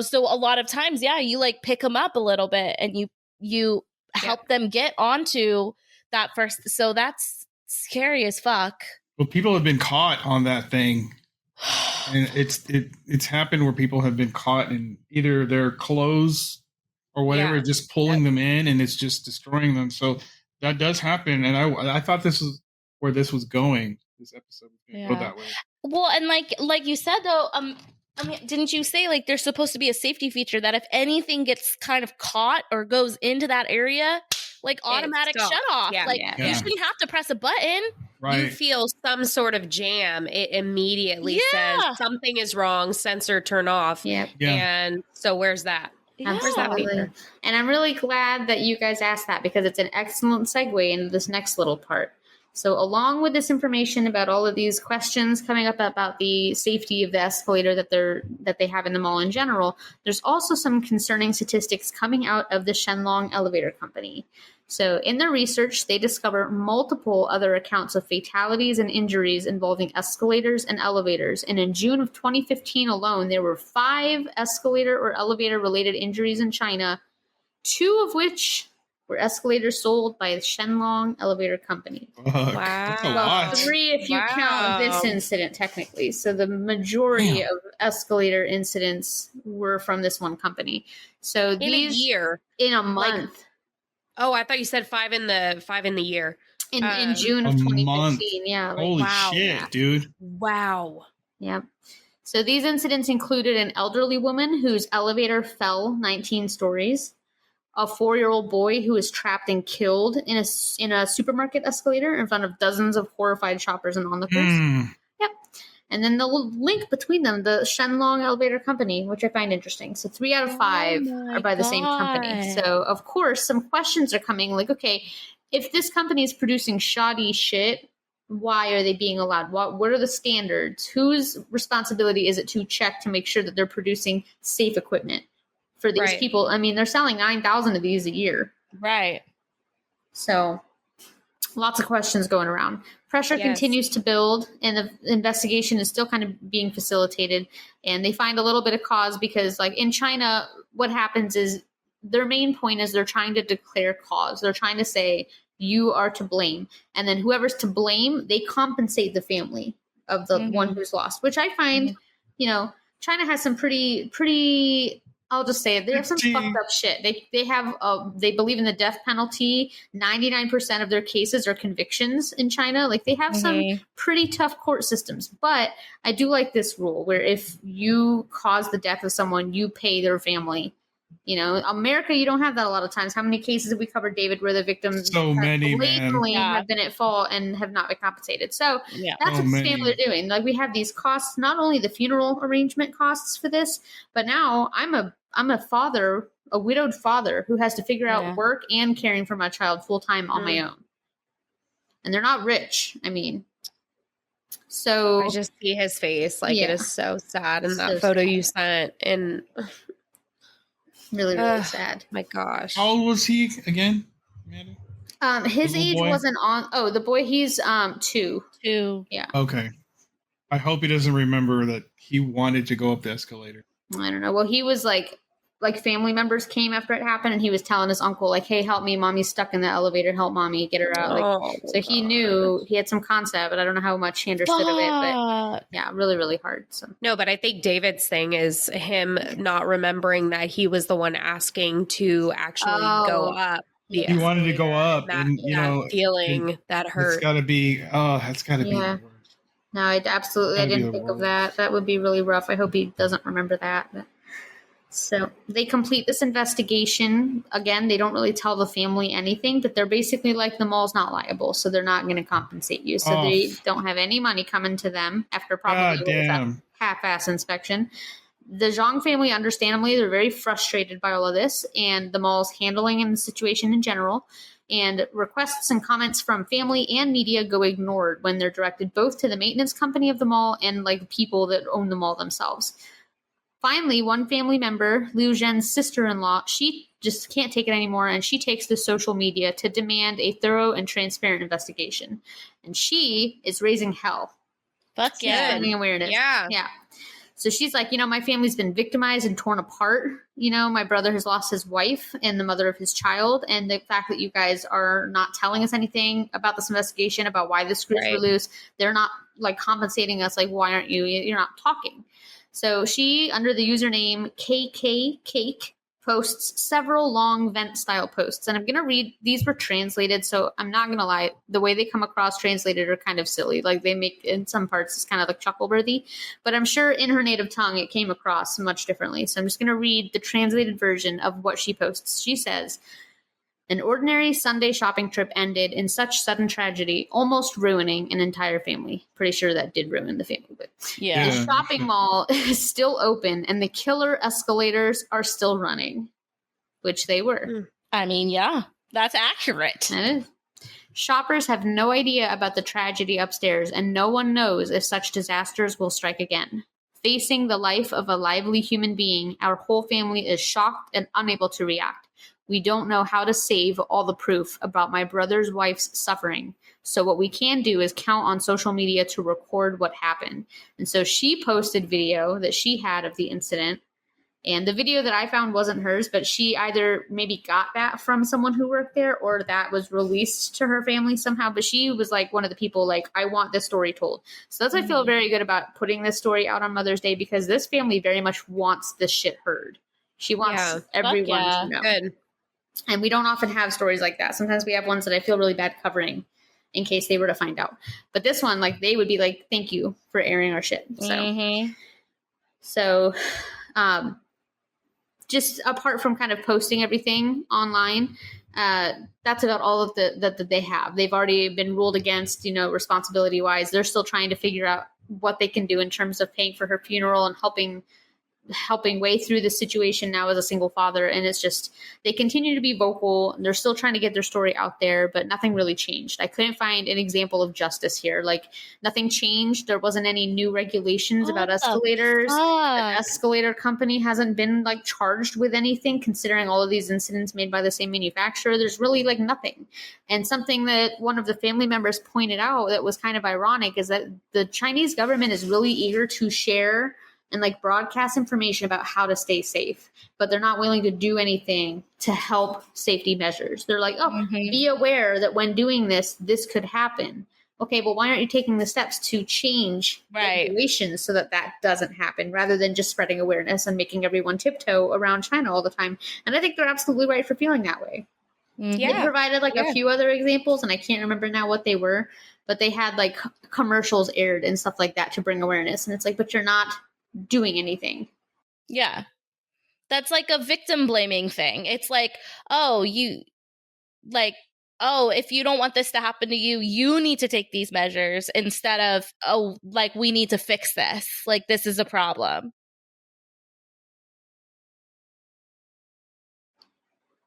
so a lot of times, you like pick them up a little bit and you help them get onto that first. So that's scary as fuck. Well, people have been caught on that thing. And it's happened where people have been caught in either their clothes or whatever, just pulling them in, and it's just destroying them. So that does happen, and I thought this was where this was going. This episode was going to go that way. Well, and like you said though, I mean, didn't you say like there's supposed to be a safety feature that if anything gets kind of caught or goes into that area, like automatic shut off. You shouldn't have to press a button. You feel some sort of jam, it immediately says something is wrong, sensor turn off. And so where's that? Where's that feature? And I'm really glad that you guys asked that because it's an excellent segue into this next little part. So along with this information about all of these questions coming up about the safety of the escalator that they have in the mall in general, there's also some concerning statistics coming out of the Xiang Elevator Company. So in their research, they discover multiple other accounts of fatalities and injuries involving escalators and elevators. And in June of 2015 alone, there were 5 escalator or elevator-related injuries in China, 2 of which were escalators sold by the Xiang Elevator Company. Wow. That's a lot. 3 if you count this incident, technically. So the majority of escalator incidents were from this one company. So in a year. In a month. I thought you said 5 in the year. In June of 2015. Month. Yeah. Holy shit, dude. Wow. Yep. So these incidents included an elderly woman whose elevator fell 19 stories, a 4-year-old boy who was trapped and killed in a supermarket escalator in front of dozens of horrified shoppers and onlookers. Yep. And then the link between them, the Xiang Elevator Company, which I find interesting. So 3 out of 5 are by the same company. So, of course, some questions are coming like, okay, if this company is producing shoddy shit, why are they being allowed? What are the standards? Whose responsibility is it to check to make sure that they're producing safe equipment for these people? I mean, they're selling 9,000 of these a year. Right. So lots of questions going around. Pressure continues to build, and the investigation is still kind of being facilitated. And they find a little bit of cause because, like in China, what happens is their main point is they're trying to declare cause. They're trying to say, you are to blame. And then whoever's to blame, they compensate the family of the one who's lost, which I find, China has some pretty I'll just say it. They have some fucked up shit. They have they believe in the death penalty. 99% of their cases are convictions in China. Like they have some pretty tough court systems. But I do like this rule where if you cause the death of someone, you pay their family. America, you don't have that a lot of times. How many cases have we covered, David, where the victims blatantly have been at fault and have not been compensated? So that's what the family are doing. Like we have these costs, not only the funeral arrangement costs for this, but now I'm a father, a widowed father who has to figure out work and caring for my child full time on my own. And they're not rich. I mean, so I just see his face. Like it is so sad in that photo you sent. And really, really sad. My gosh. How old was he again, Amanda? His age wasn't on. Oh, the boy, he's 2. 2. Yeah. Okay. I hope he doesn't remember that he wanted to go up the escalator. I don't know. Well, he was like family members came after it happened, and he was telling his uncle, like, "Hey, help me, mommy's stuck in the elevator. Help mommy, get her out." So he knew, he had some concept, but I don't know how much he understood of it. But yeah, really, really hard. So no, but I think David's thing is him not remembering that he was the one asking to actually go up. He wanted to go up, and that feeling that hurt. It's got to be. Oh, that's got to be. No, I didn't think of that. That would be really rough. I hope he doesn't remember that. But So they complete this investigation. Again, they don't really tell the family anything, but they're basically like, the mall's not liable, so they're not going to compensate you. So they don't have any money coming to them after probably a half-ass inspection. The Xiang family, understandably, they're very frustrated by all of this and the mall's handling and the situation in general. And requests and comments from family and media go ignored when they're directed both to the maintenance company of the mall and like people that own the mall themselves. Finally, one family member, Liujuan's sister-in-law, she just can't take it anymore, and she takes to social media to demand a thorough and transparent investigation. And she is raising hell. Fuck yeah. Spreading awareness. Yeah. Yeah. So she's like, my family's been victimized and torn apart. My brother has lost his wife and the mother of his child. And the fact that you guys are not telling us anything about this investigation, about why the screws were loose, they're not like compensating us. Like, why aren't you? You're not talking. So she, under the username KK Cake, posts several long vent-style posts. And I'm going to read, these were translated, so I'm not going to lie. The way they come across translated are kind of silly. Like, they make, in some parts, it's kind of like chuckle-worthy. But I'm sure in her native tongue, it came across much differently. So I'm just going to read the translated version of what she posts. She says, "An ordinary Sunday shopping trip ended in such sudden tragedy, almost ruining an entire family." Pretty sure that did ruin the family, but yeah. The shopping mall is still open and the killer escalators are still running, which they were. I mean, yeah, that's accurate. That is. Shoppers have no idea about the tragedy upstairs, and no one knows if such disasters will strike again. Facing the life of a lively human being, our whole family is shocked and unable to react. We don't know how to save all the proof about my brother's wife's suffering. So what we can do is count on social media to record what happened. And so she posted video that she had of the incident. And the video that I found wasn't hers, but she either maybe got that from someone who worked there or that was released to her family somehow. But she was like one of the people like, I want this story told. So that's why I feel very good about putting this story out on Mother's Day, because this family very much wants this shit heard. She wants everyone to know. Good. And we don't often have stories like that. Sometimes we have ones that I feel really bad covering in case they were to find out. But this one, like, they would be like, thank you for airing our shit. So, just apart from kind of posting everything online, that's about all of that they have. They've already been ruled against, responsibility wise. They're still trying to figure out what they can do in terms of paying for her funeral and helping way through the situation now as a single father. And it's just, they continue to be vocal. They're still trying to get their story out there, but nothing really changed. I couldn't find an example of justice here. Like, nothing changed. There wasn't any new regulations about escalators. The escalator company hasn't been like charged with anything, considering all of these incidents made by the same manufacturer. There's really like nothing. And something that one of the family members pointed out that was kind of ironic is that the Chinese government is really eager to share and like broadcast information about how to stay safe, but they're not willing to do anything to help safety measures. They're like, be aware that when doing this, this could happen. Okay, well, why aren't you taking the steps to change regulations so that doesn't happen, rather than just spreading awareness and making everyone tiptoe around China all the time? And I think they're absolutely right for feeling that way. They provided like a few other examples, and I can't remember now what they were, but they had like commercials aired and stuff like that to bring awareness. And it's like, but you're not doing anything. Yeah. That's like a victim blaming thing. It's like, if you don't want this to happen to you, you need to take these measures, instead of, we need to fix this. Like, this is a problem.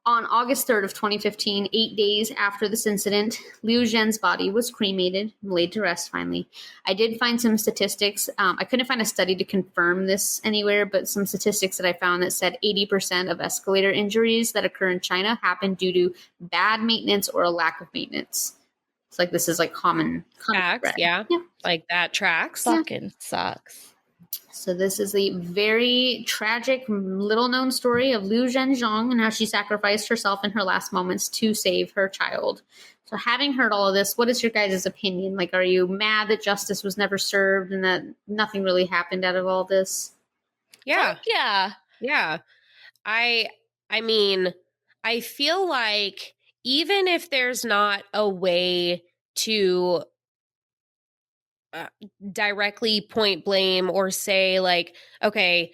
On August 3rd of 2015, 8 days after this incident, Liujuan's body was cremated and laid to rest finally. I did find some statistics. I couldn't find a study to confirm this anywhere, but some statistics that I found that said 80% of escalator injuries that occur in China happen due to bad maintenance or a lack of maintenance. It's like, this is like common tracks, yeah. Like that tracks. Fucking sucks. So this is a very tragic, little-known story of Liujuan Xiang and how she sacrificed herself in her last moments to save her child. So having heard all of this, what is your guys' opinion? Like, are you mad that justice was never served and that nothing really happened out of all this? Yeah. Yeah. I mean, I feel like even if there's not a way to directly point blame or say like, okay,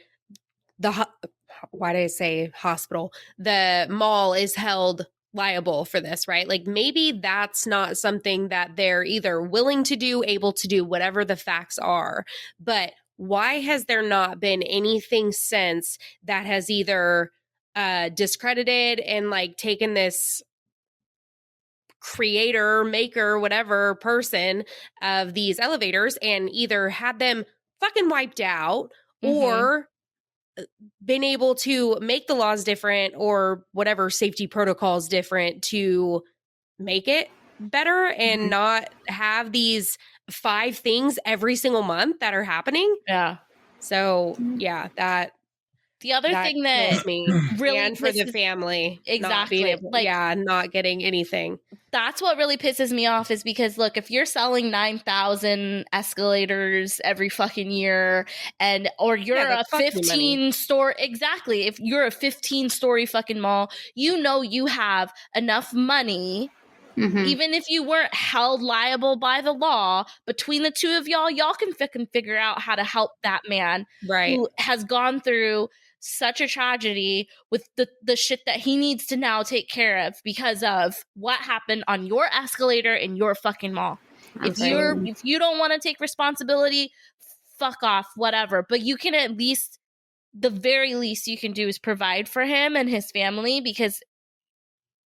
why did I say hospital? The mall is held liable for this, right? Like maybe that's not something that they're either willing to do, able to do, whatever the facts are. But why has there not been anything since that has either discredited and like taken this creator, maker, whatever person of these elevators and either had them fucking wiped out or been able to make the laws different or whatever safety protocols different to make it better and not have these 5 things every single month that are happening. Yeah. So yeah, the other thing that me really and for the family, exactly, not getting anything. That's what really pisses me off is because look, if you're selling 9,000 escalators every fucking year or you're a 15 store, exactly. If you're a 15-story fucking mall, you have enough money. Even if you weren't held liable by the law, between the two of y'all can fucking figure out how to help that man who has gone through such a tragedy with the shit that he needs to now take care of because of what happened on your escalator in your fucking mall. If you don't want to take responsibility, fuck off, whatever. But you can at least, the very least you can do is provide for him and his family because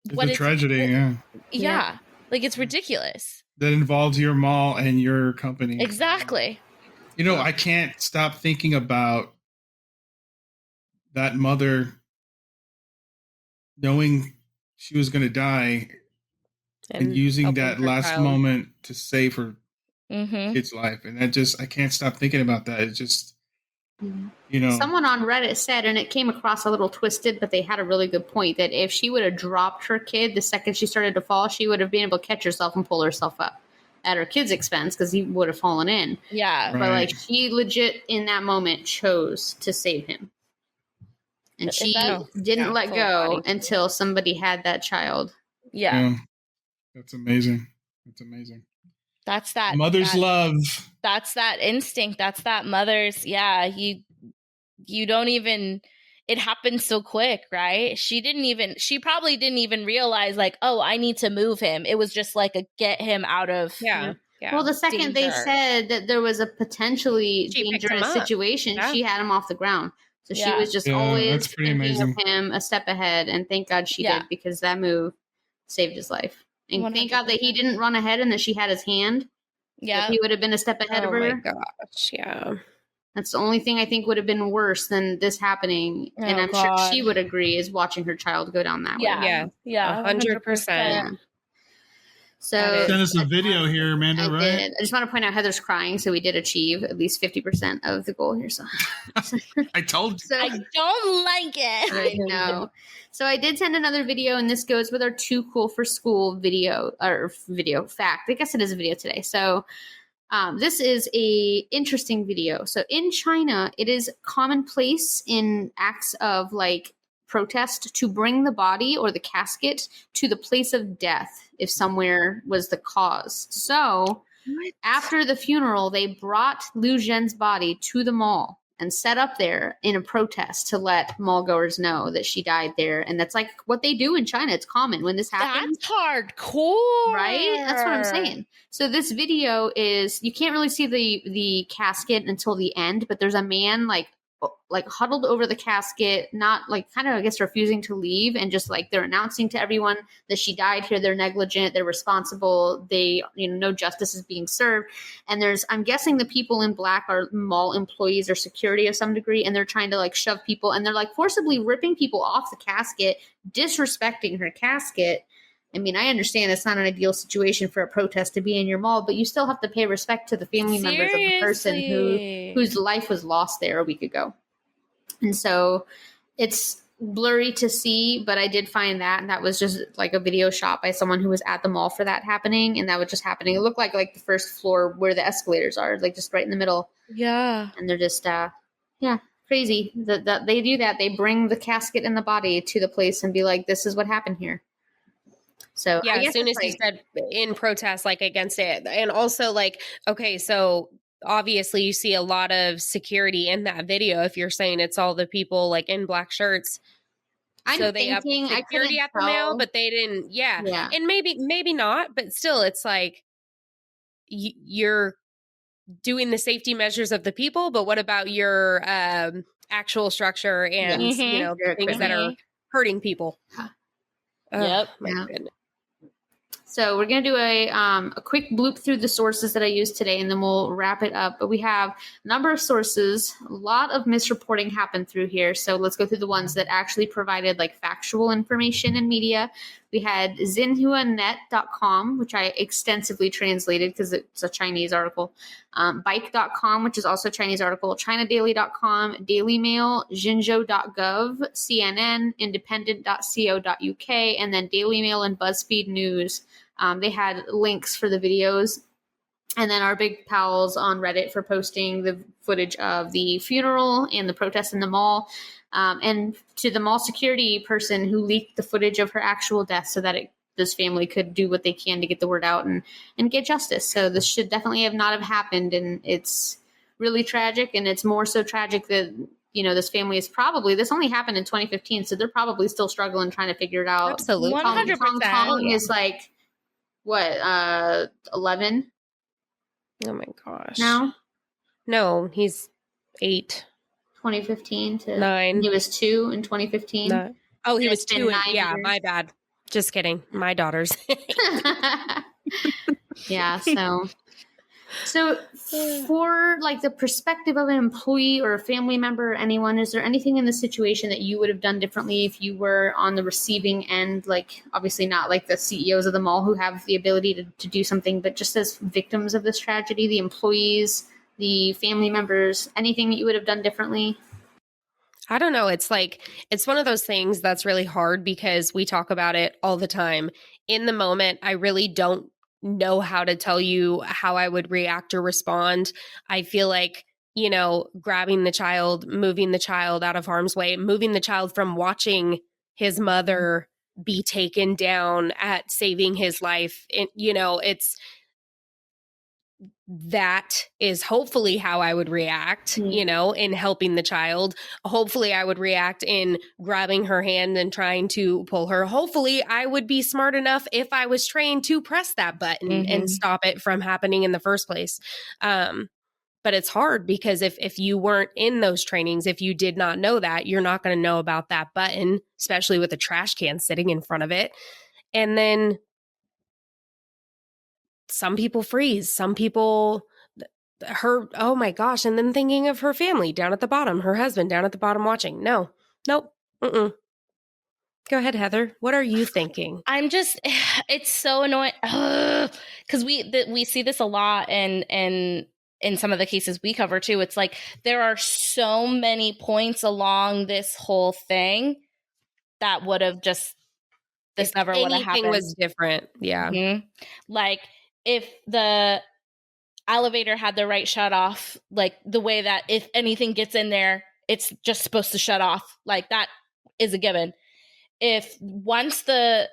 it's a tragedy, yeah. Like it's ridiculous. That involves your mall and your company. Exactly. I can't stop thinking about that mother knowing she was going to die and using that last moment to save her kid's life. And I can't stop thinking about that. It's just, Someone on Reddit said, and it came across a little twisted, but they had a really good point, that if she would have dropped her kid the second she started to fall, she would have been able to catch herself and pull herself up at her kid's expense because he would have fallen in. Yeah. But she legit in that moment chose to save him. And she didn't let go until somebody had that child. Yeah. That's amazing. That's that mother's love. That's that instinct. That's that mother's. Yeah. You don't even, it happened so quick, right? She probably didn't even realize like, oh, I need to move him. It was just like a get him out of. Yeah. Well, the second they said that there was a potentially dangerous situation, she had him off the ground. So she was just always thinking of him a step ahead, and thank God she did, because that move saved his life. And 100%. Thank God that he didn't run ahead and that she had his hand. Yeah, he would have been a step ahead of her. Oh my gosh, yeah. That's the only thing I think would have been worse than this happening, and I'm sure she would agree, is watching her child go down that way. Yeah, 100%. Yeah. So send us a video here, Amanda, right? I just want to point out Heather's crying, so we did achieve at least 50% of the goal here. So I told you. So, I don't like it. I know. So I did send another video, and this goes with our Too Cool for School video fact. I guess it is a video today. So this is a interesting video. So in China, it is commonplace in acts of like protest to bring the body or the casket to the place of death if somewhere was the cause. So after the funeral, they brought Liu Zhen's body to the mall and set up there in a protest to let mall goers know that she died there. And that's like what they do in China. It's common when this happens. That's hardcore. Right? That's what I'm saying. So this video is, you can't really see the casket until the end, but there's a man like huddled over the casket, not like kind of, I guess, refusing to leave, and just like they're announcing to everyone that she died here. They're negligent. They're responsible. They, no justice is being served. And I'm guessing the people in black are mall employees or security of some degree, and they're trying to like shove people, and they're like forcibly ripping people off the casket, disrespecting her casket. I mean, I understand it's not an ideal situation for a protest to be in your mall, but you still have to pay respect to the family members of the person whose life was lost there a week ago. And so it's blurry to see, but I did find that, and that was just like a video shot by someone who was at the mall for that happening, and that was just happening. It looked like the first floor where the escalators are, like just right in the middle. Yeah. And they're just, crazy that they do that. They bring the casket and the body to the place and be like, this is what happened here. So yeah, as soon as you said in protest, like against it, and also like, okay, so obviously you see a lot of security in that video if you're saying it's all the people like in black shirts. So they upped security at the mail, but they didn't. Yeah. And maybe not, but still it's like you're doing the safety measures of the people, but what about your actual structure and you know, things that are hurting people? Yep. My goodness. So we're going to do a quick bloop through the sources that I used today, and then we'll wrap it up. But we have a number of sources. A lot of misreporting happened through here. So let's go through the ones that actually provided like factual information in media. We had xinhuanet.com, which I extensively translated because it's a Chinese article. Bike.com, which is also a Chinese article. ChinaDaily.com, Daily Mail, Xinzhou.gov, CNN, Independent.co.uk, and then Daily Mail and BuzzFeed News. They had links for the videos. And then our big pals on Reddit for posting the footage of the funeral and the protests in the mall. And to the mall security person who leaked the footage of her actual death so that this family could do what they can to get the word out and get justice. So this should definitely not have happened. And it's really tragic. And it's more so tragic that, you know, this family is this only happened in 2015. So they're probably still struggling trying to figure it out. Absolutely. 100%. Hong Kong is like, 11? Oh my gosh. Now? No, he's 8. 2015 to 9. He was 2 in 2015. No. Oh, he was 2. Yeah, years. my bad. Just kidding. My daughter's. Yeah, so for like the perspective of an employee or a family member or anyone, is there anything in the situation that you would have done differently if you were on the receiving end? Like obviously not like the CEOs of the mall who have the ability to do something, but just as victims of this tragedy, the employees, the family members, anything that you would have done differently? I don't know. It's like, it's one of those things that's really hard because we talk about it all the time. In the moment, I really don't know how to tell you how I would react or respond. I feel like, you know, grabbing the child, moving the child out of harm's way, moving the child from watching his mother be taken down at saving his life. You know, that is hopefully how I would react, you know, in helping the child. Hopefully I would react in grabbing her hand and trying to pull her. Hopefully I would be smart enough if I was trained to press that button and stop it from happening in the first place. But it's hard because if you weren't in those trainings, if you did not know that, you're not going to know about that button, especially with a trash can sitting in front of it. And then some people freeze, some people oh my gosh. And then thinking of her family down at the bottom, her husband down at the bottom watching. Nope. Go ahead, Heather. What are you thinking? It's so annoying because we see this a lot and in some of the cases we cover too. It's like there are so many points along this whole thing that would have just never would have happened. Anything was different. Yeah. Like if the elevator had the right shut off, like the way that if anything gets in there, it's just supposed to shut off. Like that is a given. If once the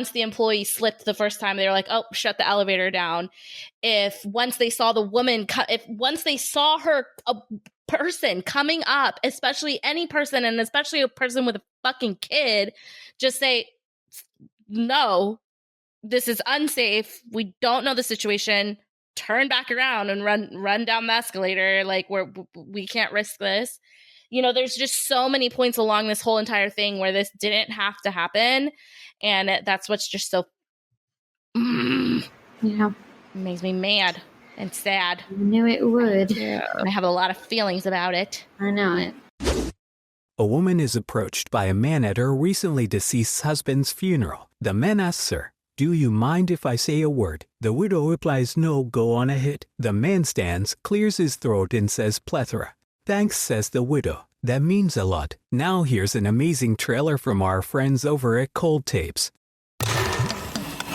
employee slipped the first time, they were like, oh, shut the elevator down. If once they saw the woman, once they saw a person coming up, especially any person, and especially a person with a fucking kid, just say, no, this is unsafe. We don't know the situation. Turn back around and run down the escalator. Like we can't risk this. You know, there's just so many points along this whole entire thing where this didn't have to happen. And that's what's just so, Yeah. It makes me mad and sad. I knew it would. Yeah. I have a lot of feelings about it. I know it. A woman is approached by a man at her recently deceased husband's funeral. The man asks her, "Do you mind if I say a word?" The widow replies, "No, go on ahead." The man stands, clears his throat and says plethora. "Thanks," says the widow. "That means a lot." Now here's an amazing trailer from our friends over at Cold Tapes.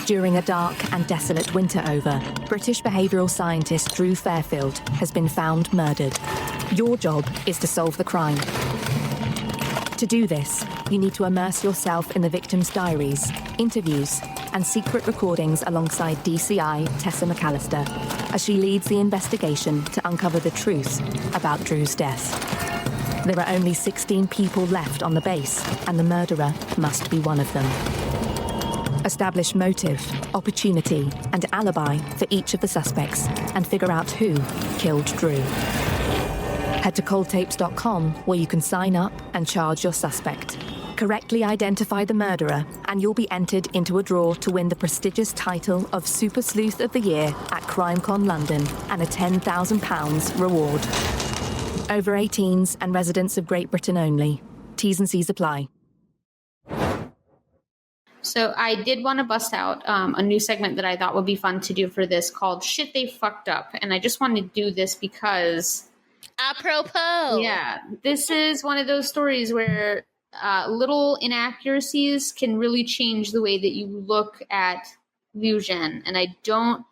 During a dark and desolate winter over, British behavioural scientist Drew Fairfield has been found murdered. Your job is to solve the crime. To do this, you need to immerse yourself in the victim's diaries, interviews, and secret recordings alongside DCI Tessa McAllister as she leads the investigation to uncover the truth about Drew's death. There are only 16 people left on the base, and the murderer must be one of them. Establish motive, opportunity, and alibi for each of the suspects, and figure out who killed Drew. Head to coldtapes.com where you can sign up and charge your suspect. Correctly identify the murderer, and you'll be entered into a draw to win the prestigious title of Super Sleuth of the Year at CrimeCon London and a £10,000 reward. Over 18s and residents of Great Britain only. T's and C's apply. So I did want to bust out a new segment that I thought would be fun to do for this called Shit They Fucked Up. And I just wanted to do this because... apropos. Yeah, this is one of those stories where little inaccuracies can really change the way that you look at Liujuan. And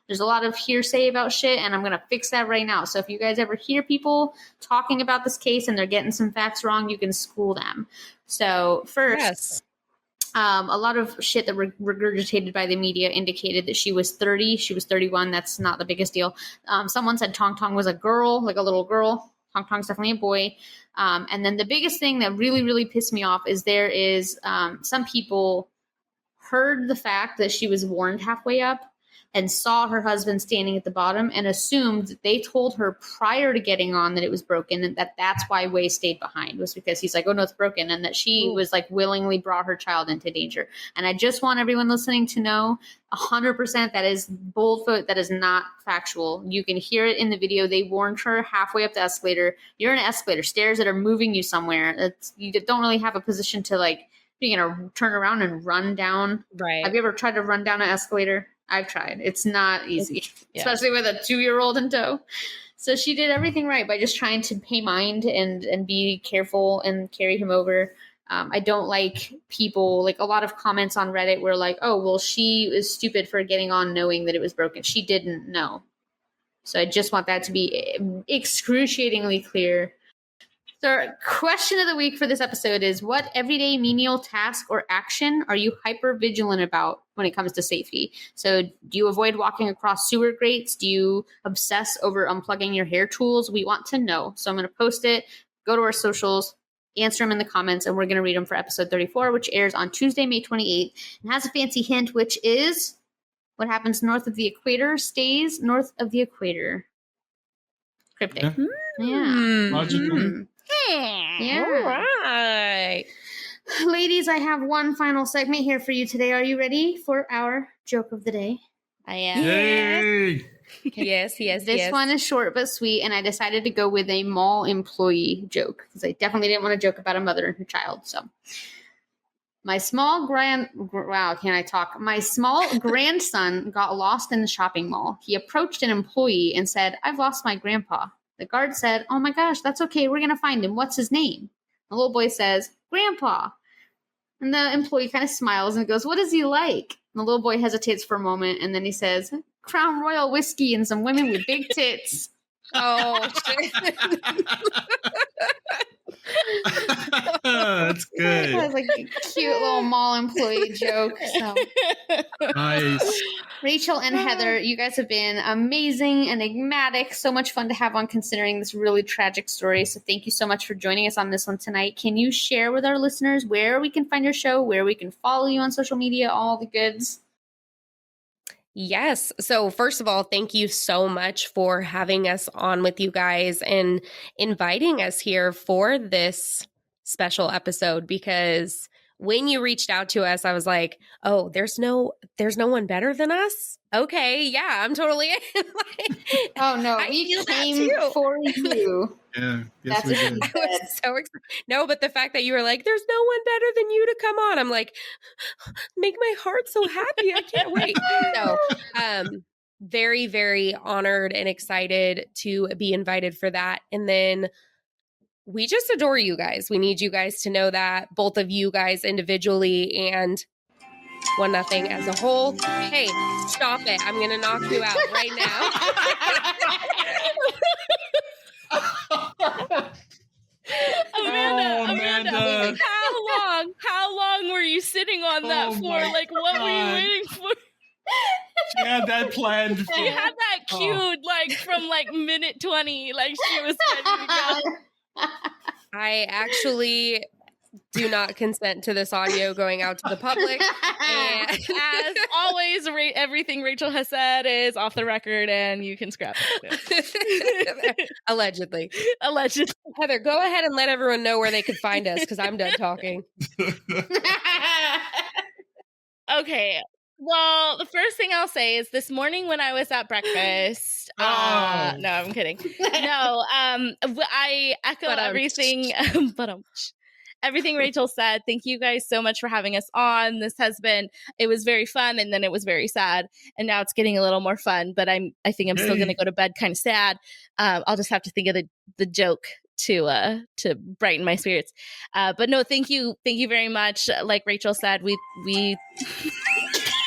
there's a lot of hearsay about shit, and I'm going to fix that right now. So if you guys ever hear people talking about this case and they're getting some facts wrong, you can school them. So first... Yes. A lot of shit that regurgitated by the media indicated that she was 30. She was 31. That's not the biggest deal. Someone said Tong Tong was a girl, like a little girl. Tong Tong's definitely a boy. And then the biggest thing that really, really pissed me off is there is some people heard the fact that she was warned halfway up and saw her husband standing at the bottom and assumed that they told her prior to getting on that it was broken, and that's why Wei stayed behind, was because he's like, oh no, it's broken, and that she was like willingly brought her child into danger. And I just want everyone listening to know 100% that is bullfoot. That is not factual. You can hear it in the video. They warned her halfway up the escalator. You're in an escalator, stairs that are moving you somewhere. You don't really have a position to like, you're going to turn around and run down. Right. Have you ever tried to run down an escalator? I've tried. It's not easy, especially with a 2-year-old in tow. So she did everything right by just trying to pay mind and be careful and carry him over. I don't like people, like a lot of comments on Reddit were like, oh, well, she is stupid for getting on knowing that it was broken. She didn't know. So I just want that to be excruciatingly clear. So our question of the week for this episode is, what everyday menial task or action are you hyper vigilant about when it comes to safety? So do you avoid walking across sewer grates? Do you obsess over unplugging your hair tools? We want to know. So I'm going to post it, go to our socials, answer them in the comments, and we're going to read them for episode 34, which airs on Tuesday, May 28th, and has a fancy hint, which is what happens north of the equator stays north of the equator. Cryptic. Yeah. Logical. Yeah. All right. Ladies, I have one final segment here for you today. Are you ready for our joke of the day? I am. Yay! Yes. This one is short but sweet, and I decided to go with a mall employee joke because I definitely didn't want to joke about a mother and her child. So, my small grandson got lost in the shopping mall. He approached an employee and said, "I've lost my grandpa." The guard said, "Oh my gosh, that's okay. We're going to find him. What's his name?" The little boy says, "Grandpa." And the employee kind of smiles and goes, "What is he like?" And the little boy hesitates for a moment, and then he says, "Crown Royal whiskey and some women with big tits." Oh, shit. That's good. That was like a cute little mall employee joke. So. Nice. Rachel and Heather, you guys have been amazing, enigmatic, so much fun to have on considering this really tragic story. So thank you so much for joining us on this one tonight. Can you share with our listeners where we can find your show, where we can follow you on social media, all the goods? Yes. So first of all, thank you so much for having us on with you guys and inviting us here for this special episode, because when you reached out to us, I was like, oh, there's no one better than us. Okay. Yeah, I'm totally in. Oh no, we came for you. Yeah. Yes, we did. I was so excited. No, but the fact that you were like, there's no one better than you to come on. I'm like, make my heart so happy. I can't wait. So, very, very honored and excited to be invited for that. And then we just adore you guys. We need you guys to know that, both of you guys individually and One Nothing as a whole. Hey, stop it. I'm going to knock you out right now. Amanda, how long were you sitting on that for? Like, what were you waiting for? planned for. She had that cued like from like minute 20, like she was ready to go. I actually do not consent to this audio going out to the public. And as always, everything Rachel has said is off the record and you can scrap it. Allegedly. Heather, go ahead and let everyone know where they can find us because I'm done talking. Okay. Well, the first thing I'll say is this morning when I was at breakfast, no, I'm kidding. No, I echo everything, everything Rachel said. Thank you guys so much for having us on. It was very fun, and then it was very sad, and now it's getting a little more fun, but I think I'm still going to go to bed kind of sad. I'll just have to think of the joke to brighten my spirits. But no, thank you very much. Like Rachel said, we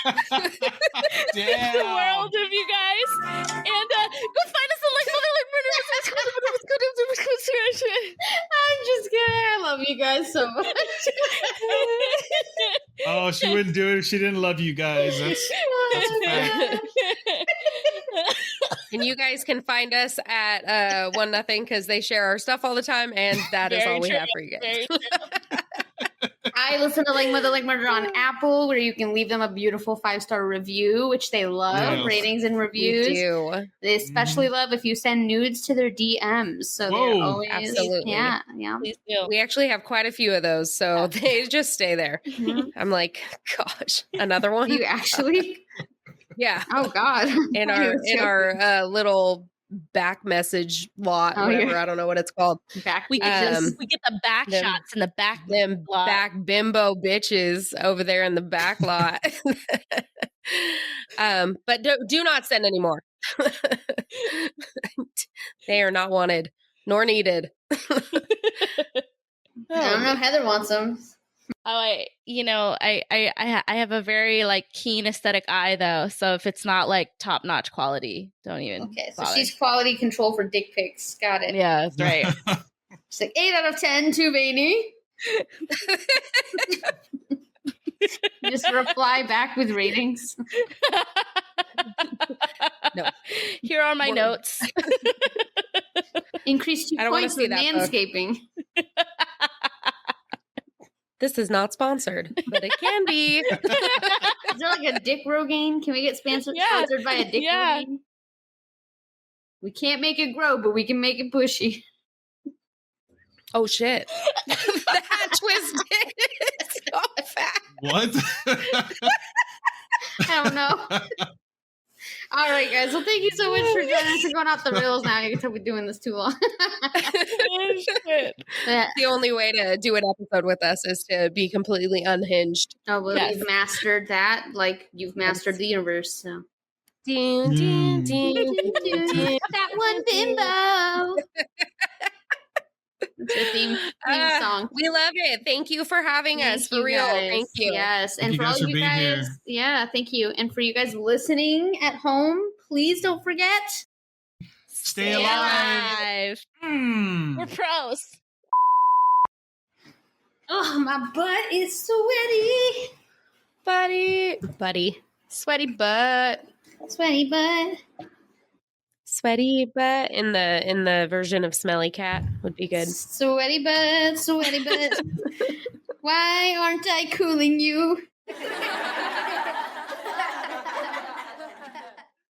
the world of you guys, and go find us on like I'm just kidding. I love you guys so much. Oh, she wouldn't do it if she didn't love you guys. That's fact. And you guys can find us at One Nothing because they share our stuff all the time, and that is all we have for you guys. I listen to Like Mother Like Murder on Apple, where you can leave them a beautiful 5-star review, which they love. Yes. Ratings and reviews. We do. They especially love if you send nudes to their DMs. So they're always, absolutely. yeah. Please do. We actually have quite a few of those, so they just stay there. Mhm. I'm like, gosh, another one? You actually? Yeah. Oh God. In our little back message lot, whatever. I don't know what it's called. We get the back shots in the back. Them lot. Back bimbo bitches over there in the back lot. But do not send any more. They are not wanted nor needed. I don't know. Heather wants them. Oh, I have a very like keen aesthetic eye though. So if it's not like top notch quality, don't even. Okay, so bother. she's quality control for dick pics. Got it. Yeah, that's right. She's like 8 out of 10, too, baby. Just reply back with ratings. No. Here are my notes. Increase 2 points with manscaping. This is not sponsored, but it can be. Is there like a dick Rogaine? Can we get sponsored by a dick Rogaine? We can't make it grow, but we can make it bushy. Oh shit! That twisted so fast. What? I don't know. All right, guys. Well, thank you so much for joining us. We're going off the rails now. You can tell we're doing this too long. The only way to do an episode with us is to be completely unhinged. Oh, well, you've mastered that. Like, you've mastered the universe, so. That one bimbo. It's a theme song. We love it. Thank you for having us. For real. Guys. Thank you. Yes. And for all you being guys, here. thank you. And for you guys listening at home, please don't forget. Stay alive. We're pros. Oh, my butt is sweaty. Buddy. Sweaty butt. Sweaty butt. Sweaty butt in the version of Smelly Cat would be good. Sweaty butt. Why aren't I cooling you?